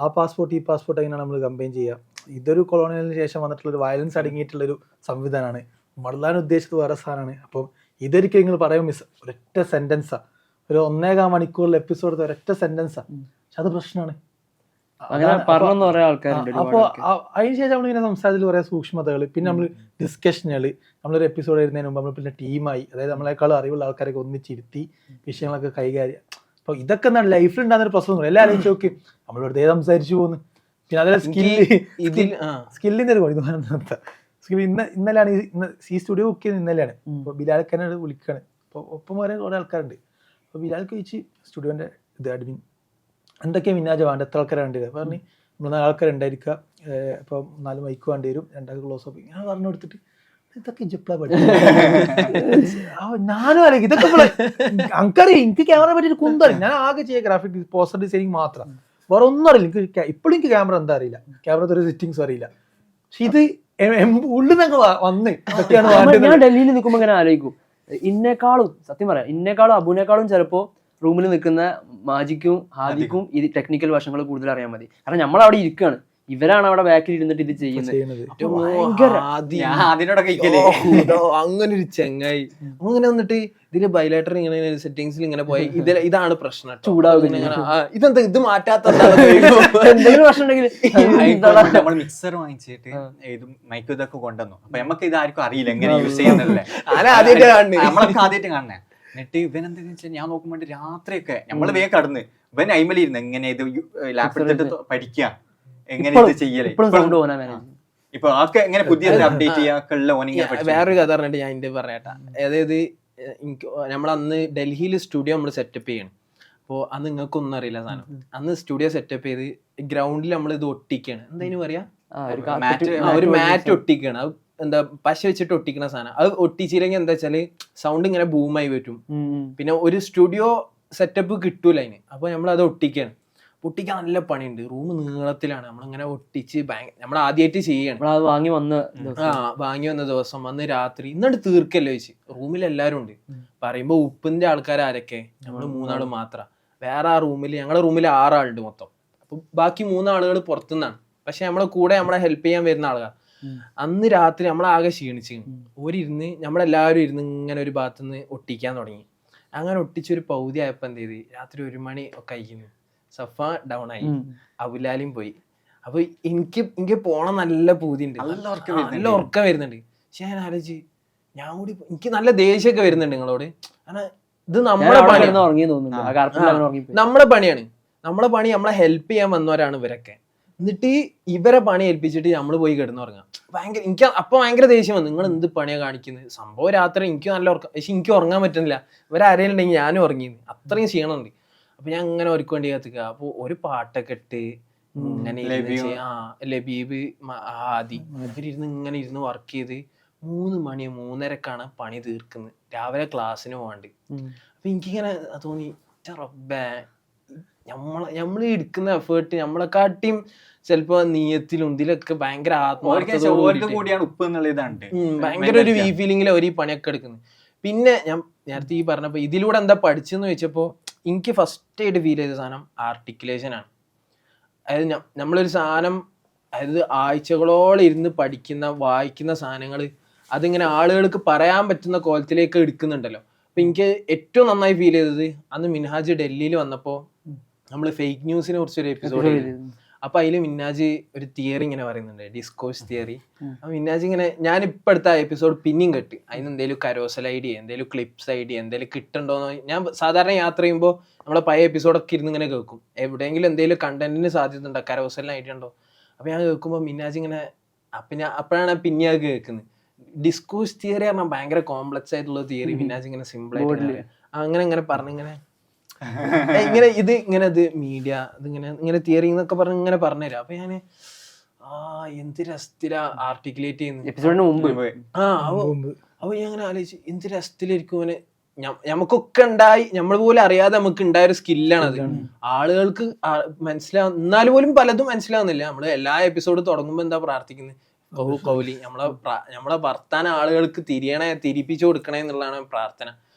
ആ പാസ്പോർട്ട് ഈ പാസ്പോർട്ട് എങ്ങനെയാണ് നമ്മൾ കമ്പൈൻ ചെയ്യുക. ഇതൊരു കൊളോണിയലിന് ശേഷം വന്നിട്ടുള്ള ഒരു വയലൻസ് അടങ്ങിയിട്ടുള്ളൊരു സംവിധാനമാണ്. ഉമർലാൻ ഉദ്ദേശിച്ചത് വേറെ സാധനമാണ്. അപ്പം ഇതൊരിക്കലും നിങ്ങൾ പറയും മിസ് ഒരൊറ്റ സെന്റൻസാ, ഒരു 1.25 മണിക്കൂറിൽ എപ്പിസോഡ് ഒരൊറ്റ സെന്റൻസാ. പക്ഷെ അത് പ്രശ്നമാണ്. അപ്പൊ അതിനുശേഷം നമ്മളിങ്ങനെ സംസാരത്തിൽ കുറെ സൂക്ഷ്മതകൾ, പിന്നെ നമ്മൾ ഡിസ്കഷനുകൾ, നമ്മളൊരു എപ്പിസോഡ് വരുന്നതിന് മുമ്പ് നമ്മൾ പിന്നെ ടീമായി, അതായത് നമ്മളെക്കാളും അറിവുള്ള ആൾക്കാരൊക്കെ ഒന്നിച്ചിരുത്തി വിഷയങ്ങളൊക്കെ കൈകാര്യം. അപ്പൊ ഇതൊക്കെ എന്താണ് ലൈഫിൽ ഉണ്ടാകുന്ന ഒരു പ്രശ്നം. എല്ലാവരും ചോദിക്കും നമ്മൾ വെറുതെ സംസാരിച്ചു പോകുന്നു. പിന്നെ അതേ സ്കില്ലിന്റെ ഒരു സ്കിൽ ഇന്നലെയാണ് ഈ സ്റ്റുഡിയോ ബുക്ക് ചെയ്ത് ഇന്നലെയാണ്. അപ്പൊ ബിലാൽക്കനെ വിളിക്കാണ്. അപ്പൊ ഒപ്പം വരെ കുറെ ആൾക്കാരുണ്ട്. അപ്പൊ ബിലാൽക്ക് ചോദിച്ച് സ്റ്റുഡിയോന്റെ ഇത് അഡ്മിൻ എന്തൊക്കെയാണ് മിന്നാജ് വേണ്ട, എത്ര ആൾക്കാർ വേണ്ടി വരും പറഞ്ഞ് 4 ആൾക്കാരുണ്ടായിരിക്കുക. ഇപ്പൊ 4 മൈക്ക് വേണ്ടി വരും, 2 ക്ലോസ് അപ്പ് ഇങ്ങനെ പറഞ്ഞു കൊടുത്തിട്ട് ഇതൊക്കെ ഇജപ്ല പഠിച്ചു. ഞാനും അറിയാം ഇതൊക്കെ അങ്കറിയാം. എനിക്ക് ക്യാമറ പറ്റിയിട്ട് കുന്തറിയും. ഞാൻ ആകെ ചെയ്യുക ഗ്രാഫിക് പോസ്റ്റർ ഡിസൈനിങ് മാത്രം, വേറെ ഒന്നും അറിയില്ല. എനിക്ക് ഇപ്പോഴും എനിക്ക് ക്യാമറ എന്താ അറിയില്ല, ക്യാമറ ഒരു സെറ്റിങ്സും അറിയില്ല. പക്ഷെ ഇത് ഉള്ളിൽ നിന്നൊക്കെ വന്ന് ഇതൊക്കെയാണ്. ഞാൻ ഡൽഹിയിൽ നിൽക്കുമ്പോൾ ഇങ്ങനെ ആലോചിക്കും, ഇന്നേക്കാളും സത്യം പറയാം, ഇന്നേക്കാളും അബുവിനേക്കാളും ചിലപ്പോ റൂമിൽ നിൽക്കുന്ന മാജിക്കും ഹാദിക്കും ഇത് ടെക്നിക്കൽ വശങ്ങൾ കൂടുതൽ അറിയാൻ മതി. കാരണം നമ്മൾ അവിടെ ഇരിക്കുകയാണ്, ഇവരാണ് അവിടെ ബാക്കിൽ ഇരുന്നിട്ട് ഇത് ചെയ്യുന്നത്. അങ്ങനെ ഒരു ചെങ്ങായി അങ്ങനെ വന്നിട്ട് ഇതില് ബൈലേറ്റർ ഇങ്ങനെ സെറ്റിംഗ്സിൽ ഇങ്ങനെ പോയി ഇതാണ് പ്രശ്നം, ചൂടാവുക ഇതെന്താ ഇത് മാറ്റാത്ത എന്തെങ്കിലും പ്രശ്നം ഉണ്ടെങ്കിൽ നമ്മൾ മിക്സർ വാങ്ങിച്ചിട്ട് ഇത് മൈക്ക് ഇതൊക്കെ കൊണ്ടുവന്നു. അപ്പൊ നമുക്ക് ഇത് ആർക്കും അറിയില്ല എങ്ങനെ യൂസ് ചെയ്യാന്നല്ലേ, നമ്മളൊക്കെ ആദ്യമായിട്ട് കാണണേ. എന്നിട്ട് ഇവൻ എന്താന്ന് വെച്ചാൽ ഞാൻ നോക്കുമ്പോൾ രാത്രിയൊക്കെ നമ്മള് വേഗം കടന്ന് ഇവൻ അയിമലിരുന്ന് എങ്ങനെ ഇത് ലാപ്പ് എടുത്തിട്ട് പഠിക്കുക, എങ്ങനെ ഇത് ചെയ്യല്. ഇപ്പൊ ആൾക്ക് എങ്ങനെ പുതിയ അപ്ഡേറ്റ് ചെയ്യാ. വേറൊരു കഥ പറഞ്ഞിട്ട് ഞാൻ എന്റെ പറയട്ടെ. അതായത് നമ്മളന്ന് ഡൽഹിയിൽ സ്റ്റുഡിയോ നമ്മൾ സെറ്റപ്പ് ചെയ്യണം. അപ്പോൾ അന്ന് നിങ്ങൾക്കൊന്നും അറിയില്ല സാധനം. അന്ന് സ്റ്റുഡിയോ സെറ്റപ്പ് ചെയ്ത് ഗ്രൗണ്ടിൽ നമ്മൾ ഇത് ഒട്ടിക്കാണ്, എന്താ പറയാ, ഒരു മാറ്റ് ഒട്ടിക്കാണ്. അത് എന്താ പശ വെച്ചിട്ട് ഒട്ടിക്കുന്ന സാധനം. അത് ഒട്ടിച്ചില്ലെങ്കിൽ എന്താ വെച്ചാല് സൗണ്ട് ഇങ്ങനെ ബൂമായി വരും. പിന്നെ ഒരു സ്റ്റുഡിയോ സെറ്റപ്പ് കിട്ടൂല അതിന്. അപ്പൊ നമ്മൾ അത് ഒട്ടിക്കാണ്. പൊട്ടിക്കാൻ നല്ല പണിയുണ്ട്. റൂം നീളത്തിലാണ്, നമ്മളിങ്ങനെ ഒട്ടിച്ച് നമ്മൾ ആദ്യമായിട്ട് ചെയ്യണം. നമ്മളത് വാങ്ങി വന്ന വാങ്ങി വന്ന ദിവസം വന്ന് രാത്രി ഇന്നിട്ട് തീർക്കല്ലോ ചോദിച്ചു. റൂമിൽ എല്ലാവരും ഉണ്ട്. പറയുമ്പോൾ ഉപ്പിന്റെ ആൾക്കാർ ആരൊക്കെ? നമ്മൾ 3 ആള് മാത്രം. വേറെ ആ റൂമിൽ, ഞങ്ങളുടെ റൂമിൽ 6 ആളുണ്ട് മൊത്തം. അപ്പൊ ബാക്കി 3 ആളുകൾ പുറത്തുനിന്നാണ്. പക്ഷെ നമ്മളെ കൂടെ നമ്മളെ ഹെൽപ്പ് ചെയ്യാൻ വരുന്ന ആളുകൾ. അന്ന് രാത്രി നമ്മളാകെ ക്ഷീണിച്ചു. ഓരിരുന്ന് നമ്മളെല്ലാവരും ഇരുന്ന് ഇങ്ങനെ ഒരു ഭാഗത്തുനിന്ന് ഒട്ടിക്കാൻ തുടങ്ങി. അങ്ങനെ ഒട്ടിച്ചൊരു പകുതി ആയപ്പോൾ എന്ത് ചെയ്ത്, രാത്രി 1 മണി ഒക്കെ കഴിക്കുന്നു. സഫ ഡൗൺ ആയി, അബുലാലും പോയി. അപ്പൊ എനിക്ക് പോണം നല്ല പൂതിയുണ്ട്, നല്ല ഉറക്കം വരുന്നുണ്ട്. പക്ഷെ ഞാൻ ആലോചിച്ച് ഞാൻ കൂടി, എനിക്ക് നല്ല ദേഷ്യമൊക്കെ വരുന്നുണ്ട് നിങ്ങളോട്. കാരണം ഇത് നമ്മളെ പണിയാണ്, നമ്മളെ പണിയാണ്. നമ്മളെ പണി നമ്മളെ ഹെൽപ്പ് ചെയ്യാൻ വന്നവരാണ് ഇവരൊക്കെ. എന്നിട്ട് ഇവരെ പണി ഏൽപ്പിച്ചിട്ട് നമ്മൾ പോയി കിടന്നുറങ്ങാം. ഭയങ്കര, എനിക്ക് അപ്പൊ ഭയങ്കര ദേഷ്യം വന്നു. നിങ്ങൾ എന്ത് പണിയാ കാണിക്കുന്നത്? സംഭവം രാത്രി എനിക്ക് നല്ല ഉറക്കം, പക്ഷെ എനിക്ക് ഉറങ്ങാൻ പറ്റുന്നില്ല. ഇവരാരെങ്കിലും ഉണ്ടെങ്കിൽ ഞാനും ഉറങ്ങിയിരുന്നു, അത്രയും ക്ഷീണമുണ്ട്. അപ്പൊ ഞാൻ ഇങ്ങനെ ഒരുക്ക് വേണ്ടി കത്തിക്കുക. അപ്പൊ ഒരു പാട്ടൊക്കെ ഇട്ട് ഇങ്ങനെ ലബീബ് ആദി ഇവരിരുന്ന് ഇങ്ങനെ ഇരുന്ന് വർക്ക് ചെയ്ത് 3 മണി 3:30ക്കാണ് പണി തീർക്കുന്നത്. രാവിലെ ക്ലാസ്സിന് പോകാണ്ട്. അപ്പൊ എനിക്കിങ്ങനെ തോന്നി, റബ്ബേ, നമ്മൾ എടുക്കുന്ന എഫേർട്ട് നമ്മളെക്കാട്ടിയും ചിലപ്പോ നീയത്തിലും ഇതിലൊക്കെ ഭയങ്കര ഭയങ്കര ഒരു ഫീലിംഗിൽ ഒരു പണിയൊക്കെ എടുക്കുന്നത്. പിന്നെ ഞാൻ നേരത്തെ ഈ പറഞ്ഞപ്പോ ഇതിലൂടെ എന്താ പഠിച്ചെന്ന് ചോദിച്ചപ്പോ എനിക്ക് ഫസ്റ്റ് ആയിട്ട് ഫീൽ ചെയ്ത സാധനം ആർട്ടിക്കുലേഷൻ ആണ്. അതായത് നമ്മളൊരു സാധനം, അതായത് ആഴ്ചകളോളം ഇരുന്ന് പഠിക്കുന്ന വായിക്കുന്ന സാധനങ്ങൾ അതിങ്ങനെ ആളുകൾക്ക് പറയാൻ പറ്റുന്ന കോലത്തിലേക്ക് എടുക്കുന്നുണ്ടല്ലോ. അപ്പൊ എനിക്ക് ഏറ്റവും നന്നായി ഫീൽ ചെയ്തത് അന്ന് മിൻഹാജ് ഡൽഹിയിൽ വന്നപ്പോ നമ്മൾ ഫേക്ക് ന്യൂസിനെ കുറിച്ചൊരു എപ്പിസോഡ് ചെയ്തു. അപ്പൊ അതിൽ മിന്നാജ് ഒരു തിയറി ഇങ്ങനെ പറയുന്നുണ്ട്, ഡിസ്കോഴ്സ് തിയറി. അപ്പൊ മിന്നാജ് ഇങ്ങനെ, ഞാൻ ഇപ്പൊ അടുത്ത എപ്പിസോഡ് പിന്നെയും കെട്ടി അതിന് എന്തെങ്കിലും കരോസൽ ഐഡിയ, എന്തെങ്കിലും ക്ലിപ്സ് ഐഡിയ എന്തെങ്കിലും കിട്ടുണ്ടോന്ന്. ഞാൻ സാധാരണ യാത്ര ചെയ്യുമ്പോൾ നമ്മളെ പഴയ എപ്പിസോഡൊക്കെ ഇരുന്ന് ഇങ്ങനെ കേൾക്കും, എവിടെയെങ്കിലും എന്തെങ്കിലും കണ്ടന്റിന് സാധ്യത ഉണ്ടോ, കരോസലിന് ഐഡിയ ഉണ്ടോ. അപ്പൊ ഞാൻ കേൾക്കുമ്പോൾ മിന്നാജ് ഇങ്ങനെ, അപ്പോഴാണ് പിന്നെ അത് കേൾക്കുന്നത്. ഡിസ്കോഴ്സ് തിയറി പറഞ്ഞാൽ ഭയങ്കര കോംപ്ലക്സ് ആയിട്ടുള്ള തിയറി. മിന്നാജ് ഇങ്ങനെ സിമ്പിൾ ആയിട്ട് അങ്ങനെ പറഞ്ഞിങ്ങനെ ഇത് മീഡിയ ഇങ്ങനെ തിയറി എന്നൊക്കെ പറഞ്ഞ് ഇങ്ങനെ പറഞ്ഞുതരാം. അപ്പൊ ഞാന് എന്ത് രസത്തിലാ ആർട്ടിക്കുലേറ്റ് ചെയ്യുന്നത് എപ്പിസോഡിന് മുമ്പ്. അപ്പൊ ഞാൻ അങ്ങനെ ആലോചിച്ചു, എന്ത് രസത്തിലായിരിക്കും അവന്. നമുക്കൊക്കെ ഉണ്ടായി, നമ്മൾ പോലും അറിയാതെ നമുക്ക് ഉണ്ടായ ഒരു സ്കില്ലാണത്. ആളുകൾക്ക് എന്നാൽ പോലും പലതും മനസ്സിലാവുന്നില്ല. നമ്മള് എല്ലാ എപ്പിസോഡും തുടങ്ങുമ്പോ എന്താ പ്രാർത്ഥിക്കുന്നത്? കൗലി, നമ്മളെ വർത്താനം ആളുകൾക്ക് തിരിപ്പിച്ചു കൊടുക്കണേ എന്നുള്ളതാണ് പ്രാർത്ഥന.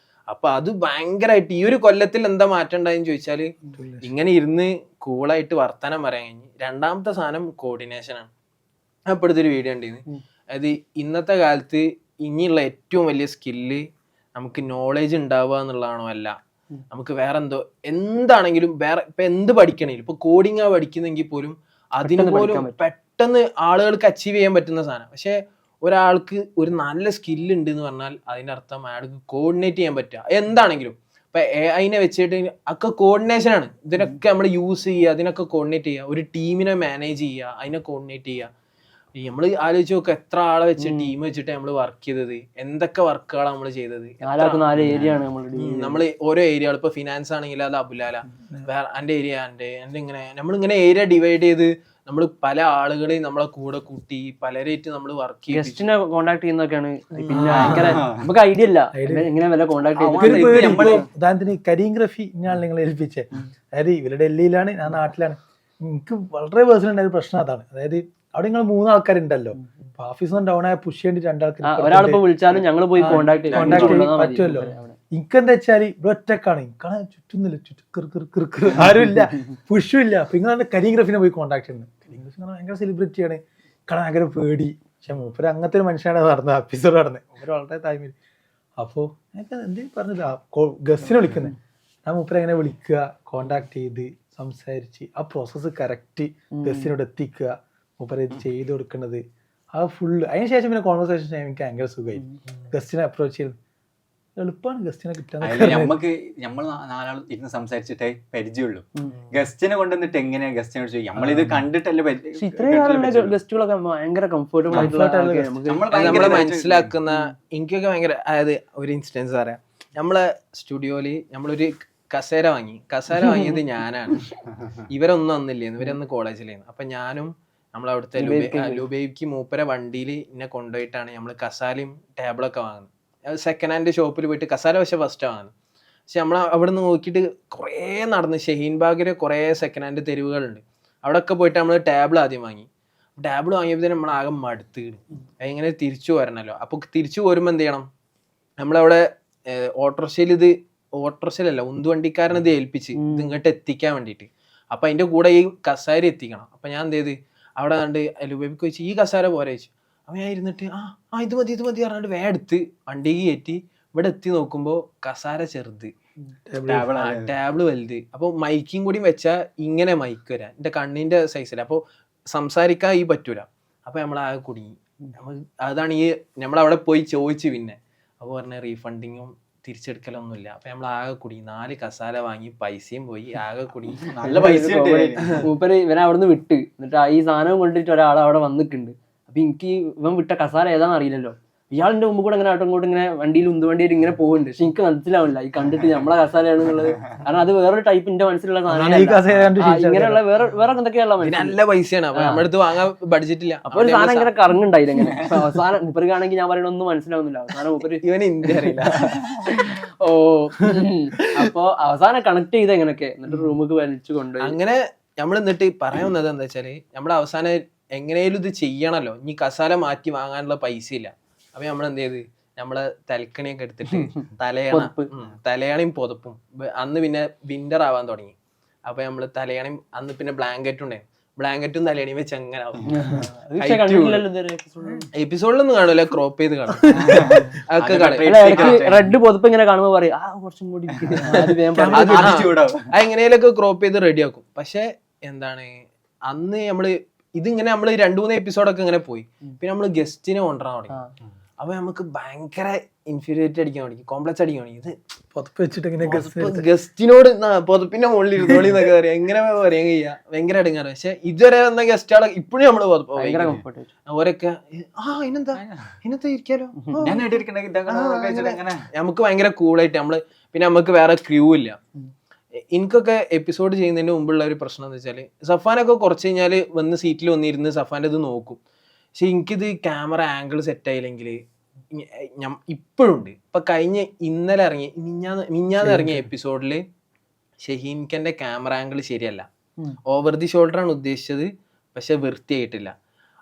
അപ്പൊ അത് ഭയങ്കരമായിട്ട് ഈ ഒരു കൊല്ലത്തിൽ എന്താ മാറ്റം ഉണ്ടായെന്ന് ചോദിച്ചാല്, ഇങ്ങനെ ഇരുന്ന് കൂളായിട്ട് വർത്താനം പറയാൻ കഴിഞ്ഞു. രണ്ടാമത്തെ സാധനം കോർഡിനേഷനാണ്. അപ്പോഴത്തെ ഒരു വീഡിയോ ഉണ്ടായിരുന്നു. അതായത് ഇന്നത്തെ കാലത്ത് ഇനിയുള്ള ഏറ്റവും വലിയ സ്കില്ല് നമുക്ക് നോളേജ് ഉണ്ടാവുക എന്നുള്ളതാണോ? അല്ല, നമുക്ക് വേറെ എന്താണെങ്കിലും വേറെ ഇപ്പൊ എന്ത് പഠിക്കണേലും, ഇപ്പൊ കോഡിങ്ങാ പഠിക്കുന്നെങ്കിൽ പോലും അതിന് പോലും പെട്ടെന്ന് ആളുകൾക്ക് അച്ചീവ് ചെയ്യാൻ പറ്റുന്ന സാധനം. പക്ഷെ ഒരാൾക്ക് ഒരു നല്ല സ്കില്ല് ഉണ്ട് എന്ന് പറഞ്ഞാൽ അതിൻ്റെ അർത്ഥം അയാൾക്ക് കോർഡിനേറ്റ് ചെയ്യാൻ പറ്റുക എന്താണെങ്കിലും. ഇപ്പൊ അതിനെ വെച്ചിട്ട് ഒക്കെ കോർഡിനേഷൻ ആണ്. ഇതിനൊക്കെ നമ്മൾ യൂസ് ചെയ്യുക, അതിനൊക്കെ കോർഡിനേറ്റ് ചെയ്യുക, ഒരു ടീമിനെ മാനേജ് ചെയ്യുക, അതിനെ കോർഡിനേറ്റ് ചെയ്യുക. നമ്മൾ ആലോചിച്ച് നോക്കുക, എത്ര ആളെ വെച്ച് ടീം വെച്ചിട്ട് നമ്മൾ വർക്ക് ചെയ്തത്, എന്തൊക്കെ വർക്കുകളാണ് നമ്മൾ ചെയ്തത്. നമ്മൾ ഓരോ ഏരിയകൾ, ഇപ്പൊ ഫിനാൻസ് ആണെങ്കിൽ അത് അബുലാല, വേറെ എൻ്റെ ഏരിയ എൻ്റെ ഇങ്ങനെ നമ്മളിങ്ങനെ ഏരിയ ഡിവൈഡ് ചെയ്ത് നമ്മൾ പല ആളുകളെയും നമ്മളെ കൂടെ കൂട്ടി പലരായിട്ട് നമ്മൾ വർക്ക് ചെയ്യും. ഗസ്റ്റിനെ കോൺടാക്ട് ചെയ്യുന്നതൊക്കെയാണ്. പിന്നെ നമുക്ക് ഐഡിയ ഇല്ല എങ്ങനെ വല്ല കോൺടാക്ട് ചെയ്ത്. ഉദാഹരണത്തിന് കരീംഗ്രഫി ഇന്നാണ് നിങ്ങൾ ഏൽപ്പിച്ചേ. അതായത് ഇവര് ഡൽഹിയിലാണ്, ഞാൻ നാട്ടിലാണ്. എനിക്ക് വളരെ പേഴ്സണൽ ഉണ്ടായ പ്രശ്നം അതാണ്. അതായത് അവിടെ നിങ്ങൾ 3 ആൾക്കാരുണ്ടല്ലോ, ഓഫീസിൽ നിന്ന് ഡൗൺ ആയ പുഷ് ചെയ്യേണ്ടി 2 ആൾക്കാർ ഒരാളിപ്പോ വിളിച്ചാലും ഞങ്ങൾ പോയി കോൺടാക്ട് പറ്റുമല്ലോ. എനിക്കെന്താ വെച്ചാല് ഇവിടെ ഒറ്റക്കാണ്, എനിക്കാണ് ചുറ്റുന്നില്ല, ആരുമില്ല, പുഷും ഇല്ല. അപ്പൊ നിങ്ങളാണ് കരീംഗ്രഫിനെ പോയി കോൺടാക്ട് ചെയ്യുന്നത്. കരീംഗ്രഫി ഭയങ്കര സെലിബ്രിറ്റിയാണ്, കാണാൻ ഭയങ്കര പേടി. പക്ഷെ മൂപ്പര് അങ്ങനത്തെ ഒരു മനുഷ്യനാണ് നടന്നത്, എപ്പിസോഡ് നടന്നത്. മൂപ്പര് വളരെ താഴ്മ. അപ്പോ എന്തെങ്കിലും പറഞ്ഞത് ഗസ്റ്റിനെ വിളിക്കുന്നത്, ഞാൻ മൂപ്പര് എങ്ങനെ വിളിക്കുക, കോണ്ടാക്ട് ചെയ്ത് സംസാരിച്ച് ആ പ്രോസസ്സ് കറക്റ്റ് ഗസ്റ്റിനോട് എത്തിക്കുക, മൂപ്പര് ചെയ്ത് കൊടുക്കുന്നത് ആ ഫുള്ള്. അതിനുശേഷം പിന്നെ കോൺവെർസേഷൻ എനിക്ക് ഭയങ്കര സുഖമായി. ഗസ്റ്റിനെ അപ്രോച്ച് ചെയ്ത് എളുപ്പമാണ് ഗസ്റ്റിനെ കിട്ടാൻ. നമുക്ക് നമ്മൾ 4 ആൾ ഇരുന്ന് സംസാരിച്ചിട്ടേ പരിചയമുള്ളൂ. ഗസ്റ്റിനെ കൊണ്ടുവന്നിട്ട് എങ്ങനെയാ ഗസ്റ്റിനെ ചോദിക്കും? നമ്മളിത് കണ്ടിട്ടല്ലേ ഗസ്റ്റുകളൊക്കെ ഭയങ്കര കംഫർട്ടബിൾ നമ്മളെ മനസ്സിലാക്കുന്ന. എനിക്കൊക്കെ ഭയങ്കര, അതായത് ഒരു ഇൻസ്റ്റൻസ് പറയാം. നമ്മളെ സ്റ്റുഡിയോയില് നമ്മളൊരു കസേര വാങ്ങിയത് ഞാനാണ്. ഇവരൊന്നും വന്നില്ലേന്ന്, ഇവരൊന്ന് കോളേജിലായിരുന്നു. അപ്പൊ ഞാനും നമ്മളവിടുത്തെ ലുബൈക്ക് മൂപ്പര വണ്ടിയിൽ എന്നെ കൊണ്ടുപോയിട്ടാണ് നമ്മൾ കസാലയും ടേബിളൊക്കെ വാങ്ങുന്നത്. സെക്കൻഡ് ഹാൻഡ് ഷോപ്പിൽ പോയിട്ട് കസാല പക്ഷെ ഫസ്റ്റ് വാങ്ങുന്നത്. പക്ഷെ നമ്മൾ അവിടെ നിന്ന് നോക്കിയിട്ട് കുറേ നടന്ന് ഷഹീൻ ബാഗിൽ കുറേ സെക്കൻഡ് ഹാൻഡ് തെരുവുകളുണ്ട്. അവിടെയൊക്കെ പോയിട്ട് നമ്മൾ ടേബിൾ ആദ്യം വാങ്ങി. ടേബിൾ വാങ്ങിയപ്പോൾ നമ്മളാകെ മടുത്ത് എങ്ങനെ തിരിച്ചു വരണമല്ലോ. അപ്പോൾ തിരിച്ചു പോരുമ്പോൾ എന്ത് ചെയ്യണം, നമ്മളവിടെ ഓട്ടോറിക്ഷയിലല്ല ഉന്തുവണ്ടിക്കാരനെ ഇത് ഏൽപ്പിച്ച് ഇത് ഇങ്ങോട്ട് എത്തിക്കാൻ വേണ്ടിയിട്ട്. അപ്പം അതിൻ്റെ കൂടെ ഈ കസാര എത്തിക്കണം. അപ്പം ഞാൻ എന്ത് ചെയ്ത് അവിടെ കണ്ട് ലുബേബിക്ക് വെച്ച് ഈ കസാര പോരെ വെച്ചു. അപ്പം ഞാൻ ഇരുന്നിട്ട് ഇത് മതി പറഞ്ഞിട്ട് എടുത്ത് വണ്ടിക്ക് കയറ്റി ഇവിടെ എത്തി നോക്കുമ്പോൾ കസാര ചെറുത്, ടേബിള് വലുത്. അപ്പോൾ മൈക്കും കൂടി വെച്ചാൽ ഇങ്ങനെ മൈക്ക് വരാം എൻ്റെ കണ്ണിൻ്റെ സൈസിൽ. അപ്പോൾ സംസാരിക്കാൻ ഈ പറ്റൂല. അപ്പോൾ നമ്മളാകെ കുടുങ്ങി. അതാണ് ഈ നമ്മളവിടെ പോയി ചോദിച്ചു. പിന്നെ അപ്പോൾ പറഞ്ഞ റീഫണ്ടിങ്ങും തിരിച്ചെടുക്കലൊന്നുമില്ല. അപ്പൊ നമ്മൾ ആകെ കുടി 4 കസാല വാങ്ങി, പൈസയും പോയി, ആകെ കുടി. നല്ല പൈസ മൂപ്പര് ഇവനെ അവിടെ നിന്ന് വിട്ട്, എന്നിട്ട് ഈ സാധനം കൊണ്ടിട്ട് ഒരാൾ അവിടെ വന്നിട്ടുണ്ട്. അപ്പൊ എനിക്ക് ഇവൻ വിട്ട കസാല ഏതാന്ന് അറിയില്ലല്ലോ. ഇയാളിന്റെ മുമ്പ് കൂടെ ഇങ്ങനെ അങ്ങോട്ടും ഇങ്ങനെ വണ്ടിയിൽ ഉന്തുവണ്ടിയിൽ ഇങ്ങനെ പോകുന്നുണ്ട്. പക്ഷെ എനിക്ക് മനസ്സിലാവില്ല ഈ കണ്ടിട്ട് നമ്മളെ കസാലയാണെന്നുള്ളത്. കാരണം അത് വേറൊരു ടൈപ്പ് എന്റെ മനസ്സിലുള്ള സാധനം, ഇങ്ങനെയുള്ള വേറെ എന്തൊക്കെയുള്ള നല്ല പൈസയാണ്. അപ്പൊ നമ്മുടെ അടുത്ത് വാങ്ങാൻ ബഡ്ജറ്റ് ഇല്ല. അപ്പൊ ഒരു സാധനം ഇങ്ങനെ കറങ്ങുണ്ടായില്ല. ഇങ്ങനെ അവസാനം മുപ്പർക്കാണെങ്കിൽ ഞാൻ പറയണ ഒന്നും മനസ്സിലാവുന്നില്ല. അവസാനം മുപ്പര് ഇവന് ഇന്ത്യ അറിയില്ല. ഓ അപ്പൊ അവസാനം കണക്ട് ചെയ്ത് എങ്ങനെയൊക്കെ എന്നിട്ട് റൂമിലേക്ക് വലിച്ചു കൊണ്ടുപോയി. അങ്ങനെ നമ്മൾ എന്നിട്ട് പറയുന്നത് എന്താ വെച്ചാല് നമ്മൾ അവസാനം എങ്ങനെയും ഇത് ചെയ്യണല്ലോ. ഇനി കസാല മാറ്റി വാങ്ങാനുള്ള പൈസ ഇല്ല. അപ്പൊ നമ്മൾ എന്ത് ചെയ്ത് നമ്മളെ തലക്കണിയൊക്കെ എടുത്തിട്ട് തലയണയും പുതപ്പും. അന്ന് പിന്നെ വിന്റർ ആവാൻ തുടങ്ങി. അപ്പൊ നമ്മള് തലയണയും അന്ന് പിന്നെ ബ്ലാങ്കറ്റും ഉണ്ടായി. ബ്ലാങ്കറ്റും തലയണയും വെച്ച് അങ്ങനെ എപ്പിസോഡിലൊന്നും കാണൂല, ക്രോപ്പ് ചെയ്ത് കാണും. റെഡ് പുതപ്പ് ഇങ്ങനെ കാണുമ്പോ പറയും കുറച്ചും കൂടി എങ്ങനെയൊക്കെ ക്രോപ്പ് ചെയ്ത് റെഡിയാക്കും. പക്ഷെ എന്താണ് അന്ന് നമ്മള് ഇതിങ്ങനെ നമ്മള് 2-3 എപ്പിസോഡൊക്കെ ഇങ്ങനെ പോയി. പിന്നെ നമ്മള് ഗസ്റ്റിനെ കൊണ്ടുവരാൻ തുടങ്ങി. അപ്പൊ നമുക്ക് ഭയങ്കര ഇൻഫീരിയോറിറ്റി അടിക്കാൻ തുടങ്ങി, കോംപ്ലക്സ് അടിക്കാൻ തുടങ്ങി. ഇത് പുതപ്പ് വെച്ചിട്ട് ഗസ്റ്റിനോട് പുതപ്പിന്റെ മുകളിൽ ഇരുന്നോളി എന്നൊക്കെ പറയാം. എങ്ങനെ പറയാൻ കഴിയാ, ഭയങ്കര അടുങ്ങാറ്. പക്ഷെ ഇതുവരെ വന്ന ഗസ്റ്റുകളെ ഇപ്പോഴും നമ്മള് ഓരൊക്കെ ഇന്നത്തെ ഇരിക്കാലോ, നമുക്ക് ഭയങ്കര കൂളായിട്ട് നമ്മള്. പിന്നെ നമുക്ക് വേറെ ക്രൂ ഇല്ല. എനിക്കൊക്കെ എപ്പിസോഡ് ചെയ്യുന്നതിന് മുമ്പുള്ള ഒരു പ്രശ്നം എന്ന് വെച്ചാൽ സഫാനൊക്കെ കുറച്ച് കഴിഞ്ഞാല് വന്ന് സീറ്റിൽ വന്നിരുന്ന് സഫാൻ്റെ ഇത് നോക്കും. പക്ഷെ എനിക്കിത് ക്യാമറ ആംഗിൾ സെറ്റ് ആയില്ലെങ്കിൽ ഇപ്പോഴും ഉണ്ട്. ഇപ്പൊ ഇന്നലെ ഇറങ്ങിയ മിഞ്ഞാന്ന് ഇറങ്ങിയ എപ്പിസോഡില് ഷഹീൻഖന്റെ ക്യാമറ ആംഗിൾ ശരിയല്ല. ഓവർ ദി ഷോൾഡർ ആണ് ഉദ്ദേശിച്ചത്, പക്ഷെ വൃത്തിയായിട്ടില്ല.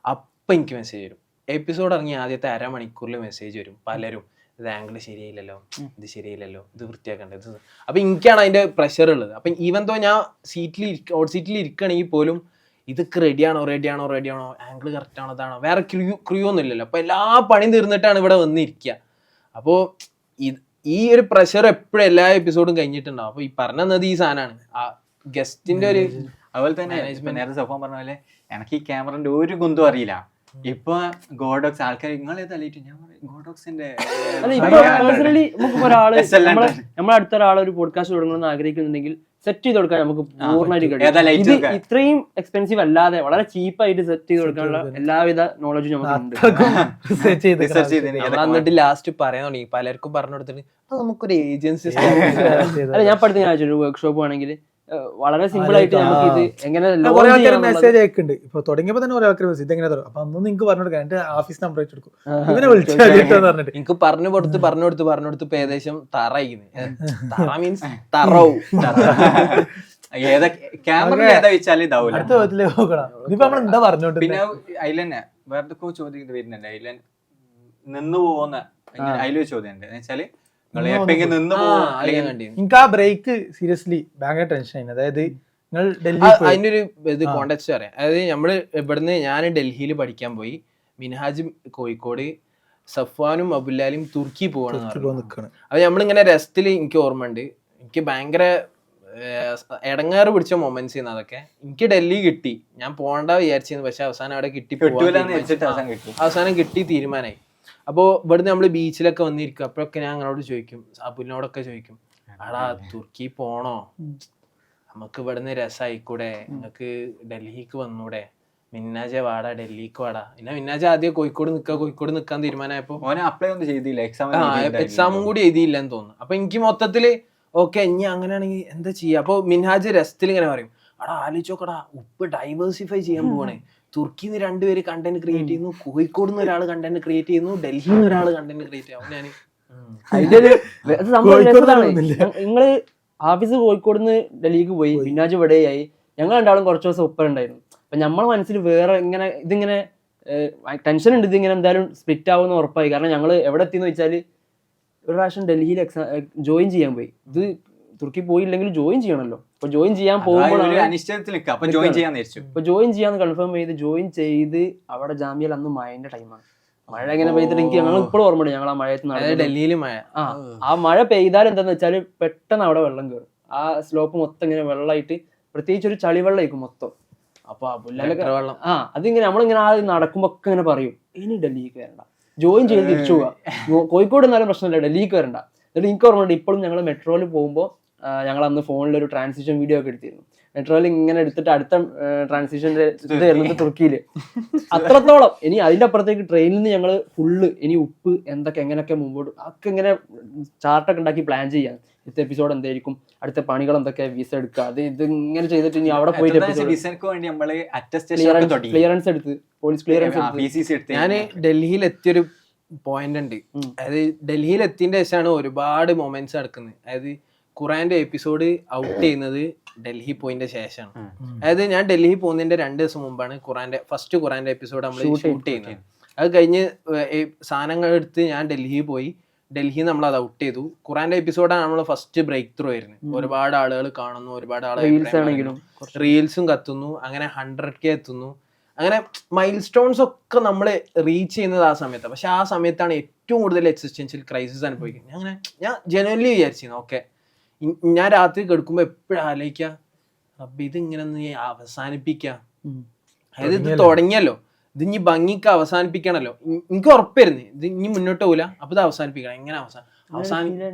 അപ്പൊ എനിക്ക് മെസ്സേജ് വരും. എപ്പിസോഡ് ഇറങ്ങിയ ആദ്യത്തെ അരമണിക്കൂറിൽ മെസ്സേജ് വരും പലരും, ഇത് ആംഗിൾ ശരിയായില്ലല്ലോ, ഇത് ശരിയായില്ലല്ലോ, ഇത് വൃത്തിയാക്കണ്ടേ, ഇത്. അപ്പൊ എനിക്കാണ് അതിന്റെ പ്രഷർ ഉള്ളത്. അപ്പൊ ഈവൻ തോ ഞാൻ ഹോട്ട് സീറ്റിൽ ഇരിക്കുകയാണെങ്കിൽ പോലും ഇതൊക്കെ റെഡിയാണോ ആംഗിൾ കറക്റ്റ് ആണോ, അതാണോ, വേറെ ക്രൂ ഒന്നും ഇല്ലല്ലോ. അപ്പൊ എല്ലാ പണിയും തീർന്നിട്ടാണ് ഇവിടെ വന്നിരിക്കുക. അപ്പോ ഈ ഒരു പ്രഷർ എപ്പോഴും എല്ലാ എപ്പിസോഡും കഴിഞ്ഞിട്ടുണ്ടാവും. അപ്പൊ ഈ പറഞ്ഞത് ഈ സാധനമാണ് ആ ഗസ്റ്റിന്റെ ഒരു. അതുപോലെ തന്നെ നേരത്തെ സഫാൻ പറഞ്ഞ പോലെ എനിക്ക് ഈ ക്യാമറന്റെ ഒരു കുന്തും അറിയില്ല. ഇപ്പൊ ഗോഡോക്സ് ആൾക്കാർ നിങ്ങൾ ഏതല്ലേറ്റ് ഞാൻ ഗോഡോക്സിന്റെ നമ്മളെ അടുത്ത ഒരാളെ ഒരു പോഡ്കാസ്റ്റ് തുടങ്ങണമെന്ന് ആഗ്രഹിക്കുന്നുണ്ടെങ്കിൽ സെറ്റ് ചെയ്ത് കൊടുക്കാൻ നമുക്ക് പൂർണ്ണമായിട്ട് കഴിയും. ഇത്രയും എക്സ്പെൻസീവ് അല്ലാതെ വളരെ ചീപ്പായിട്ട് സെറ്റ് ചെയ്ത് കൊടുക്കാനുള്ള എല്ലാവിധ നോളജും നമുക്ക് എന്നിട്ട് ലാസ്റ്റ് പറയാൻ തുടങ്ങി. പലർക്കും പറഞ്ഞു കൊടുത്തിട്ട് നമുക്കൊരു ഏജൻസി അല്ല ഞാൻ പഠിത്ത ഞാൻ ഒരു വർക്ക്ഷോപ്പ് ആണെങ്കിൽ വളരെ സിമ്പിൾ ആയിട്ട് നമുക്ക് ഇത് എങ്ങനെ മെസ്സേജ് അയക്കുന്നുണ്ട്. ഇപ്പൊ തുടങ്ങിയപ്പോ തന്നെ ഒരാൾക്ക് മെസ്സേജ് ഇതെങ്ങനെ തരും. അപ്പൊ അന്ന് നിങ്ങൾക്ക് പറഞ്ഞു കൊടുക്കാം, എന്റെ ഓഫീസ് നമ്പർ വെച്ച് കൊടുക്കും, ഇവനെ വിളിച്ചു പറഞ്ഞിട്ട് എനിക്ക് പറഞ്ഞു കൊടുത്ത് ഇപ്പൊ ഏകദേശം തറ മീൻസ് തറവും ക്യാമറ ഏതാ വെച്ചാൽ ഇതാവൂല. അടുത്ത വിധത്തിലേ നോക്കണം. ഇനിയിപ്പോ നമ്മൾ എന്താ പറഞ്ഞോണ്ട് പിന്നെ അതിലെന്നെ വേറെ ചോദ്യം വരുന്നുണ്ട്. അതിലെ നിന്ന് പോകുന്ന അതിലൊരു ചോദ്യം ഉണ്ട് എന്ന് വെച്ചാല് എനിക്ക് ആ ബ്രേക്ക് സീരിയസ്ലി ഭയങ്കര ടെൻഷൻ ആയിരുന്നു. അതായത് നിങ്ങൾ ഡൽഹി അതിന്റെ ഒരു ഇത് കോണ്ടെക്സ്റ്റ് പറയാം. അതായത് നമ്മള് ഇവിടുന്ന് ഞാൻ ഡൽഹിയിൽ പഠിക്കാൻ പോയി, മിൻഹാജും കോഴിക്കോട്, സഫ്വാനും അബുല്ലാലും തുർക്കി പോവാണ്. അത് നമ്മളിങ്ങനെ രസത്തില് എനിക്ക് ഓർമ്മ ഉണ്ട്. എനിക്ക് ഭയങ്കര ഇടങ്ങാറ് പിടിച്ച മൊമെന്റ്സ് ചെയ്യുന്ന അതൊക്കെ. എനിക്ക് ഡൽഹി കിട്ടി, ഞാൻ പോകണ്ട വിചാരിച്ചിരുന്നു. പക്ഷെ അവസാനം അവിടെ അവസാനം കിട്ടി തീരുമാനമായി. അപ്പോൾ ഇവിടുന്ന് നമ്മൾ ബീച്ചിലൊക്കെ വന്നിരിക്കും. അപ്പോഴൊക്കെ ഞാൻ ഞങ്ങളോട് ചോദിക്കും, അബുലിനോടൊക്കെ ചോദിക്കും, ആടാ തുർക്കി പോണോ, നമുക്ക് ഇവിടുന്ന് രസമായിക്കൂടെ, നിങ്ങൾക്ക് ഡൽഹിക്ക് വന്നൂടെ, മിന്നാജ വാടാ ഡൽഹിക്ക് വാടാ. പിന്നെ മിന്നാജ ആദ്യം കോഴിക്കോട് നിൽക്കാൻ തീരുമാനമായപ്പോ അപ്ലൈ ഒന്നും ചെയ്തില്ല, എക്സാമും കൂടി എഴുതിയില്ലെന്ന് തോന്നുന്നു. അപ്പൊ എനിക്ക് മൊത്തത്തില് ഓക്കെ ഇനി അങ്ങനെയാണെങ്കിൽ എന്താ ചെയ്യാ. അപ്പൊ മിൻഹാജ് രസത്തിൽ ഇങ്ങനെ പറയും, അടാ ആലോചിച്ചോക്കടാ, ഉപ്പ് ഡൈവേഴ്സിഫൈ ചെയ്യാൻ പോവാണേ. തുർക്കിയിൽ നിന്ന് 2 പേര് കണ്ടന്റ് ക്രിയേറ്റ് ചെയ്യുന്നു, കോഴിക്കോട് നിന്ന് ഒരാൾ കണ്ടന്റ് ക്രിയേറ്റ് ചെയ്യുന്നു, ഡൽഹിയിൽ നിന്ന് ഒരാൾ കണ്ടന്റ് ക്രിയേറ്റ് ചെയ്യുന്നു. ഞാൻ അതിന്റെ ഒരു അത് സംഭവം കോഴിക്കോട് രസമാണ്. നടന്നില്ല. നിങ്ങള് ആഫീസ് കോഴിക്കോട് നിന്ന് ഡൽഹിക്ക് പോയി, മിന്നാജ് ഇവിടെയായി, ഞങ്ങൾ രണ്ടാളും കുറച്ച് ദിവസം ഒപ്പം ഉണ്ടായിരുന്നു. അപ്പൊ നമ്മളെ മനസ്സിൽ വേറെ ഇതിങ്ങനെ ടെൻഷൻ ഉണ്ട്, ഇതിങ്ങനെ എന്തായാലും സ്പ്ലിറ്റ് ആവുമെന്ന് ഉറപ്പായി. കാരണം ഞങ്ങൾ എവിടെ എത്തിയെന്ന് വെച്ചാല് ഒരു പ്രാവശ്യം ഡൽഹിയിൽ ജോയിൻ ചെയ്യാൻ പോയി. ഇത് തുർക്കി പോയില്ലെങ്കിൽ ജോയിൻ ചെയ്യണല്ലോ. അപ്പൊ ജോയിൻ ചെയ്യാൻ പോകുമ്പോഴാണ് അനിശ്ചിതത്തിൽ നിൽക്കുക. അപ്പൊ ജോയിൻ ചെയ്യാൻ നേരിച്ചു. ഇപ്പൊ ജോയിൻ ചെയ്യാന്ന് കൺഫേം ജോയിൻ ചെയ്ത് അവിടെ ജാമ്യയിൽ അന്ന് മഴന്റെ ടൈമാണ്. മഴ ഇങ്ങനെ പെയ്തിട്ട് എനിക്ക് ഞങ്ങൾ ഇപ്പോഴും ഓർമ്മയുണ്ട്. ഞങ്ങൾ ആ മഴയത്ത് ഡൽഹിയിൽ മഴ. ആ മഴ പെയ്താൽ എന്താന്ന് വെച്ചാല് പെട്ടെന്ന് അവിടെ വെള്ളം കയറും. ആ സ്ലോപ്പ് മൊത്തം ഇങ്ങനെ വെള്ളമായിട്ട്, പ്രത്യേകിച്ച് ഒരു ചളിവെള്ളമായിരിക്കും മൊത്തം. അപ്പൊ വെള്ളം അതിങ്ങനെ നമ്മളിങ്ങനെ ആ നടക്കുമ്പോ ഒക്കെ ഇങ്ങനെ പറയും, ഇനി ഡൽഹിക്ക് വരണ്ട, ജോയിൻ ചെയ്ത് തിരിച്ചു പോവാ, കോഴിക്കോട് എന്നാലും പ്രശ്നമില്ല, ഡൽഹിക്ക് വരണ്ട. എന്നിട്ട് എനിക്ക് ഓർമ്മയുണ്ട് ഇപ്പോഴും ഞങ്ങൾ മെട്രോയിൽ പോകുമ്പോൾ ഞങ്ങൾ അന്ന് ഫോണിൽ ഒരു ട്രാൻസിഷൻ വീഡിയോ ഒക്കെ എടുത്തിരുന്നു. മെട്രോയിൽ ഇങ്ങനെ എടുത്തിട്ട് അടുത്ത ട്രാൻസിഷന്റെ ഇത് വരുന്നത് തുർക്കിയില്. അത്രത്തോളം. ഇനി അതിന്റെ അപ്പുറത്തേക്ക് ട്രെയിനിൽ നിന്ന് ഞങ്ങൾ ഫുള്ള് ഇനി ഉപ്പ് എന്തൊക്കെ എങ്ങനെയൊക്കെ മുമ്പോട്ട് ഒക്കെ ഇങ്ങനെ ചാർട്ടൊക്കെ ഉണ്ടാക്കി പ്ലാൻ ചെയ്യാൻ. അടുത്ത എപ്പിസോഡ് എന്തായിരിക്കും, അടുത്ത പണികൾ എന്തൊക്കെ, വിസ എടുക്കുക, അത് ഇത് ഇങ്ങനെ ചെയ്തിട്ട് ഇനി അവിടെ പോയിട്ട് ക്ലിയറൻസ് എടുത്ത്, പോലീസ് ക്ലിയറൻസ് എടുത്ത്. ഞാൻ ഡൽഹിയിൽ എത്തിയൊരു പോയിന്റ് ഉണ്ട്. അതായത് ഡൽഹിയിൽ എത്തിയതിന്റെ ശേഷമാണ് ഒരുപാട് മൊമെന്റ്സ് നടക്കുന്നത്. അതായത് ഖുറാന്റെ എപ്പിസോഡ് ഔട്ട് ചെയ്യുന്നത് ഡൽഹി പോയിന്റെ ശേഷമാണ്. അതായത് ഞാൻ ഡൽഹി പോകുന്നതിന്റെ 2 ദിവസം മുമ്പാണ് ഫസ്റ്റ് ഖുറാന്റെ എപ്പിസോഡ് നമ്മൾ ഷൂട്ട് ചെയ്യുന്നത്. അത് കഴിഞ്ഞ് സാധനങ്ങൾ എടുത്ത് ഞാൻ ഡൽഹി പോയി. ഡൽഹി നമ്മൾ അത് ഔട്ട് ചെയ്തു. ഖുറാന്റെ എപ്പിസോഡാണ് നമ്മൾ ഫസ്റ്റ് ബ്രേക്ക് ത്രൂ ആയിരുന്നത്. ഒരുപാട് ആളുകൾ കാണുന്നു, ഒരുപാട് ആളുകൾ റീൽസും കത്തുന്നു, അങ്ങനെ 100K എത്തുന്നു. അങ്ങനെ മൈൽ സ്റ്റോൺസ് ഒക്കെ നമ്മൾ റീച്ച് ചെയ്യുന്നത് ആ സമയത്താണ്. പക്ഷെ ആ സമയത്താണ് ഏറ്റവും കൂടുതൽ എക്സിസ്റ്റൻഷ്യൽ ക്രൈസിസ് അനുഭവിക്കുന്നത്. ഞാൻ ജനുവൻലി വിചാരിച്ചിരുന്നു, ഓക്കെ ഞാൻ രാത്രി കിടക്കുമ്പോൾ എപ്പോഴും ആലോചിക്കുക, റബ്ബി ഇത് ഇങ്ങനെ ഒന്ന് അവസാനിപ്പിക്കാം. അതായത് ഇത് തുടങ്ങിയല്ലോ, ഇത് ഇനി ഭംഗിക്ക് അവസാനിപ്പിക്കണല്ലോ. എനിക്ക് ഉറപ്പായിരുന്നു ഇത് ഇനി മുന്നോട്ട് പോകില്ല, അപ്പൊ ഇത് അവസാനിപ്പിക്കണം. എങ്ങനെ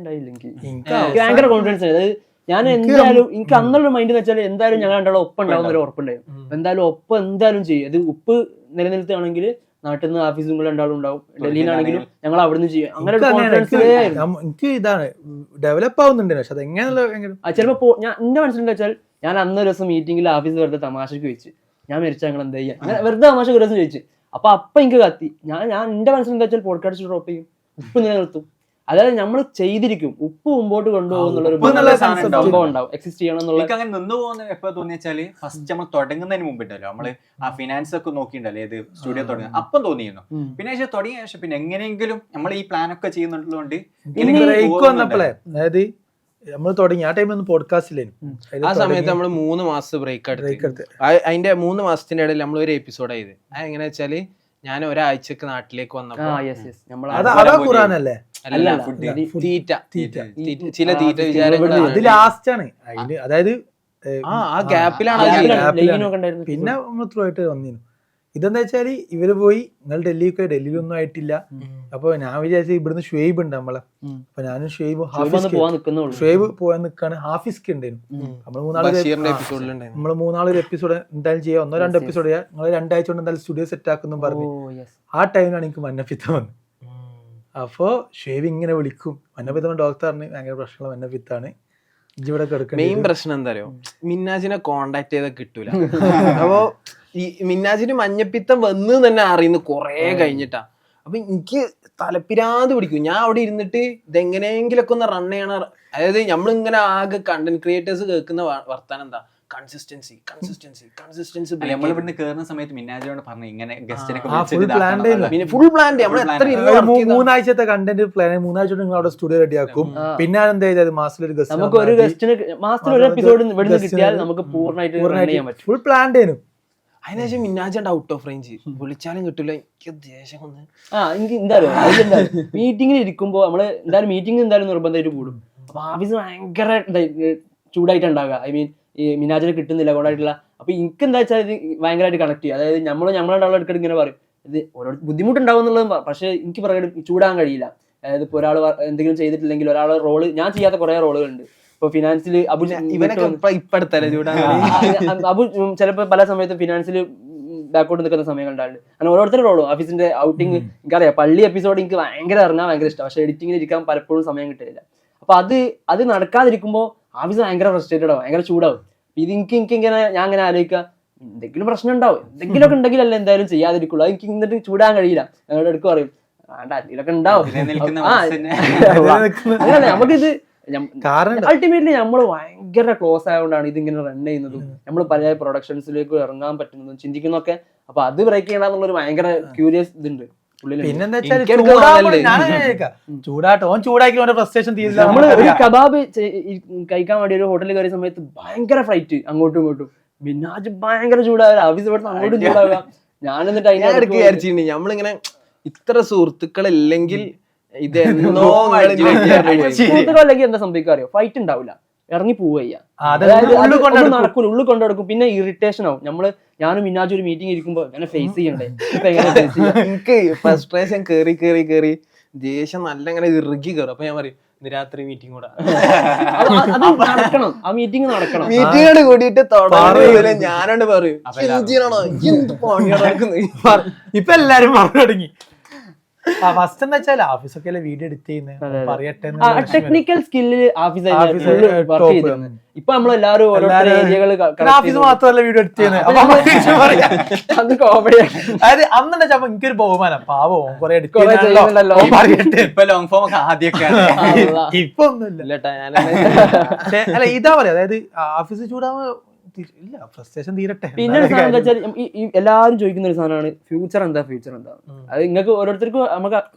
ഭയങ്കര കോൺഫിഡൻസ്. അതായത് ഞാൻ എന്തായാലും എനിക്ക് അന്നുള്ള മൈൻഡ് എന്ന് വെച്ചാൽ എന്തായാലും ഞങ്ങൾ രണ്ടാളും ഒപ്പം ഉണ്ടാവുന്ന ഒരു ഉറപ്പുണ്ടായിരുന്നു. എന്തായാലും ഒപ്പം എന്തായാലും ചെയ്യും. അത് ഉപ്പ് നിലനിർത്തുകയാണെങ്കിൽ നാട്ടിൽ നിന്ന് ഓഫീസും രണ്ടാളും ഉണ്ടാവും, ഡൽഹിയിലാണെങ്കിലും ഞങ്ങൾ അവിടുന്ന് ചെയ്യും. അങ്ങനെ ഒരു കോൺഫിഡൻസ് എനിക്ക് ഇതാണ് ഡെവലപ്പ് ആവുന്നുണ്ട്. പക്ഷെ അതെങ്ങനെ ചിലപ്പോ ഞാൻ എന്റെ മനസ്സിലെന്താ വെച്ചാൽ, ഞാൻ അന്നൊരു ദിവസം മീറ്റിംഗിൽ ഓഫീസിൽ വെറുതെ തമാശക്ക് വെച്ച്, ഞാൻ മരിച്ചാൽ ഞങ്ങൾ എന്താ ചെയ്യാം, അങ്ങനെ വെറുതെ തമാശക്ക് ഒരു ദിവസം ചോദിച്ചു. അപ്പൊ എനിക്ക് കത്തി. ഞാൻ എന്റെ മനസ്സിലെന്താ വെച്ചാൽ പോഡ്കാസ്റ്റ് ഡ്രോപ്പ് ചെയ്യും, ഉപ്പ് നിലനിർത്തും. അതായത് നമ്മൾ ചെയ്തിരിക്കും, ഉപ്പ് മുമ്പോട്ട് കൊണ്ടുപോകുന്നുള്ള സംഭവം ഉണ്ടാവും, എക്സിസ്റ്റ് ചെയ്യണം എന്നുള്ള. എനിക്ക് അങ്ങനെ നിന്ന് പോകുന്ന എപ്പോ തോന്നിയാല് ഫസ്റ്റ് നമ്മൾ തുടങ്ങുന്നതിന് മുമ്പിട്ടല്ലോ നമ്മള് ആ ഫിനാൻസ് ഒക്കെ നോക്കിണ്ടല്ലോ ഏത് സ്റ്റുഡിയോ തുടങ്ങുന്നത്, അപ്പം തോന്നിയിരുന്നു. പിന്നെ തുടങ്ങിയ ശേഷം പിന്നെ എങ്ങനെയെങ്കിലും നമ്മൾ ഈ പ്ലാൻ ഒക്കെ ചെയ്യുന്നുള്ളതുകൊണ്ട് വന്നപ്പോഴേ, അതായത് നമ്മൾ തുടങ്ങി ആ ടൈമിലൊന്നും പോഡ്കാസ്റ്റില്ലേനും. ആ സമയത്ത് നമ്മൾ 3 മാസം ബ്രേക്ക് എടുത്ത് അതിന്റെ 3 മാസത്തിന്റെ ഇടയിൽ നമ്മൾ ഒരു എപ്പിസോഡ് ആയത്. അത് എങ്ങനെയാ വെച്ചാല്, ഞാൻ ഒരാഴ്ചക്ക് നാട്ടിലേക്ക് വന്നപ്പോ ചില തീറ്റ വിചാരങ്ങൾ അത് ലാസ്റ്റ് ആണ്. അതായത് ആ ഗ്യാപ്പിലാണ്. പിന്നെ നമ്മൾ ത്രൂ ആയിട്ട് വന്നിരുന്നു. ഇതെന്താ വെച്ചാല് ഇവര് പോയി, നിങ്ങൾ ഡൽഹിയിലൊന്നും ആയിട്ടില്ല. അപ്പൊ ഞാൻ വിചാരിച്ച ഇവിടുന്ന് ഷുഹൈബ് ഉണ്ട് നമ്മളെ. അപ്പൊ ഞാനും ഷുഹൈബ് പോകാൻ നിക്കാണ്. ഹാഫിസ്ക്ക് ഉണ്ടായിരുന്നു. നമ്മള് മൂന്നാളൊരു എപ്പിസോഡ് എന്തായാലും ചെയ്യാം, 1-2 എപ്പിസോഡ് ചെയ്യാം. നിങ്ങൾ 2 ആഴ്ച കൊണ്ട് എന്തായാലും സ്റ്റുഡിയോ സെറ്റ് ആക്കുന്നു പറഞ്ഞു. ആ ടൈമിലാണ് എനിക്ക് മഞ്ഞപ്പിത്തം വന്നത്. അപ്പോ ഷുഹൈബ് ഇങ്ങനെ വിളിക്കും, മഞ്ഞപ്പിത്തം ഡോക്ടറിന് ഭയങ്കര പ്രശ്നമുള്ള മഞ്ഞപ്പിത്താണ്, ഇവിടെ കിടക്കുന്നത്. മെയിൻ പ്രശ്നം എന്താ അറിയോ, മിന്നാജിനെ കോണ്ടാക്ട് ചെയ്താൽ കിട്ടൂല. അപ്പോ ഈ മിന്നാജിന് മഞ്ഞപ്പിത്തം വന്നു തന്നെ അറിയുന്നു കൊറേ കഴിഞ്ഞിട്ടാ. അപ്പൊ എനിക്ക് തലപ്പിരാന്ത് പിടിക്കും. ഞാൻ അവിടെ ഇരുന്നിട്ട് ഇതെങ്ങനെയെങ്കിലൊക്കെ ഒന്ന് റൺ ചെയ്യണ. അതായത് നമ്മളിങ്ങനെ ആകെ കണ്ടന്റ് ക്രിയേറ്റേഴ്സ് കേൾക്കുന്ന വർത്താനം എന്താ, കൺസിസ്റ്റൻസി. നമ്മൾ ഇവിടുന്ന് കേറുന്ന സമയത്ത് മിന്നാജിനോട് പറഞ്ഞു ഇങ്ങനെ ഗസ്റ്റിനെ ഫുൾ പ്ലാൻ. 3 ആഴ്ചത്തെ കണ്ടന്റ് പ്ലാൻ, 3 ആഴ്ച നിങ്ങൾ അവിടെ സ്റ്റുഡിയോ റെഡിയാക്കും. പിന്നെ എന്താ ചെയ്തത്, മാസത്തിൽ നമുക്ക് ഒരു ഗസ്റ്റിന് മാസത്തിൽ ഒരു എപ്പിസോഡ് ഇവിടുന്ന് കിട്ടിയാൽ നമുക്ക് പൂർണ്ണമായിട്ട് ഫുൾ പ്ലാൻഡ് ആയിരുന്നു. അതിനുശേഷം മിന്നാജ് ഔട്ട് ഓഫ് റേഞ്ച്, വിളിച്ചാലും കിട്ടില്ല. എനിക്ക് ദേഷ്യം വന്ന് എനിക്ക് എന്തായാലും മീറ്റിംഗിൽ ഇരിക്കുമ്പോ നമ്മള് എന്തായാലും മീറ്റിംഗ് എന്തായാലും നിർബന്ധമായിട്ട് കൂടും. അപ്പൊ ആഫീസ് ഭയങ്കര ചൂടായിട്ടുണ്ടാവുക. ഐ മീൻ ഈ മിനാജിനെ കിട്ടുന്നില്ല കൊണ്ടായിട്ടുള്ള. അപ്പൊ എനിക്ക് എന്താ വെച്ചാൽ ഇത് ഭയങ്കരമായിട്ട് കണക്ട് ചെയ്യും. അതായത് നമ്മളുടെ എടുക്കൽ ഇങ്ങനെ പറയും, ഇത് ഓരോ ബുദ്ധിമുട്ടുണ്ടാവും എന്നുള്ളത്. പക്ഷെ എനിക്ക് ചൂടാൻ കഴിയില്ല. അതായത് ഇപ്പൊ ഒരാൾ എന്തെങ്കിലും ചെയ്തിട്ടില്ലെങ്കിൽ ഒരാളെ റോള് ഞാൻ ചെയ്യാത്ത കുറെ റോളുകളുണ്ട്. ഇപ്പൊ ഫിനാൻസിൽ അബു ചിലപ്പോ പല സമയത്തും ഫിനാൻസിൽ ബാക്കോട്ട് നിൽക്കുന്ന സമയങ്ങളുണ്ടാവും. അങ്ങനെ ഓരോരുത്തരുടെ റോളും ഓഫീസിന്റെ ഔട്ടിങ് എനിക്കറിയാം. പള്ളി എപ്പിസോഡ് എനിക്ക് ഭയങ്കര ഇറങ്ങാൻ ഭയങ്കര ഇഷ്ടം. പക്ഷെ എഡിറ്റിങ്ങിൽ ഇരിക്കാൻ പലപ്പോഴും സമയം കിട്ടില്ല. അപ്പൊ അത് നടക്കാതിരിക്കുമ്പോൾ ഓഫീസ് ഭയങ്കര ഫ്രസ്ട്രേറ്റഡ് ആവും, ഭയങ്കര ചൂടാവും. ഇത് എനിക്കിങ്ങനെ ഞാൻ അങ്ങനെ ആലോചിക്കുക, എന്തെങ്കിലും പ്രശ്നം ഉണ്ടാവും, എന്തെങ്കിലുമൊക്കെ ഉണ്ടെങ്കിലല്ല എന്തായാലും ചെയ്യാതിരിക്കുള്ളൂ. അത് എനിക്ക് എന്നിട്ട് ചൂടാൻ കഴിയില്ല. ഞങ്ങളുടെ അടുക്ക് പറയും, ഇതിലൊക്കെ ഉണ്ടാവും. നിൽക്കുന്ന ആ, മനസ്സിനെ അങ്ങനെയല്ല നമുക്കിത് കാരണം അൾട്ടിമേറ്റ്ലി നമ്മൾ ഭയങ്കര ക്ലോസ് ആയതുകൊണ്ടാണ് ഇതിങ്ങനെ റൺ ചെയ്യുന്നതും നമ്മൾ പല പ്രൊഡക്ഷൻസിലേക്ക് ഇറങ്ങാൻ പറ്റുന്നതും ചിന്തിക്കുന്നതൊക്കെ. അപ്പൊ അത് ബ്രേക്ക് ചെയ്യണമെന്നുള്ളൊരു ഭയങ്കര ക്യൂരിയസ് ഇതുണ്ട് ഉള്ളിൽ. പിന്നെന്താ വെച്ചാൽ എനിക്കെടുക്കാൻ ചൂടാട്ടോ ഓൻ ചൂടാക്കി ഓന്റെ ഫ്രസ്ട്രേഷൻ തീരില്ല. നമ്മള് ഒരു കബാബ് കഴിക്കാൻ വേണ്ടി ഒരു ഹോട്ടലിൽ കയറിയ സമയത്ത് ഭയങ്കര ഫ്ലൈറ്റ് അങ്ങോട്ടും ഇങ്ങോട്ടും, മിന്നാജ് ഭയങ്കര ചൂടാവുക, ഓഫീസ് ഇവിടുന്ന് അങ്ങോട്ടും ചൂടാവുക. ഞാൻ എന്നിട്ട് ഞാൻ ഇടയ്ക്ക് വിചാരിച്ചിട്ടുണ്ട് നമ്മളിങ്ങനെ ഇത്ര സുഹൃത്തുക്കളില്ലെങ്കിൽ ഇതെന്നോ അല്ലെങ്കിൽ എന്താ സംഭവിക്കുക അറിയോ, ഫൈറ്റ് ഉണ്ടാവില്ല, ഇറങ്ങി പോവുക. നടക്കൂല, ഉള്ളിൽ കൊണ്ടു നടക്കും. പിന്നെ ഇറിറ്റേഷൻ ആവും. ഞാനും മിന്നാജ് ഒരു മീറ്റിംഗ് ഇരിക്കുമ്പോ എങ്ങനെ ഫേസ് ചെയ്യണ്ടേ, ഇപ്പൊ എങ്ങനെ ഫേസ് ചെയ്യാം. എനിക്ക് ഫ്രസ്ട്രേഷൻ കേറി ദേഷ്യം നല്ല ഇങ്ങനെ ഇറുകി കയറും. അപ്പൊ ഞാൻ പറയും ഇന്ന് രാത്രി മീറ്റിംഗ് കൂടാ, അത് നടക്കണം, ആ മീറ്റിംഗ് നടക്കണം. മീറ്റിംഗോട് കൂടിയിട്ട് തുടങ്ങി ഞാനോട് പറയും ഇപ്പൊ എല്ലാരും പറഞ്ഞു തുടങ്ങി. ഫസ്റ്റ് എന്ന് വെച്ചാൽ ഓഫീസൊക്കെ വീഡിയോ എഡിറ്റ് ചെയ്യുന്നത് പറയട്ടെ. Technical skill office. ഇപ്പൊ നമ്മളെല്ലാരും ഓഫീസ് മാത്രമല്ല വീഡിയോ എഡിറ്റ് ചെയ്യുന്നത്. അതായത് അന്ന് വെച്ചാൽ എനിക്കൊരു ബഹുമാനം, പാവം കുറെ എഡിറ്റ് പറയട്ടെ. ഇപ്പൊ ലോങ് ഫോം ഒക്കെ ആദ്യമൊക്കെ ഇപ്പൊ ഒന്നുമില്ല. അല്ല ഇതാ പറയാ, അതായത് ഓഫീസ് ചൂടാവുമ്പോ ഇല്ല, ഫ്രസ്ട്രേഷൻ തീരട്ടെ. പിന്നെ ഒരു സാധനം എന്താ വെച്ചാൽ എല്ലാരും ചോദിക്കുന്ന ഒരു സാധനമാണ് ഫ്യൂച്ചർ എന്താ. അത് നിങ്ങൾക്ക് ഓരോരുത്തർക്കും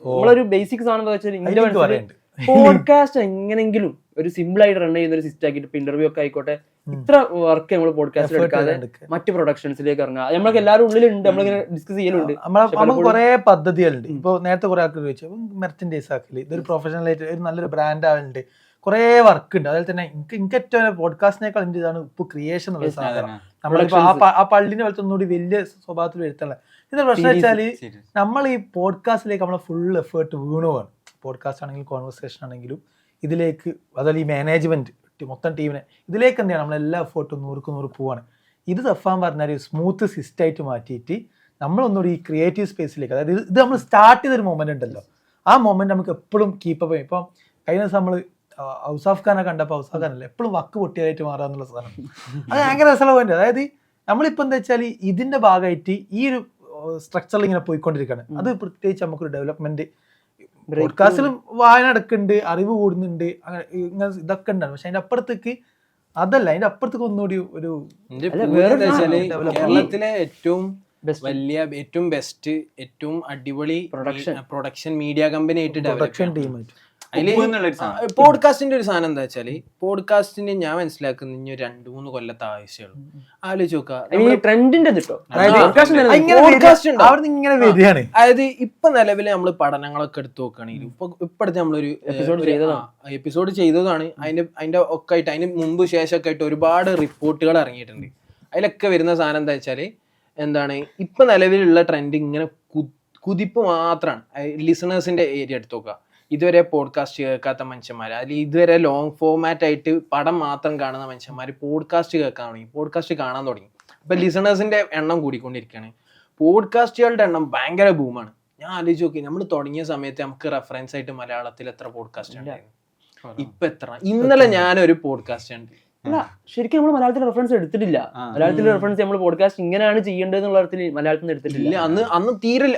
നമ്മളൊരു ബേസിക് സാധനം എന്താ വെച്ചാൽ ഇതിന്റെ മനസ്സിൽ പോഡ്കാസ്റ്റ് എങ്ങനെങ്കിലും ഒരു സിമ്പിൾ ആയിട്ട് റൺ ചെയ്യുന്ന ഒരു സിസ്റ്റം ആക്കിയിട്ട്, ഇപ്പൊ ഇന്റർവ്യൂ ഒക്കെ ആയിക്കോട്ടെ, ഇത്ര വർക്ക് നമ്മൾ പോഡ്കാസ്റ്റിൽ എടുക്കാതെ മറ്റു പ്രൊഡക്ഷൻസിലേക്ക് ഇറങ്ങാം. നമ്മളൊക്കെ എല്ലാവരും ഉള്ളിലുണ്ട്, നമ്മളിങ്ങനെ ഡിസ്കസ് ചെയ്യലുണ്ട്. നമുക്ക് കുറെ പദ്ധതികളുണ്ട്. ഇപ്പൊ നേരത്തെ കുറെ ആൾക്ക് ചോദിച്ചു മെർച്ചൻഡൈസ് ആക്കല്, ഇതൊരു പ്രൊഫഷണൽ ആയിട്ട് ഒരു നല്ലൊരു ബ്രാൻഡ് ആവുന്നുണ്ട്, കുറെ വർക്ക് ഉണ്ട്. അതുപോലെ തന്നെ എനിക്ക് ഏറ്റവും പോഡ്കാസ്റ്റിനേക്കാൾ എൻ്റെ ഇതാണ് ഇപ്പൊ ക്രിയേഷൻ എന്നുള്ള സാധനം. നമ്മളിപ്പോ ആ പള്ളിനെ പോലത്തെ ഒന്നുകൂടി വലിയ സ്വഭാവത്തിൽ വരുത്തുള്ള ഇതിന്റെ പ്രശ്നം വെച്ചാല് നമ്മൾ ഈ പോഡ്കാസ്റ്റിലേക്ക് നമ്മളെ ഫുൾ എഫേർട്ട് വീണു പോകാണ്. പോഡ്കാസ്റ്റ് ആണെങ്കിലും കോൺവെർസേഷൻ ആണെങ്കിലും ഇതിലേക്ക്, അതുപോലെ ഈ മാനേജ്മെന്റ് മൊത്തം ടീമിനെ ഇതിലേക്ക് എന്താണ് നമ്മളെല്ലാ എഫേർട്ടും 100% പോവാണ്. ഇത് തഫാൻ പറഞ്ഞാൽ സ്മൂത്ത് സിസ്റ്റമായിട്ട് മാറ്റിയിട്ട് നമ്മളൊന്നുകൂടി ഈ ക്രിയേറ്റീവ് സ്പേസിലേക്ക്, അതായത് ഇത് നമ്മൾ സ്റ്റാർട്ട് ചെയ്തൊരു മൊമെന്റ് ഉണ്ടല്ലോ, ആ മൊമെന്റ് നമുക്ക് എപ്പോഴും കീപ്പ് ചെയ്യും. ഇപ്പം കഴിഞ്ഞ ദിവസം നമ്മൾ ഔസാഫ് ഖാനെ കണ്ടപ്പോൾ ഔസാഫ് ഖാനല്ല എപ്പോഴും വക്ക് പൊട്ടിയായിട്ട് മാറാന്നുള്ള സാധനം, അത് ഭയങ്കര രസമുള്ള പോയിന്റ്. അതായത് നമ്മളിപ്പോൾ എന്താ വെച്ചാൽ ഇതിന്റെ ഭാഗമായിട്ട് ഈ ഒരു സ്ട്രക്ചറിൽ ഇങ്ങനെ പോയിക്കൊണ്ടിരിക്കുകയാണ്. അത് പ്രത്യേകിച്ച് നമുക്കൊരു ഡെവലപ്മെന്റ് പോഡ്കാസ്റ്റിലും വായന നടക്കുന്നുണ്ട്, അറിവ് കൂടുന്നുണ്ട്, അങ്ങനെ ഇങ്ങനെ ഇതൊക്കെ ഉണ്ടാണ്. പക്ഷെ അതിന്റെ അപ്പുറത്തേക്ക് അതല്ല, അതിന്റെ അപ്പുറത്തേക്ക് ഒന്നുകൂടി ഒരു കേരളത്തിലെ ഏറ്റവും വലിയ, ഏറ്റവും ബെസ്റ്റ്, ഏറ്റവും അടിപൊളി പ്രൊഡക്ഷൻ മീഡിയ കമ്പനി ആയിട്ട് പ്രൊഡക്ഷൻ ടീമായിട്ട് പോഡ്കാസ്റ്റിന്റെ ഒരു സാധനം എന്താ വെച്ചാല്, പോഡ്കാസ്റ്റിന് ഞാൻ മനസ്സിലാക്കുന്ന ഇനി 2-3 കൊല്ലത്തെ ആവശ്യമുള്ളൂ. ആലോചിച്ച് നോക്കുക, അതായത് ഇപ്പൊ നിലവിൽ നമ്മള് പഠനങ്ങളൊക്കെ എടുത്ത് നോക്കുകയാണെങ്കിൽ ഇപ്പഴത്തെ നമ്മളൊരു എപ്പിസോഡ് ചെയ്തതാണ്. അതിന്റെ ഒക്കെ ആയിട്ട് അതിന് മുമ്പ് ശേഷമൊക്കെ ആയിട്ട് ഒരുപാട് റിപ്പോർട്ടുകൾ ഇറങ്ങിയിട്ടുണ്ട്. അതിലൊക്കെ വരുന്ന സാധനം എന്താ വെച്ചാല് എന്താണ്, ഇപ്പൊ നിലവിലുള്ള ട്രെൻഡ് ഇങ്ങനെ കുതിപ്പ് മാത്രമാണ്. ലിസണേഴ്സിന്റെ ഏരിയ എടുത്ത് നോക്കുക, ഇതുവരെ പോഡ്കാസ്റ്റ് കേൾക്കാത്ത മനുഷ്യന്മാർ, അതിൽ ഇതുവരെ ലോങ് ഫോമാറ്റ് ആയിട്ട് പടം മാത്രം കാണുന്ന മനുഷ്യന്മാർ പോഡ്കാസ്റ്റ് കേൾക്കാൻ തുടങ്ങി, പോഡ്കാസ്റ്റ് കാണാൻ തുടങ്ങി. അപ്പൊ ലിസണേഴ്സിന്റെ എണ്ണം കൂടിക്കൊണ്ടിരിക്കുകയാണ്. പോഡ്കാസ്റ്റുകളുടെ എണ്ണം ഭയങ്കര ബൂമാണ്. ഞാൻ ആലോചിച്ച് നോക്കി, നമ്മൾ തുടങ്ങിയ സമയത്ത് നമുക്ക് റെഫറൻസ് ആയിട്ട് മലയാളത്തിൽ എത്ര പോഡ്കാസ്റ്റ് ഉണ്ടായിരുന്നു, ഇപ്പൊ എത്ര? ഇന്നലെ ഞാനൊരു പോഡ്കാസ്റ്റ് ഉണ്ട്. അല്ല, ശരിക്കും നമ്മൾ മലയാളത്തിൽ റെഫറൻസ് എടുത്തിട്ടില്ല. മലയാളത്തിൽ റെഫറൻസ് നമ്മൾ പോഡ്കാസ്റ്റ് ഇങ്ങനെയാണ് ചെയ്യേണ്ടത് എന്നുള്ള അർത്ഥത്തിൽ മലയാളത്തിൽ എടുത്തിട്ടില്ല. അന്ന് തീരെ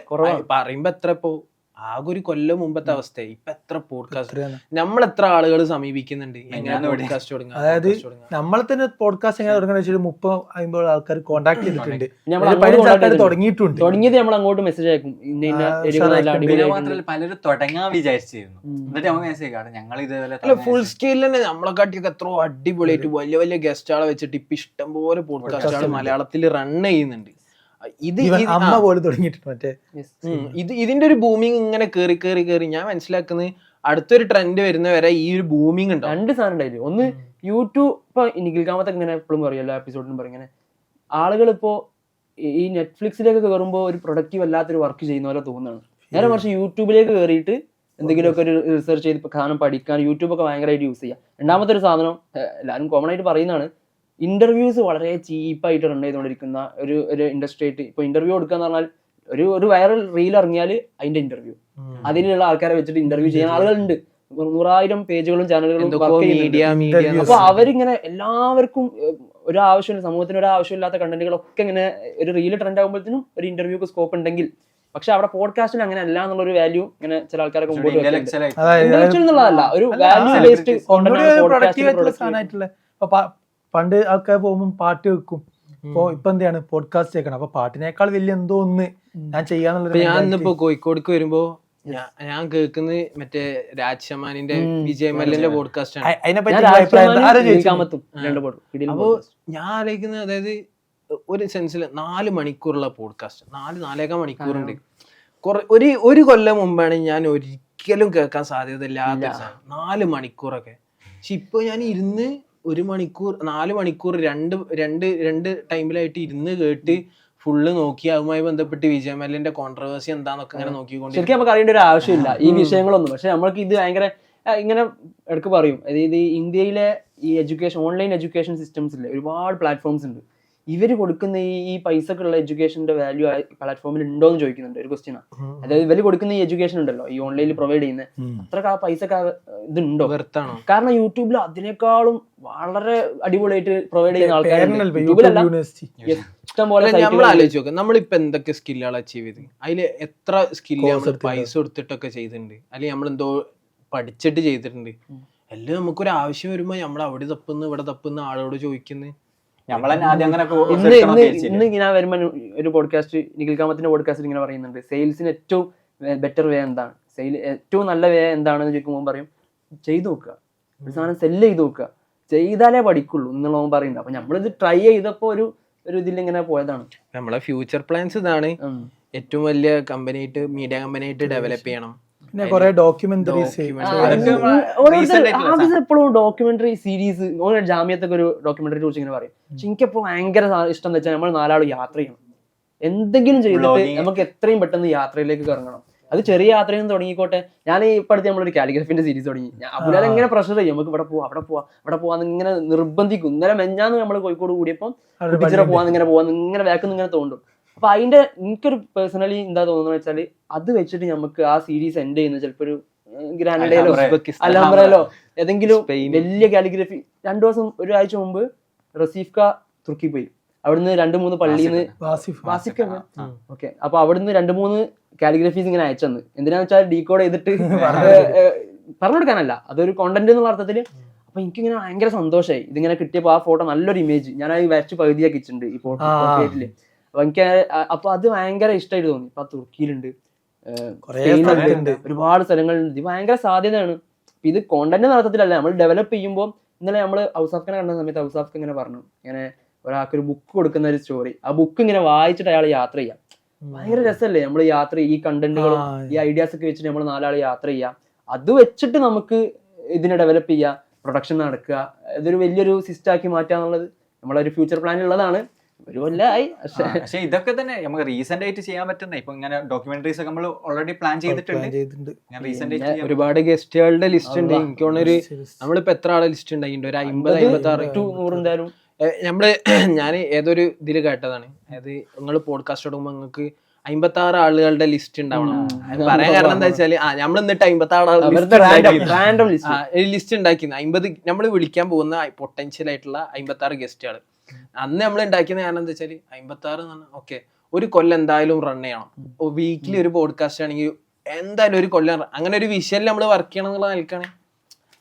പറയുമ്പോ എത്ര, ഇപ്പോ ആകെ ഒരു കൊല്ലം മുമ്പത്തെ അവസ്ഥ. ഇപ്പൊ എത്ര പോഡ്കാസ്റ്റ്, നമ്മൾ എത്ര ആളുകൾ സമീപിക്കുന്നുണ്ട് പോഡ്കാസ്റ്റ് തുടങ്ങാൻ. അതായത് നമ്മളെ തന്നെ പോഡ്കാസ്റ്റ് എങ്ങനെ തുടങ്ങുന്ന വെച്ചാൽ 30-50 ആൾക്കാർ കോൺടാക്ട് ചെയ്തിട്ടുണ്ട്, തുടങ്ങിയിട്ടുണ്ട്. തുടങ്ങിയത് നമ്മൾ അങ്ങോട്ട് മെസ്സേജ് അയക്കും, മാത്രമല്ല പലരും തുടങ്ങാൻ വിചാരിച്ചിരുന്നു, എന്നിട്ട് ഞങ്ങൾ ഇതേപോലെ ഫുൾ സ്കെയിൽ തന്നെ നമ്മളെ കാട്ടിയൊക്കെ എത്രയോ അടിപൊളിയായിട്ട് വലിയ വലിയ ഗസ്റ്റുകളെ വെച്ചിട്ട് ഇപ്പൊ ഇഷ്ടംപോലെ പോഡ്കാസ്റ്റുകൾ മലയാളത്തിൽ റൺ ചെയ്യുന്നുണ്ട്. അമ്മ പോലെ തുടങ്ങിയിട്ടുണ്ട് മറ്റേ. ഇതിന്റെ ഒരു ബൂമിങ് ഇങ്ങനെ കേറി കേറി കേറി ഞാൻ മനസ്സിലാക്കുന്നത് അടുത്തൊരു ട്രെൻഡ് വരുന്നവരെ ഈ ഒരു ബൂമിങ് ഉണ്ട്. 2 സാധനം ഉണ്ടായില്ലേ. ഒന്ന് യൂട്യൂബ്, ഇപ്പൊ നിഖിൽ കാമത്ത് ഇങ്ങനെ എപ്പോഴും പറയും എല്ലാ എപ്പിസോഡിനും പറയും ഇങ്ങനെ, ആളുകൾ ഇപ്പോ ഈ നെറ്റ്ഫ്ലിക്സിലേക്ക് കയറുമ്പോൾ ഒരു പ്രൊഡക്റ്റീവ് അല്ലാത്തൊരു വർക്ക് ചെയ്യുന്ന പോലെ തോന്നുന്നതാണ്. നേരെ മറിച്ച് യൂട്യൂബിലേക്ക് കയറിയിട്ട് എന്തെങ്കിലുമൊക്കെ ഒരു റിസർച്ച് ചെയ്ത് സാധനം പഠിക്കാൻ യൂട്യൂബൊക്കെ ഭയങ്കരമായിട്ട് യൂസ് ചെയ്യാം. രണ്ടാമത്തെ ഒരു സാധനം എല്ലാവരും കോമൺ ആയിട്ട് പറയുന്നതാണ്, ഇന്റർവ്യൂസ് വളരെ ചീപ്പായിട്ട് റൺ ചെയ്തുകൊണ്ടിരിക്കുന്ന ഒരു ഇൻഡസ്ട്രി ആയിട്ട്. ഇപ്പൊ ഇന്റർവ്യൂ കൊടുക്കാന്ന് പറഞ്ഞാൽ ഒരു വൈറൽ റീൽ ഇറങ്ങിയാൽ അതിന്റെ ഇന്റർവ്യൂ, അതിലുള്ള ആൾക്കാരെ വെച്ചിട്ട് ഇന്റർവ്യൂ ചെയ്യുന്ന ആളുകളുണ്ട്. 100,000 പേജുകളും ചാനലുകളും അപ്പൊ അവരിങ്ങനെ എല്ലാവർക്കും ഒരു ആവശ്യമില്ല, സമൂഹത്തിന് ഒരു ആവശ്യമില്ലാത്ത കണ്ടന്റുകളൊക്കെ ഇങ്ങനെ ഒരു റീൽ ട്രെൻഡ് ആകുമ്പോഴത്തേനും ഒരു ഇന്റർവ്യൂക്ക് സ്കോപ്പ് ഉണ്ടെങ്കിൽ, പക്ഷെ അവിടെ പോഡ്കാസ്റ്റിൽ അങ്ങനെ അല്ല എന്നുള്ളൊരു വാല്യൂ ഇങ്ങനെ ചില ആൾക്കാരൊക്കെ മുമ്പോട്ട് വെക്കുന്നുണ്ട്. ഇന്റലക്ച്വൽ ആയിട്ട് അതായത് Intellectual എന്നുള്ളതല്ല, ഒരു വാല്യൂ ബേസ്ഡ് ഒന്നുകൂടി പ്രൊഡക്റ്റീവ് ആയിട്ടുള്ള സാധനമായിട്ടുള്ള ഇപ്പൊ പണ്ട് ആൾക്കാർ പോകുമ്പോൾ പാട്ട് വെക്കും. ഇപ്പൊ എന്താണ് പോഡ്കാസ്റ്റ് കേൾക്കണം. അപ്പൊ പാട്ടിനേക്കാൾ വലിയ എന്തോ ഒന്ന് ഞാൻ ചെയ്യാന്നുള്ള. ഞാൻ ഇന്നിപ്പോ കോഴിക്കോടേക്ക് വരുമ്പോ ഞാൻ കേൾക്കുന്നത് മറ്റേ രാജ് ഷമാനിന്റെ വിജയ് മല്യന്റെ പോഡ്കാസ്റ്റ് ആണ്. അതിനെ പറ്റി അഭിപ്രായം ആരോ ചോദിച്ചു. അപ്പോ ഞാൻ ആലോചിക്കുന്നത്, അതായത് ഒരു സെൻസിൽ 4 മണിക്കൂറുള്ള പോഡ്കാസ്റ്റ്, 4-4.5 മണിക്കൂറുണ്ട്. ഒരു കൊല്ലം മുമ്പാണ് ഞാൻ ഒരിക്കലും കേൾക്കാൻ സാധ്യത ഇല്ലാത്ത 4 മണിക്കൂറൊക്കെ. പക്ഷെ ഇപ്പൊ ഞാൻ ഇരുന്ന് 1 മണിക്കൂർ 4 മണിക്കൂർ രണ്ട് ടൈമിലായിട്ട് ഇരുന്ന് കേട്ട് ഫുള്ള് നോക്കി അതുമായി ബന്ധപ്പെട്ട് വിജയ് മല്യന്റെ കോൺട്രവേഴ്സി എന്താന്നൊക്കെ ഇങ്ങനെ നോക്കിക്കൊണ്ട് ശരിക്കും നമുക്ക് അറിയേണ്ട ഒരു ആവശ്യമില്ല ഈ വിഷയങ്ങളൊന്നും. പക്ഷെ നമ്മൾക്ക് ഇത് ഭയങ്കര ഇങ്ങനെ ഇടയ്ക്ക് പറയും, അതായത് ഇന്ത്യയിലെ ഈ എഡ്യൂക്കേഷൻ ഓൺലൈൻ എഡ്യൂക്കേഷൻ സിസ്റ്റംസിൽ ഒരുപാട് പ്ലാറ്റ്ഫോംസ് ഉണ്ട്. ഇവർ കൊടുക്കുന്ന ഈ പൈസക്കുള്ള എഡ്യൂക്കേഷന്റെ വാല്യൂ പ്ലാറ്റ്ഫോമിൽ ഉണ്ടോ എന്ന് ചോദിക്കുന്നുണ്ട്. ഒരു ക്വസ്റ്റ്യനാണ്. അതായത് ഇവർ കൊടുക്കുന്ന ഈ എഡ്യൂക്കേഷൻ ഉണ്ടല്ലോ, ഈ ഓൺലൈനിൽ പ്രൊവൈഡ് ചെയ്യുന്ന അത്ര ആ പൈസക്ക് ഇതുണ്ടോ? വെറുത്താണോ? കാരണം യൂട്യൂബിൽ അതിനേക്കാളും വളരെ അടിപൊളിയായിട്ട് പ്രൊവൈഡ് ചെയ്യുന്ന ആൾക്കാരുണ്ട്. ഇഷ്ടം പോലെ നമ്മൾ ആലോചിച്ച് നോക്കാം, നമ്മളിപ്പോ എന്തൊക്കെ സ്കില്ലുകൾ അച്ചീവ് ചെയ്ത്, അതിൽ എത്ര സ്കില്ല് നമ്മൾ പൈസ കൊടുത്തിട്ടൊക്കെ ചെയ്തിട്ടുണ്ട്, അല്ലെങ്കിൽ നമ്മൾ എന്തോ പഠിച്ചിട്ട് ചെയ്തിട്ടുണ്ട്. എല്ലാം നമുക്കൊരു ആവശ്യം വരുമ്പോ നമ്മൾ അവിടെ തപ്പുന്നു ഇവിടെ തപ്പുന്ന ആളോട് ചോദിക്കുന്നത്. ഇന്ന് ഞാൻ വരുമ്പോ ഒരു പോഡ്കാസ്റ്റ്, നിഖിൽ കാമത്തിന്റെ പോഡ്കാസ്റ്റിൽ ഇങ്ങനെ പറയുന്നുണ്ട്, സെയിൽസിന് ഏറ്റവും ബെറ്റർ വേ എന്താണ്, ഏറ്റവും നല്ല വേ എന്താണെന്ന് ചോദിക്കുമ്പോൾ പറയും ചെയ്തു നോക്കുക, ഒരു സാധനം സെല്ല് ചെയ്ത് നോക്കുക, ചെയ്താലേ പഠിക്കുള്ളൂ എന്നുള്ളവൻ പറയുന്നത്. അപ്പൊ നമ്മളിത് ട്രൈ ചെയ്തപ്പോ ഒരു ഇതിലിങ്ങനെ പോയതാണ്. നമ്മളെ ഫ്യൂച്ചർ പ്ലാൻസ് ഇതാണ്, ഏറ്റവും വലിയ കമ്പനിയായിട്ട് മീഡിയ കമ്പനിയായിട്ട് ഡെവലപ്പ് ചെയ്യണം. പിന്നെ കുറെ ഡോക്യുമെന്ററീസ് എപ്പോഴും ഡോക്യുമെന്ററി സീരീസ്, ജാമ്യത്തൊക്കെ ഒരു ഡോക്യുമെന്ററി കുറിച്ച് ഇങ്ങനെ പറയും. പക്ഷെ എനിക്കെപ്പോഴും ഭയങ്കര ഇഷ്ടം എന്ന് വെച്ചാൽ നമ്മൾ 4 ആൾ യാത്ര ചെയ്യണം, എന്തെങ്കിലും ചെയ്തിട്ട് നമുക്ക് എത്രയും പെട്ടെന്ന് യാത്രയിലേക്ക് ഇറങ്ങണം. അത് ചെറിയ യാത്രയിൽ നിന്ന് തുടങ്ങിക്കോട്ടെ. ഞാൻ ഇപ്പൊ അടുത്ത് നമ്മളൊരു കാലിഗ്രഫിന്റെ സീരീസ് തുടങ്ങി. അപ്പുലാൽ എങ്ങനെ പ്രഷർ ചെയ്യും, നമുക്ക് ഇവിടെ പോവാന്ന് ഇങ്ങനെ നിർബന്ധിക്കും. ഇന്നലെ മെഞ്ഞാന്ന് നമ്മൾ കോഴിക്കോട് കൂടിയപ്പം പോവാന്ന് വേക്കുന്ന ഇങ്ങനെ തോണ്ടും. അപ്പൊ അതിന്റെ എനിക്കൊരു പേഴ്സണലി എന്താ തോന്നുന്നത് വെച്ചാല്, അത് വെച്ചിട്ട് നമുക്ക് ആ സീരീസ് എൻഡ് ചെയ്യുന്നത് ചിലപ്പോ ഒരു ഗ്രാനഡയിലോ അലംബ്രയിലോ ഏതെങ്കിലും വലിയ കാലിഗ്രഫി. 2 ദിവസം ഒരാഴ്ച മുമ്പ് റസീഫ്ക തുർക്കി പോയി. അവിടുന്ന് 2-3 പള്ളിന്ന് ഓക്കെ. അപ്പൊ അവിടുന്ന് 2-3 കാലിഗ്രഫീസ് ഇങ്ങനെ അയച്ചെന്ന്. എന്തിനാന്ന് വെച്ചാൽ ഡീകോഡ് ചെയ്തിട്ട് പറഞ്ഞു കൊടുക്കാനല്ല, അതൊരു കോണ്ടന്റ് എന്നുള്ള അർത്ഥത്തില്. അപ്പൊ എനിക്കിങ്ങനെ ഭയങ്കര സന്തോഷമായി ഇതിങ്ങനെ കിട്ടിയപ്പോ. ആ ഫോട്ടോ നല്ലൊരു ഇമേജ് ഞാൻ വരച്ച് പകുതിയാക്കി വെച്ചിട്ടുണ്ട് ഈ ഫോട്ടോയില്. അപ്പൊ എനിക്ക് അപ്പൊ അത് ഭയങ്കര ഇഷ്ടമായിട്ട് തോന്നി. ഇപ്പൊ തുർക്കിയിലുണ്ട്, സ്പെയിനിലുണ്ട്, ഒരുപാട് സ്ഥലങ്ങളുണ്ട്. ഇത് ഭയങ്കര സാധ്യതയാണ്. ഇത് കോണ്ടന്റ് നടത്തത്തിലല്ല, നമ്മൾ ഡെവലപ്പ് ചെയ്യുമ്പോൾ. ഇന്നലെ നമ്മള് ഔസാഫിനെ കണ്ട സമയത്ത് ഔസാഫ് ഇങ്ങനെ പറഞ്ഞു, ഇങ്ങനെ ഒരാൾക്കൊരു ബുക്ക് കൊടുക്കുന്ന ഒരു സ്റ്റോറി, ആ ബുക്ക് ഇങ്ങനെ വായിച്ചിട്ട് അയാൾ യാത്ര ചെയ്യാം. ഭയങ്കര രസമല്ലേ നമ്മൾ യാത്ര, ഈ കണ്ടന്റുകളും ഈ ഐഡിയാസ് ഒക്കെ വെച്ചിട്ട് നമ്മൾ 4 ആൾ യാത്ര ചെയ്യാം. അത് വെച്ചിട്ട് നമുക്ക് ഇതിനെ ഡെവലപ്പ് ചെയ്യാം, പ്രൊഡക്ഷൻ നടക്കുക, ഇതൊരു വലിയൊരു സിസ്റ്റം ആക്കി മാറ്റുക എന്നുള്ളത് നമ്മളൊരു ഫ്യൂച്ചർ പ്ലാനിൽ ഉള്ളതാണ്. ഒരു കൊല്ലമായി. പക്ഷെ ഇതൊക്കെ തന്നെ നമുക്ക് റീസെന്റ് ആയിട്ട് ചെയ്യാൻ പറ്റുന്ന, ഇപ്പൊ ഇങ്ങനെ ഡോക്യുമെന്ററീസ് ഒക്കെ നമ്മൾ ഓൾറെഡി പ്ലാൻ ചെയ്തിട്ടുണ്ട്. ഒരുപാട് ഗസ്റ്റുകളുടെ ലിസ്റ്റ് ഉണ്ട്. എനിക്ക് തോന്നുന്നൊരു നമ്മളിപ്പോ എത്ര ആളെ ലിസ്റ്റ് ഉണ്ടായിട്ടുണ്ട്, ഒരു 50-56 എന്തായാലും. ഞാൻ ഏതൊരു ഇതിൽ കേട്ടതാണ്, അതായത് നിങ്ങൾ പോഡ്കാസ്റ്റ് തുടങ്ങുമ്പോൾ നിങ്ങൾക്ക് 56 ആളുകളുടെ ലിസ്റ്റ് ഉണ്ടാവണം. പറയാൻ കാരണം എന്താ വെച്ചാല് നമ്മൾ എന്നിട്ട് 56 ലിസ്റ്റ് ഉണ്ടാക്കി 50 നമ്മൾ വിളിക്കാൻ പോകുന്ന പൊട്ടൻഷ്യൽ ആയിട്ടുള്ള 56 ഗസ്റ്റുകൾ അന്ന് നമ്മൾ ഉണ്ടാക്കിയത്. കാരണം എന്താ വെച്ചാല് 56 ഓക്കെ, ഒരു കൊല്ലം എന്തായാലും റൺ ചെയ്യണം. വീക്കിലി ഒരു പോഡ്കാസ്റ്റ് ആണെങ്കിൽ എന്തായാലും ഒരു കൊല്ലം അങ്ങനെ ഒരു വിഷയം നമ്മൾ വർക്ക് ചെയ്യണം എന്നുള്ള നിൽക്കാണ്.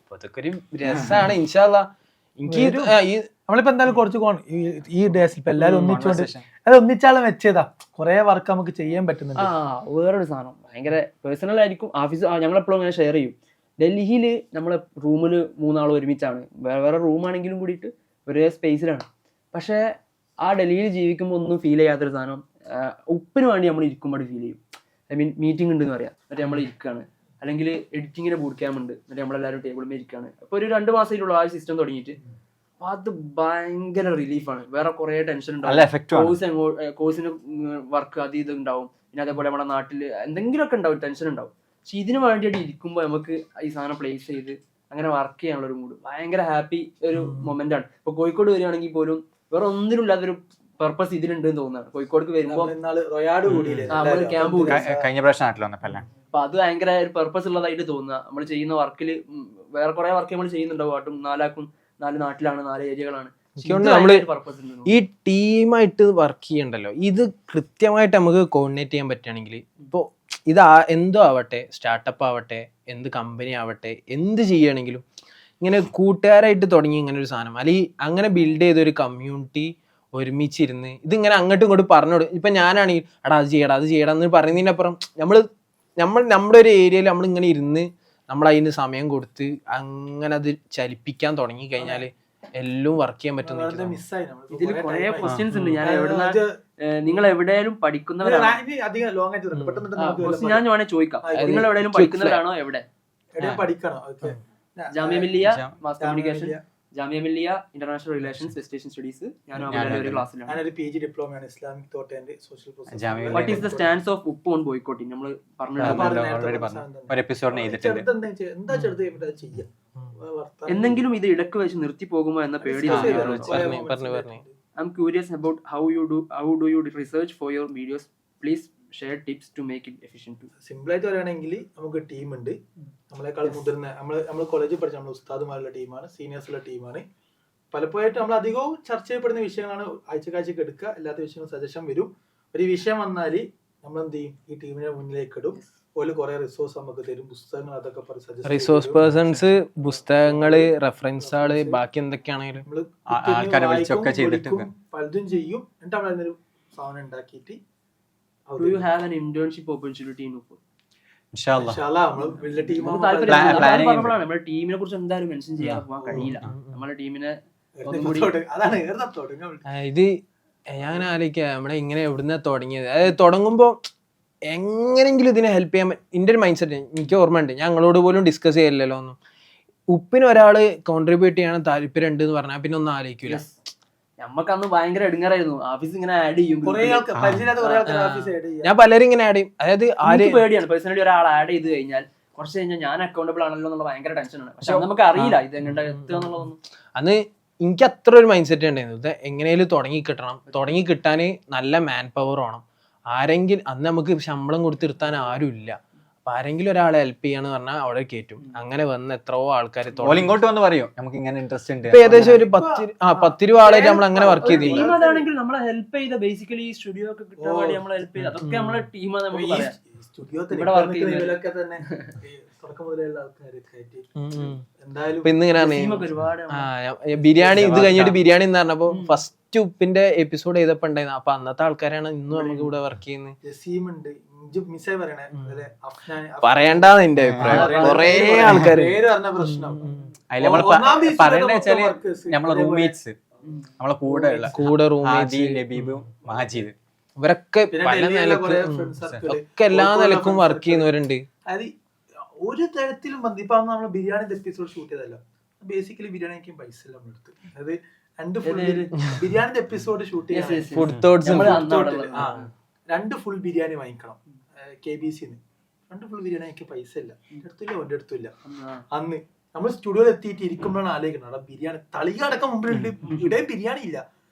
അപ്പൊ അതൊക്കെ ഒരു രസമാണ്. ഇൻഷാ അല്ലാ എനിക്ക് നമ്മളിപ്പോ എന്തായാലും കുറച്ച് ഈ ഡേസിൽ ഇപ്പൊ എല്ലാവരും ഒന്നിച്ചുകൊണ്ട് അത് ഒന്നിച്ചാളെ വെച്ചതാ, കുറെ വർക്ക് നമുക്ക് ചെയ്യാൻ പറ്റുന്നുണ്ട്. വേറൊരു സാധനം ഭയങ്കര പേഴ്സണൽ ആയിരിക്കും. ഓഫീസ് ഞങ്ങളെപ്പോഴും അങ്ങനെ ഷെയർ ചെയ്യും. ഡൽഹിയില് നമ്മളെ റൂമില് 3 ആൾ ഒരുമിച്ചാണ്, വേറെ റൂമാണെങ്കിലും കൂടിയിട്ട് ഒരേ സ്പേസിലാണ്. പക്ഷെ ആ ഡൽഹിയിൽ ജീവിക്കുമ്പോൾ ഒന്നും ഫീൽ ചെയ്യാത്തൊരു സാധനം ഉപ്പിന് വേണ്ടി നമ്മൾ ഇരിക്കുമ്പോൾ ഫീൽ ചെയ്യും. ഐ മീൻ മീറ്റിംഗ് ഉണ്ടെന്ന് പറയാം, എന്നിട്ട് നമ്മൾ ഇരിക്കുകയാണ്, അല്ലെങ്കിൽ എഡിറ്റിങ്ങിന് ബൂട്ട് ക്യാമ്പ് ഉണ്ട്, എന്നിട്ട് നമ്മളെല്ലാവരും ടേബിളിൽ ഇരിക്കുകയാണ്. അപ്പോൾ ഒരു 2 മാസമായിട്ടുള്ള ആ സിസ്റ്റം തുടങ്ങിയിട്ട് അത് ഭയങ്കര റിലീഫാണ്. വേറെ കുറെ ടെൻഷൻ ഉണ്ടാവും, കോഴ്സിന് വർക്ക് അത് ഇത് ഉണ്ടാവും, പിന്നെ അതേപോലെ നമ്മുടെ നാട്ടിൽ എന്തെങ്കിലുമൊക്കെ ഉണ്ടാവും, ടെൻഷൻ ഉണ്ടാവും. പക്ഷെ ഇതിന് വേണ്ടിയിട്ട് ഇരിക്കുമ്പോൾ നമുക്ക് ഈ സാധനം പ്ലേസ് ചെയ്ത് അങ്ങനെ വർക്ക് ചെയ്യാനുള്ള ഒരു മൂഡ് ഭയങ്കര ഹാപ്പി ഒരു മൊമെന്റ് ആണ്. ഇപ്പൊ കോഴിക്കോട് വരികയാണെങ്കിൽ പോലും വേറെ ഒന്നിനും ഇല്ലാത്തൊരു പർപ്പസ് ഇതിലുണ്ട് എന്ന് തോന്നുന്നതാണ്. കോഴിക്കോട് വരുമ്പോൾ ക്യാമ്പ് കൂടി കഴിഞ്ഞ പ്രാവശ്യം. അപ്പൊ അത് ഭയങ്കര ഒരു പർപ്പസ് ഉള്ളതായിട്ട് തോന്നുക. നമ്മൾ ചെയ്യുന്ന വർക്കിൽ വേറെ കുറെ വർക്ക് നമ്മൾ ചെയ്യുന്നുണ്ടാവും. 4 ആൾക്കും 4 നാട്ടിലാണ്, 4 ഏരിയകളാണ്. എനിക്ക് തോന്നുന്നു നമ്മള് ഈ ടീമായിട്ട് വർക്ക് ചെയ്യണ്ടല്ലോ, ഇത് കൃത്യമായിട്ട് നമുക്ക് കോർഡിനേറ്റ് ചെയ്യാൻ പറ്റുകയാണെങ്കിൽ ഇപ്പോൾ ഇത് എന്തോ ആവട്ടെ, സ്റ്റാർട്ടപ്പ് ആവട്ടെ, എന്ത് കമ്പനി ആവട്ടെ, എന്ത് ചെയ്യുകയാണെങ്കിലും ഇങ്ങനെ കൂട്ടുകാരായിട്ട് തുടങ്ങി ഇങ്ങനെ ഒരു സാധനം, അല്ലെങ്കിൽ അങ്ങനെ ബിൽഡ് ചെയ്തൊരു കമ്മ്യൂണിറ്റി ഒരുമിച്ചിരുന്ന് ഇതിങ്ങനെ അങ്ങോട്ടും ഇങ്ങോട്ടും പറഞ്ഞോട്. ഇപ്പം ഞാനാണെങ്കിൽ അത് ചെയ്യടാ എന്ന് പറയുന്നതിനപ്പുറം നമ്മുടെ ഒരു ഏരിയയിൽ നമ്മളിങ്ങനെ ഇരുന്ന് നമ്മളതിന് സമയം കൊടുത്ത് അങ്ങനെ അത് ചലിപ്പിക്കാൻ തുടങ്ങി കഴിഞ്ഞാൽ എല്ലാം വർക്ക് ചെയ്യാൻ പറ്റും. ഇതിൽ കുറെ ക്വസ്റ്റ്യൻസ് ഉണ്ട്. ഞാൻ നിങ്ങൾ എവിടെയും പഠിക്കുന്നവരാണോ? ഞാൻ വേണേ ചോദിക്കാം, നിങ്ങൾ എവിടെയും പഠിക്കുന്നവരാണോ? എവിടെ? Jamia Millia mass communication, Jamia Millia international relations, West Asian studies. ഞാൻ ഒരു ക്ലാസ്സിലാണ്. What is the stance of up on boycotting? നമ്മൾ എന്തെങ്കിലും ഇത് ഇടക്ക് വെച്ച് നിർത്തി പോകുമോ എന്ന പേടി. I'm curious about how do you research for your videos? Please share tips to make it efficient too. Simple ആയിട്ട് പറയുകയാണെങ്കിൽ നമുക്ക് ടീമുണ്ട്, നമ്മളെക്കാൾ മുതിർന്ന നമ്മൾ കോളേജിൽ പഠിച്ച നമ്മൾ ഉസ്താദുമാരുള്ള ടീമാണ്, സീനിയേഴ്സുള്ള ടീമാണ്. പലപ്പോഴായിട്ട് നമ്മൾ അധികവും ചർച്ച ചെയ്യപ്പെടുന്ന വിഷയങ്ങളാണ് ആഴ്ചക്കാഴ്ചക്ക് എടുക്കുക. എല്ലാത്ത വിഷയങ്ങളും സജഷൻ വരും. ഒരു വിഷയം വന്നാൽ നമ്മൾ എന്ത് ചെയ്യും, ഈ ടീമിനെ മുന്നിലേക്ക് ഇടും. ഓല് കുറെ റിസോഴ്സ് നമുക്ക് തരും, പുസ്തകങ്ങൾ, അതൊക്കെ റിസോഴ്സ് പേഴ്സൺസ്, പുസ്തകങ്ങള്, റെഫറൻസുകള്, ബാക്കി എന്തൊക്കെയാണെങ്കിലും പലതും ചെയ്യും. എന്നിട്ട് നമ്മൾ അതിനൊരു സാധനം ഉണ്ടാക്കിയിട്ട്. Do you have an internship opportunity in Uppur? നമ്മുടെ ടീമിനെ കുറിച്ച് എന്തായാലും മെൻഷൻ ചെയ്യാൻ പോകാൻ കഴിയില്ല. നമ്മുടെ ടീമിനെ ഇത് ഞാൻ ആലോചിക്കുക, നമ്മളെ ഇങ്ങനെ എവിടുന്ന തുടങ്ങിയത്, അതായത് തുടങ്ങുമ്പോൾ എങ്ങനെങ്കിലും ഇതിനെ ഹെൽപ്പ് ചെയ്യാൻ എൻ്റെ ഒരു മൈൻഡ് സെറ്റ് എനിക്ക് ഓർമ്മയുണ്ട്. ഞങ്ങളോട് പോലും ഡിസ്കസ് ചെയ്യില്ലല്ലോ ഒന്നും. ഉപ്പിന് ഒരാൾ കോൺട്രിബ്യൂട്ട് ചെയ്യാൻ താല്പര്യം ഉണ്ട് എന്ന് പറഞ്ഞാൽ പിന്നെ ഒന്നും ആലോചിക്കില്ല. നമുക്ക് അന്ന് ഭയങ്കര എടുങ്ങാറായിരുന്നു. ഓഫീസ് ഇങ്ങനെ ആഡ് ചെയ്യും, ഞാൻ പലരും ഇങ്ങനെ ആഡ് ചെയ്യും. അതായത് ആരും പേടിയാണ് പേഴ്സണലി ഒരാൾ ആഡ് ചെയ്ത് കഴിഞ്ഞാൽ കുറച്ച് കഴിഞ്ഞാൽ ഞാൻ അക്കൗണ്ടബിൾ ആണല്ലോ എന്നുള്ള ഭയങ്കര ടെൻഷനാണ്. പക്ഷെ നമുക്ക് അറിയില്ല ഇത് എങ്ങനെ എത്തുക എന്നുള്ളതൊന്നും. അന്ന് എനിക്ക് അത്ര ഒരു മൈൻഡ് സെറ്റ് ഉണ്ടായിരുന്നു. ഇത് എങ്ങനെയാലും തുടങ്ങി കിട്ടാൻ നല്ല മാൻ പവർ വേണം. ആരെങ്കിലും അന്ന് നമുക്ക് ശമ്പളം കൊടുത്തിരുത്താൻ ആരും ഇല്ല. അപ്പൊ ആരെങ്കിലും ഒരാളെ ഹെൽപ്പ് ചെയ്യാന്ന് പറഞ്ഞാൽ അവിടെ കയറ്റും. അങ്ങനെ വന്ന് എത്രയോ ആൾക്കാർ ഇങ്ങോട്ട് വന്ന് പറയും നമുക്ക് ഇങ്ങനെ ഇൻട്രസ്റ്റ് ഉണ്ട്. ഇപ്പൊ ഏകദേശം ഒരു 10 രൂപ ആളായിട്ട് നമ്മൾ അങ്ങനെ വർക്ക് ചെയ്തില്ല. അതാണെങ്കിൽ നമ്മളെ ഹെൽപ്പ് ചെയ്ത ബേസിക്കലി സ്റ്റുഡിയോ ഒക്കെ കിട്ടാൻ വേണ്ടി നമ്മളെ ഹെൽപ്പ് ചെയ്ത് അതൊക്കെ നമ്മളെ ടീമാണ്. നമുക്ക് പറയാം ബിരിയാണി ഇത് കഴിഞ്ഞിട്ട് ബിരിയാണി എന്ന് പറഞ്ഞപ്പോ ഫസ്റ്റ് ഉപ്പിന്റെ എപ്പിസോഡ് ചെയ്തപ്പോ ഉണ്ടായിരുന്നു. അപ്പൊ അന്നത്തെ ആൾക്കാരാണ് ഇന്നും നമുക്ക് ഇവിടെ വർക്ക് ചെയ്യുന്നത്. പറയണ്ടാന്ന് എന്റെ അഭിപ്രായം. കൊറേ ആൾക്കാര് നമ്മളെ റൂംമേറ്റ്സ്, നമ്മളെ കൂടെ റൂംമേറ്റ്സ്, മാജിദ്, ഇവരൊക്കെ പല നിലക്കും ഒക്കെ എല്ലാ നിലക്കും വർക്ക് ചെയ്യുന്നവരുണ്ട്. ഒരു തരത്തിലും ഇപ്പൊ നമ്മള് ബിരിയാണിന്റെ എപ്പിസോഡ് ഷൂട്ട് ചെയ്തല്ലോ, ബേസിക്കലി ബിരിയാണിക്ക് പൈസ എല്ലാം എടുത്ത്. അതായത് ബിരിയാണിന്റെ എപ്പിസോഡ് ഷൂട്ട് ചെയ്യാൻ 2 ഫുൾ ബിരിയാണി വാങ്ങിക്കണം KBC-ന്ന്. 2 ഫുൾ ബിരിയാണി എനിക്ക് പൈസ ഇല്ല, എന്റെ അടുത്തില്ല, ഓന്റെ അടുത്തില്ല. അന്ന് നമ്മൾ സ്റ്റുഡിയോയിൽ എത്തിയിട്ട് ഇരിക്കുമ്പോഴാണ് ആലോചിക്കുന്നത്, അവിടെ ബിരിയാണി തളികടക്കം മുമ്പിലുണ്ട്, ഇവിടെ ബിരിയാണി ഇല്ല.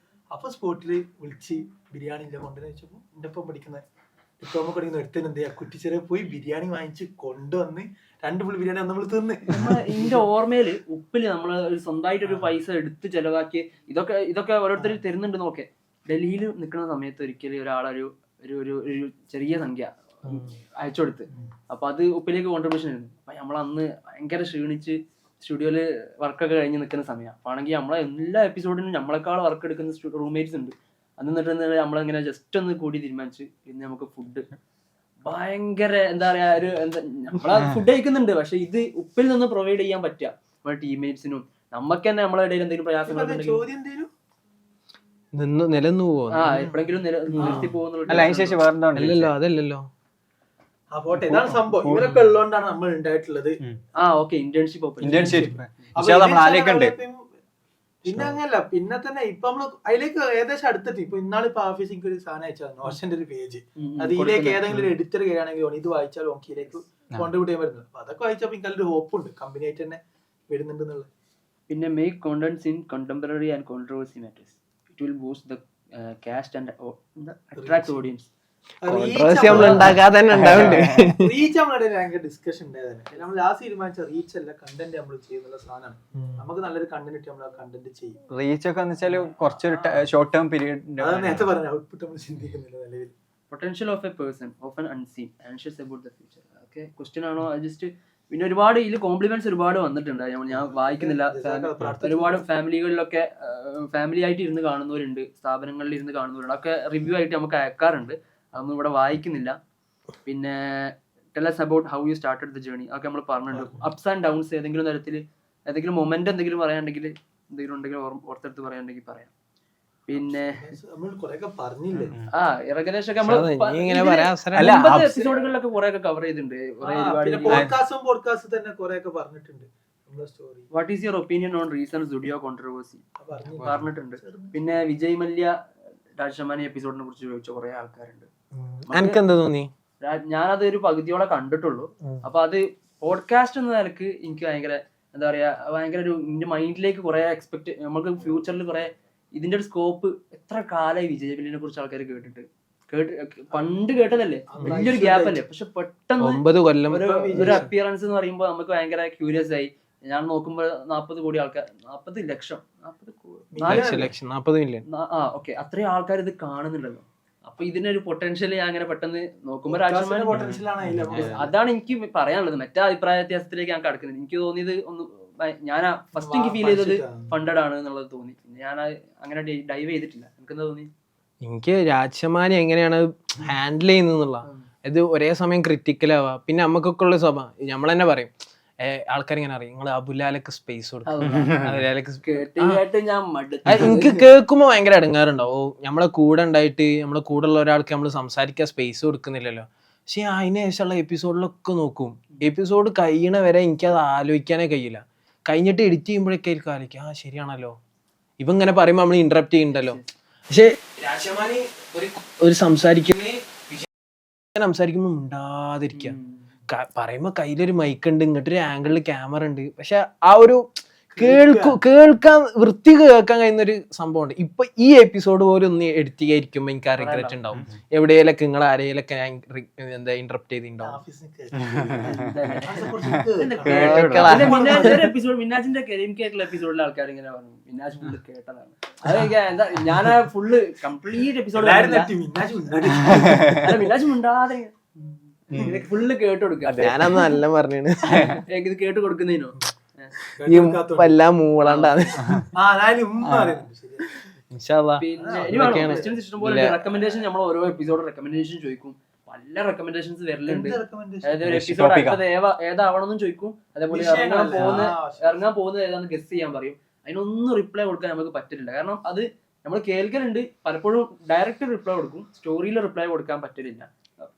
അപ്പൊ സ്പോട്ടില് വിളിച്ച് ബിരിയാണി ഇല്ല കൊണ്ടുവന്ന് വെച്ചപ്പോ എന്റെ ഒപ്പം പഠിക്കുന്ന ഡിപ്ലോമ പഠിക്കുന്ന എടുത്തന്നെ എന്ത് ചെയ്യാ, കുറ്റിച്ചെറിയ പോയി ബിരിയാണി വാങ്ങിച്ച് കൊണ്ടുവന്ന് 2 ഫുൾ ബിരിയാണി നമ്മൾ തിന്ന്. എന്റെ ഓർമ്മയില് ഉപ്പില് നമ്മള് സ്വന്തമായിട്ട് ഒരു പൈസ എടുത്ത് ചെലവാക്കി ഇതൊക്കെ ഓരോരുത്തർ തരുന്നുണ്ട്. നോക്കെ ഡൽഹിയിൽ നിൽക്കുന്ന സമയത്ത് ഒരിക്കലും ഒരാളൊരു ഒരു ചെറിയ സംഖ്യ അയച്ചു കൊടുത്ത്. അപ്പൊ അത് ഉപ്പിലേക്ക് കോൺട്രിബ്യൂഷൻ ആയിരുന്നു. അപ്പൊ നമ്മളന്ന് ഭയങ്കര ക്ഷീണിച്ച് സ്റ്റുഡിയോയില് വർക്കൊക്കെ കഴിഞ്ഞ് നിൽക്കുന്ന സമയം. അപ്പൊ ആണെങ്കിൽ നമ്മളെ എല്ലാ എപ്പിസോഡിനും നമ്മളെക്കാൾ വർക്ക് എടുക്കുന്ന റൂംമേറ്റ്സ് ഉണ്ട്. അന്ന് എന്നിട്ട് നമ്മളിങ്ങനെ ജസ്റ്റ് ഒന്ന് കൂടി തീരുമാനിച്ച് പിന്നെ നമുക്ക് ഫുഡ് ഭയങ്കര എന്താ പറയാ ഒരു നമ്മളെ ഫുഡ് കഴിക്കുന്നുണ്ട്. പക്ഷെ ഇത് ഉപ്പിൽ നിന്ന് പ്രൊവൈഡ് ചെയ്യാൻ പറ്റുക നമ്മുടെ ടീംമേറ്റ്സിനും നമുക്ക് തന്നെ നമ്മളെ ഇടയിൽ എന്തെങ്കിലും പ്രയാസങ്ങൾ നിലന്നു പോവോ എപ്പോഴെങ്കിലും നിർത്തി പോകുന്നുള്ളൂ. അതല്ലല്ലോ ഇതാണ് സംഭവം. ഇവരൊക്കെ ഉള്ളതുകൊണ്ടാണ് നമ്മൾ ഉണ്ടായിട്ടുള്ളത്. ഇന്റേൺഷിപ്പ് പിന്നെ അങ്ങനല്ല, പിന്നെ തന്നെ ഇപ്പൊ നമ്മള് അതിലേക്ക് ഏകദേശം അടുത്തെത്തി. ഇപ്പൊ ഇന്നാളിപ്പോ ഓഫീസിൽ ഒരു സാധനം അയച്ചാൽ നോഷന്റെ ഒരു പേജ്, അത് ഇതിലേക്ക് ഏതെങ്കിലും ഒരു എഡിറ്റർ കയറാണെങ്കിൽ ഇത് വായിച്ചാൽ ഓക്കെ ഇതിലേക്ക് കോൺട്രിബ്യൂട്ട് ചെയ്യാൻ പറ്റുന്നത്. അപ്പൊ അതൊക്കെ വായിച്ചപ്പോ എനിക്കൊരു ഹോപ്പുണ്ട് കമ്പനി ആയിട്ട് തന്നെ വരുന്നുണ്ട് എന്നുള്ളത്. പിന്നെ make contents in contemporary and controversy matters. It will boost the cast and attract audience. Controversy നമ്മൾ ഉണ്ടാക്കാതെ തന്നെ ഉണ്ടാവുന്നുണ്ട്. റീച്ച് നമ്മളുടെ ഭയങ്കര ഡിസ്കഷൻ ഉണ്ടായതന്നെ. നമ്മൾ ലാസ്റ്റ് തീരുമാനിച്ച റീച്ച് അല്ല, കണ്ടന്റ് നമ്മൾ ചെയ്യുന്നുള്ള സാധനമാണ്. നമുക്ക് നല്ലൊരു കണ്ടന്റ് ഇട്ട് നമ്മൾ ആ കണ്ടന്റ് ചെയ്യും. റീച്ച് ഒക്കെ എന്ന് വെച്ചാൽ കുറച്ചൊരു ഷോർട്ട് ടേം പീരീഡ്. അതാണ് നേരത്തെ പറഞ്ഞ ഔട്ട്പുട്ട് നമ്മൾ ചിന്തിക്കുന്നില്ല നിലവിൽ. Potential of A person often unseen anxious about the future. Okay, question ആണോ ജസ്റ്റ്. പിന്നെ ഒരുപാട് ഇതിൽ കോംപ്ലിമെന്റ്സ് ഒരുപാട് വന്നിട്ടുണ്ട്. ഞാൻ വായിക്കുന്നില്ല. ഒരുപാട് ഫാമിലികളിലൊക്കെ ഫാമിലി ആയിട്ട് ഇരുന്ന് കാണുന്നവരുണ്ട്, സ്ഥാപനങ്ങളിൽ ഇരുന്ന് കാണുന്നവരുണ്ട്. ഒക്കെ റിവ്യൂ ആയിട്ട് നമുക്ക് അയക്കാറുണ്ട്. അതൊന്നും ഇവിടെ വായിക്കുന്നില്ല. പിന്നെ tell us about how you started the journey ഒക്കെ നമ്മൾ പറഞ്ഞിട്ടുണ്ട്. അപ്സ് ആൻഡ് ഡൗൺസ് ഏതെങ്കിലും തരത്തിൽ ഏതെങ്കിലും മൊമെന്റ് എന്തെങ്കിലും പറയാനുണ്ടെങ്കിൽ, എന്തെങ്കിലും ഉണ്ടെങ്കിൽ ഓർത്തെടുത്ത് പറയാനുണ്ടെങ്കിൽ പറയാം. പിന്നെ ഏകദേശം എപ്പിസോഡുകളിലൊക്കെ കുറെ ഒക്കെ കവർ ചെയ്തിട്ടുണ്ട്. What is your opinion on recent studio controversy പറഞ്ഞിട്ടുണ്ട്. പിന്നെ വിജയ് മല്യ രാജശമാനി എപ്പിസോഡിനെ കുറിച്ച് ചോദിച്ച കുറെ ആൾക്കാരുണ്ട്. എനിക്ക് എന്താ തോന്നി? ഞാനത് ഒരു പകുതിയോടെ കണ്ടിട്ടുള്ളൂ. അപ്പൊ അത് പോഡ്കാസ്റ്റ് എന്ന നിലക്ക് എനിക്ക് ഭയങ്കര എന്താ പറയാ, ഭയങ്കര ഒരു എന്റെ മൈൻഡിലേക്ക് കുറെ എക്സ്പെക്ട്, നമുക്ക് ഫ്യൂച്ചറിൽ കുറെ ഇതിന്റെ ഒരു സ്കോപ്പ്. എത്ര കാലമായി വിജയ് മല്യനെ കുറിച്ച് ആൾക്കാർ പണ്ട് കേട്ടതല്ലേ, വലിയൊരു ഗ്യാപ്പ് അല്ലേ. പക്ഷെ പെട്ടെന്ന് 9 കൊല്ലം ഒരു അപ്പിയറൻസ് എന്ന് പറയുമ്പോൾ നമുക്ക് ഭയങ്കര ക്യൂരിയസ് ആയി. ഞാൻ നോക്കുമ്പോ 40 കോടി ആൾക്കാർ, 40 ലക്ഷം, 40 മില്യൺ, ഓക്കെ, അത്രയും ആൾക്കാർ ഇത് കാണുന്നുണ്ടല്ലോ. അപ്പൊ ഇതിനൊരു പൊട്ടൻഷ്യൽ ഞാൻ അങ്ങനെ പെട്ടെന്ന് നോക്കുമ്പോ രാജശമാനി, അതാണ് എനിക്ക് പറയാനുള്ളത്. മറ്റേ അഭിപ്രായ വ്യത്യാസത്തിലേക്ക് ഞാൻ കടക്കുന്നത്. എനിക്ക് തോന്നിയത് ഒന്ന്, ഞാൻ ഫസ്റ്റ് എനിക്ക് ഫീൽ ചെയ്തത് ഫണ്ടഡ് ആണ് എന്നുള്ളത് തോന്നി. പിന്നെ ഞാൻ അങ്ങനെ ഡൈവ് ചെയ്തിട്ടില്ല. എനിക്ക് എന്താ തോന്നി? എനിക്ക് രാജശമാനി എങ്ങനെയാണ് ഹാൻഡിൽ ചെയ്യുന്നുള്ള ഇത് ഒരേ സമയം ക്രിറ്റിക്കലാവാ. പിന്നെ നമുക്കൊക്കെ ഉള്ള സ്വഭാവം നമ്മൾ തന്നെ പറയും, ആൾക്കാർ ഇങ്ങനെ അറിയും, നിങ്ങൾ അബുലാലക്ക് സ്പേസ് കൊടുക്കും. എനിക്ക് കേൾക്കുമ്പോ ഭയങ്കര ഇടങ്ങാറുണ്ടാവും. നമ്മളെ കൂടെ ഉണ്ടായിട്ട് നമ്മളെ കൂടെ ഉള്ള ഒരാൾക്ക് നമ്മൾ സംസാരിക്കാൻ സ്പേസ് കൊടുക്കുന്നില്ലല്ലോ. പക്ഷെ അതിന് ശേഷമുള്ള എപ്പിസോഡിലൊക്കെ നോക്കും, എപ്പിസോഡ് കഴിയണ വരെ എനിക്കത് ആലോചിക്കാനേ കഴിയില്ല. കഴിഞ്ഞിട്ട് എഡിറ്റ് ചെയ്യുമ്പോഴൊക്കെ ആയിരിക്കും ആലോചിക്കുക, ശരിയാണല്ലോ ഇവ ഇങ്ങനെ പറയുമ്പോൾ നമ്മൾ ഇന്ററപ്റ്റ് ചെയ്യുന്നുണ്ടല്ലോ. പക്ഷെ രാജശമാനി ഒരു സംസാരിക്കുമ്പോൾ ഉണ്ടാതിരിക്കുക. പറയുമ്പോ കയ്യിലൊരു മൈക്ക് ഉണ്ട്, ഇങ്ങോട്ടൊരു ആംഗിളിൽ ക്യാമറ ഉണ്ട്. പക്ഷെ ആ ഒരു കേൾക്കാൻ വൃത്തി കേൾക്കാൻ കഴിയുന്ന ഒരു സംഭവം ഉണ്ട്. ഇപ്പൊ ഈ എപ്പിസോഡ് പോലും ഒന്ന് എഡിറ്റ് ചെയ്യാതിരിക്കുമ്പോ എനിക്ക് ആ റിഗ്രറ്റ് ഉണ്ടാവും. എവിടെയൊക്കെ നിങ്ങൾ ആരെയൊക്കെ എന്താ ഇന്ററപ്റ്റ് ചെയ്തിട്ടുണ്ടാവും. മിന്നാജിന്റെ എപ്പിസോഡിലെ ആൾക്കാർ ഇങ്ങനെ പറഞ്ഞു, മിന്നാജ് ഫുള്ള് കേട്ടതാണ്. അത് ഞാൻ ഫുള്ള് കംപ്ലീറ്റ് എപ്പിസോഡ് മിന്നാജ് മിണ്ടാതെ ഫുള്ള് കേട്ട് കൊടുക്കുക. ഞാനന്ന് നല്ല പറഞ്ഞാണ് ഇത് കേട്ട് കൊടുക്കുന്നതിനോ എല്ലാം മൂളണ്ടാണ്. പിന്നെ റെക്കമെൻഡേഷൻ നമ്മൾ ഓരോ എപ്പിസോഡ് റെക്കമെൻഡേഷൻ ചോദിക്കും. പല റെക്കമെൻഡേഷൻസ് വരലുണ്ട്. അതായത് ഒരു എപ്പിസോഡ് അടുത്തത് ഏതാവണമെന്നും ചോദിക്കും. അതേപോലെ ഇറങ്ങാൻ പോകുന്നത് ഏതാണെന്ന് ഗസ് ചെയ്യാൻ പറയും. അതിനൊന്നും റിപ്ലൈ കൊടുക്കാൻ നമുക്ക് പറ്റില്ല. കാരണം അത് നമ്മൾ കേൾക്കലുണ്ട്. പലപ്പോഴും ഡയറക്റ്റ് റിപ്ലൈ കൊടുക്കും, സ്റ്റോറിയിൽ റിപ്ലൈ കൊടുക്കാൻ പറ്റില്ല.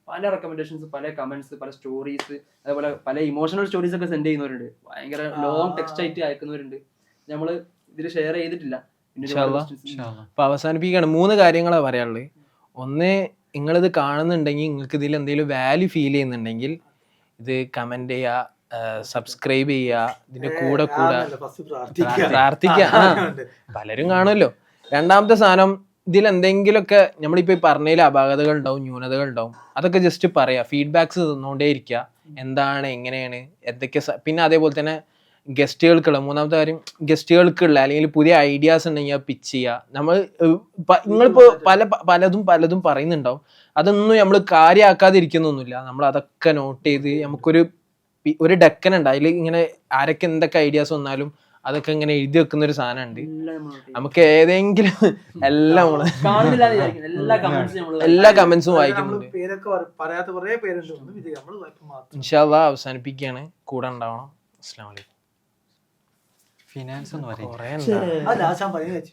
പല റെക്കമെൻഡേഷൻസ്, പല കമന്റ്സ്, പല സ്റ്റോറീസ്, അതേപോലെ പല ഇമോഷണൽ സ്റ്റോറീസ് ഒക്കെ സെൻഡ് ചെയ്യുന്നവരുണ്ട്. ഭയങ്കര ലോങ് ടെക്സ്റ്റ് ആയിട്ട് അയക്കുന്നവരുണ്ട്. നമ്മള് ഇതിൽ ഷെയർ ചെയ്തിട്ടില്ല. അപ്പൊ അവസാനിപ്പിക്കുകയാണ്. 3 കാര്യങ്ങളാണ് പറയാനുള്ളത്. ഒന്ന്, നിങ്ങളിത് കാണുന്നുണ്ടെങ്കിൽ, നിങ്ങൾക്ക് ഇതിൽ എന്തെങ്കിലും വാല്യൂ ഫീൽ ചെയ്യുന്നുണ്ടെങ്കിൽ ഇത് കമന്റ് ചെയ്യുക, സബ്സ്ക്രൈബ് ചെയ്യുക, ഇതിന്റെ കൂടെ പ്രാർത്ഥിക്കുക. പലരും കാണുമല്ലോ. രണ്ടാമത്തെ സാധനം, ഇതിൽ എന്തെങ്കിലുമൊക്കെ നമ്മളിപ്പോൾ ഈ പറഞ്ഞതിൽ അപാകതകൾ ഉണ്ടാവും, ന്യൂനതകൾ ഉണ്ടാവും. അതൊക്കെ ജസ്റ്റ് പറയാം, ഫീഡ്ബാക്സ് തന്നുകൊണ്ടേ ഇരിക്കുക. എന്താണ്, എങ്ങനെയാണ്, എന്തൊക്കെ. പിന്നെ അതേപോലെ തന്നെ ഗസ്റ്റുകൾക്കുള്ള, മൂന്നാമത്തെ കാര്യം, ഗസ്റ്റുകൾക്കുള്ള അല്ലെങ്കിൽ പുതിയ ഐഡിയാസ് ഉണ്ടെങ്കിൽ പിച്ച് ചെയ്യുക. നിങ്ങളിപ്പോൾ പലതും പറയുന്നുണ്ടാവും. അതൊന്നും നമ്മൾ കാര്യമാക്കാതിരിക്കുന്നൊന്നുമില്ല. നമ്മൾ അതൊക്കെ നോട്ട് ചെയ്ത് നമുക്കൊരു ഡെക്കനുണ്ട്. അതിൽ ഇങ്ങനെ ആരൊക്കെ എന്തൊക്കെ ഐഡിയാസ് വന്നാലും അതൊക്കെ ഇങ്ങനെ എഴുതി വെക്കുന്ന ഒരു സാധനമുണ്ട്. നമുക്ക് ഏതെങ്കിലും എല്ലാ കമന്റ്സും വായിക്കുന്നുണ്ട്. ഇൻഷാ അല്ലാഹ് അവസാനിപ്പിക്കുകയാണ്. കൂടെ ഉണ്ടാവണം. അസ്സലാമു അലൈക്കും. ഫിനാൻസ് എന്ന് പറയുന്നത്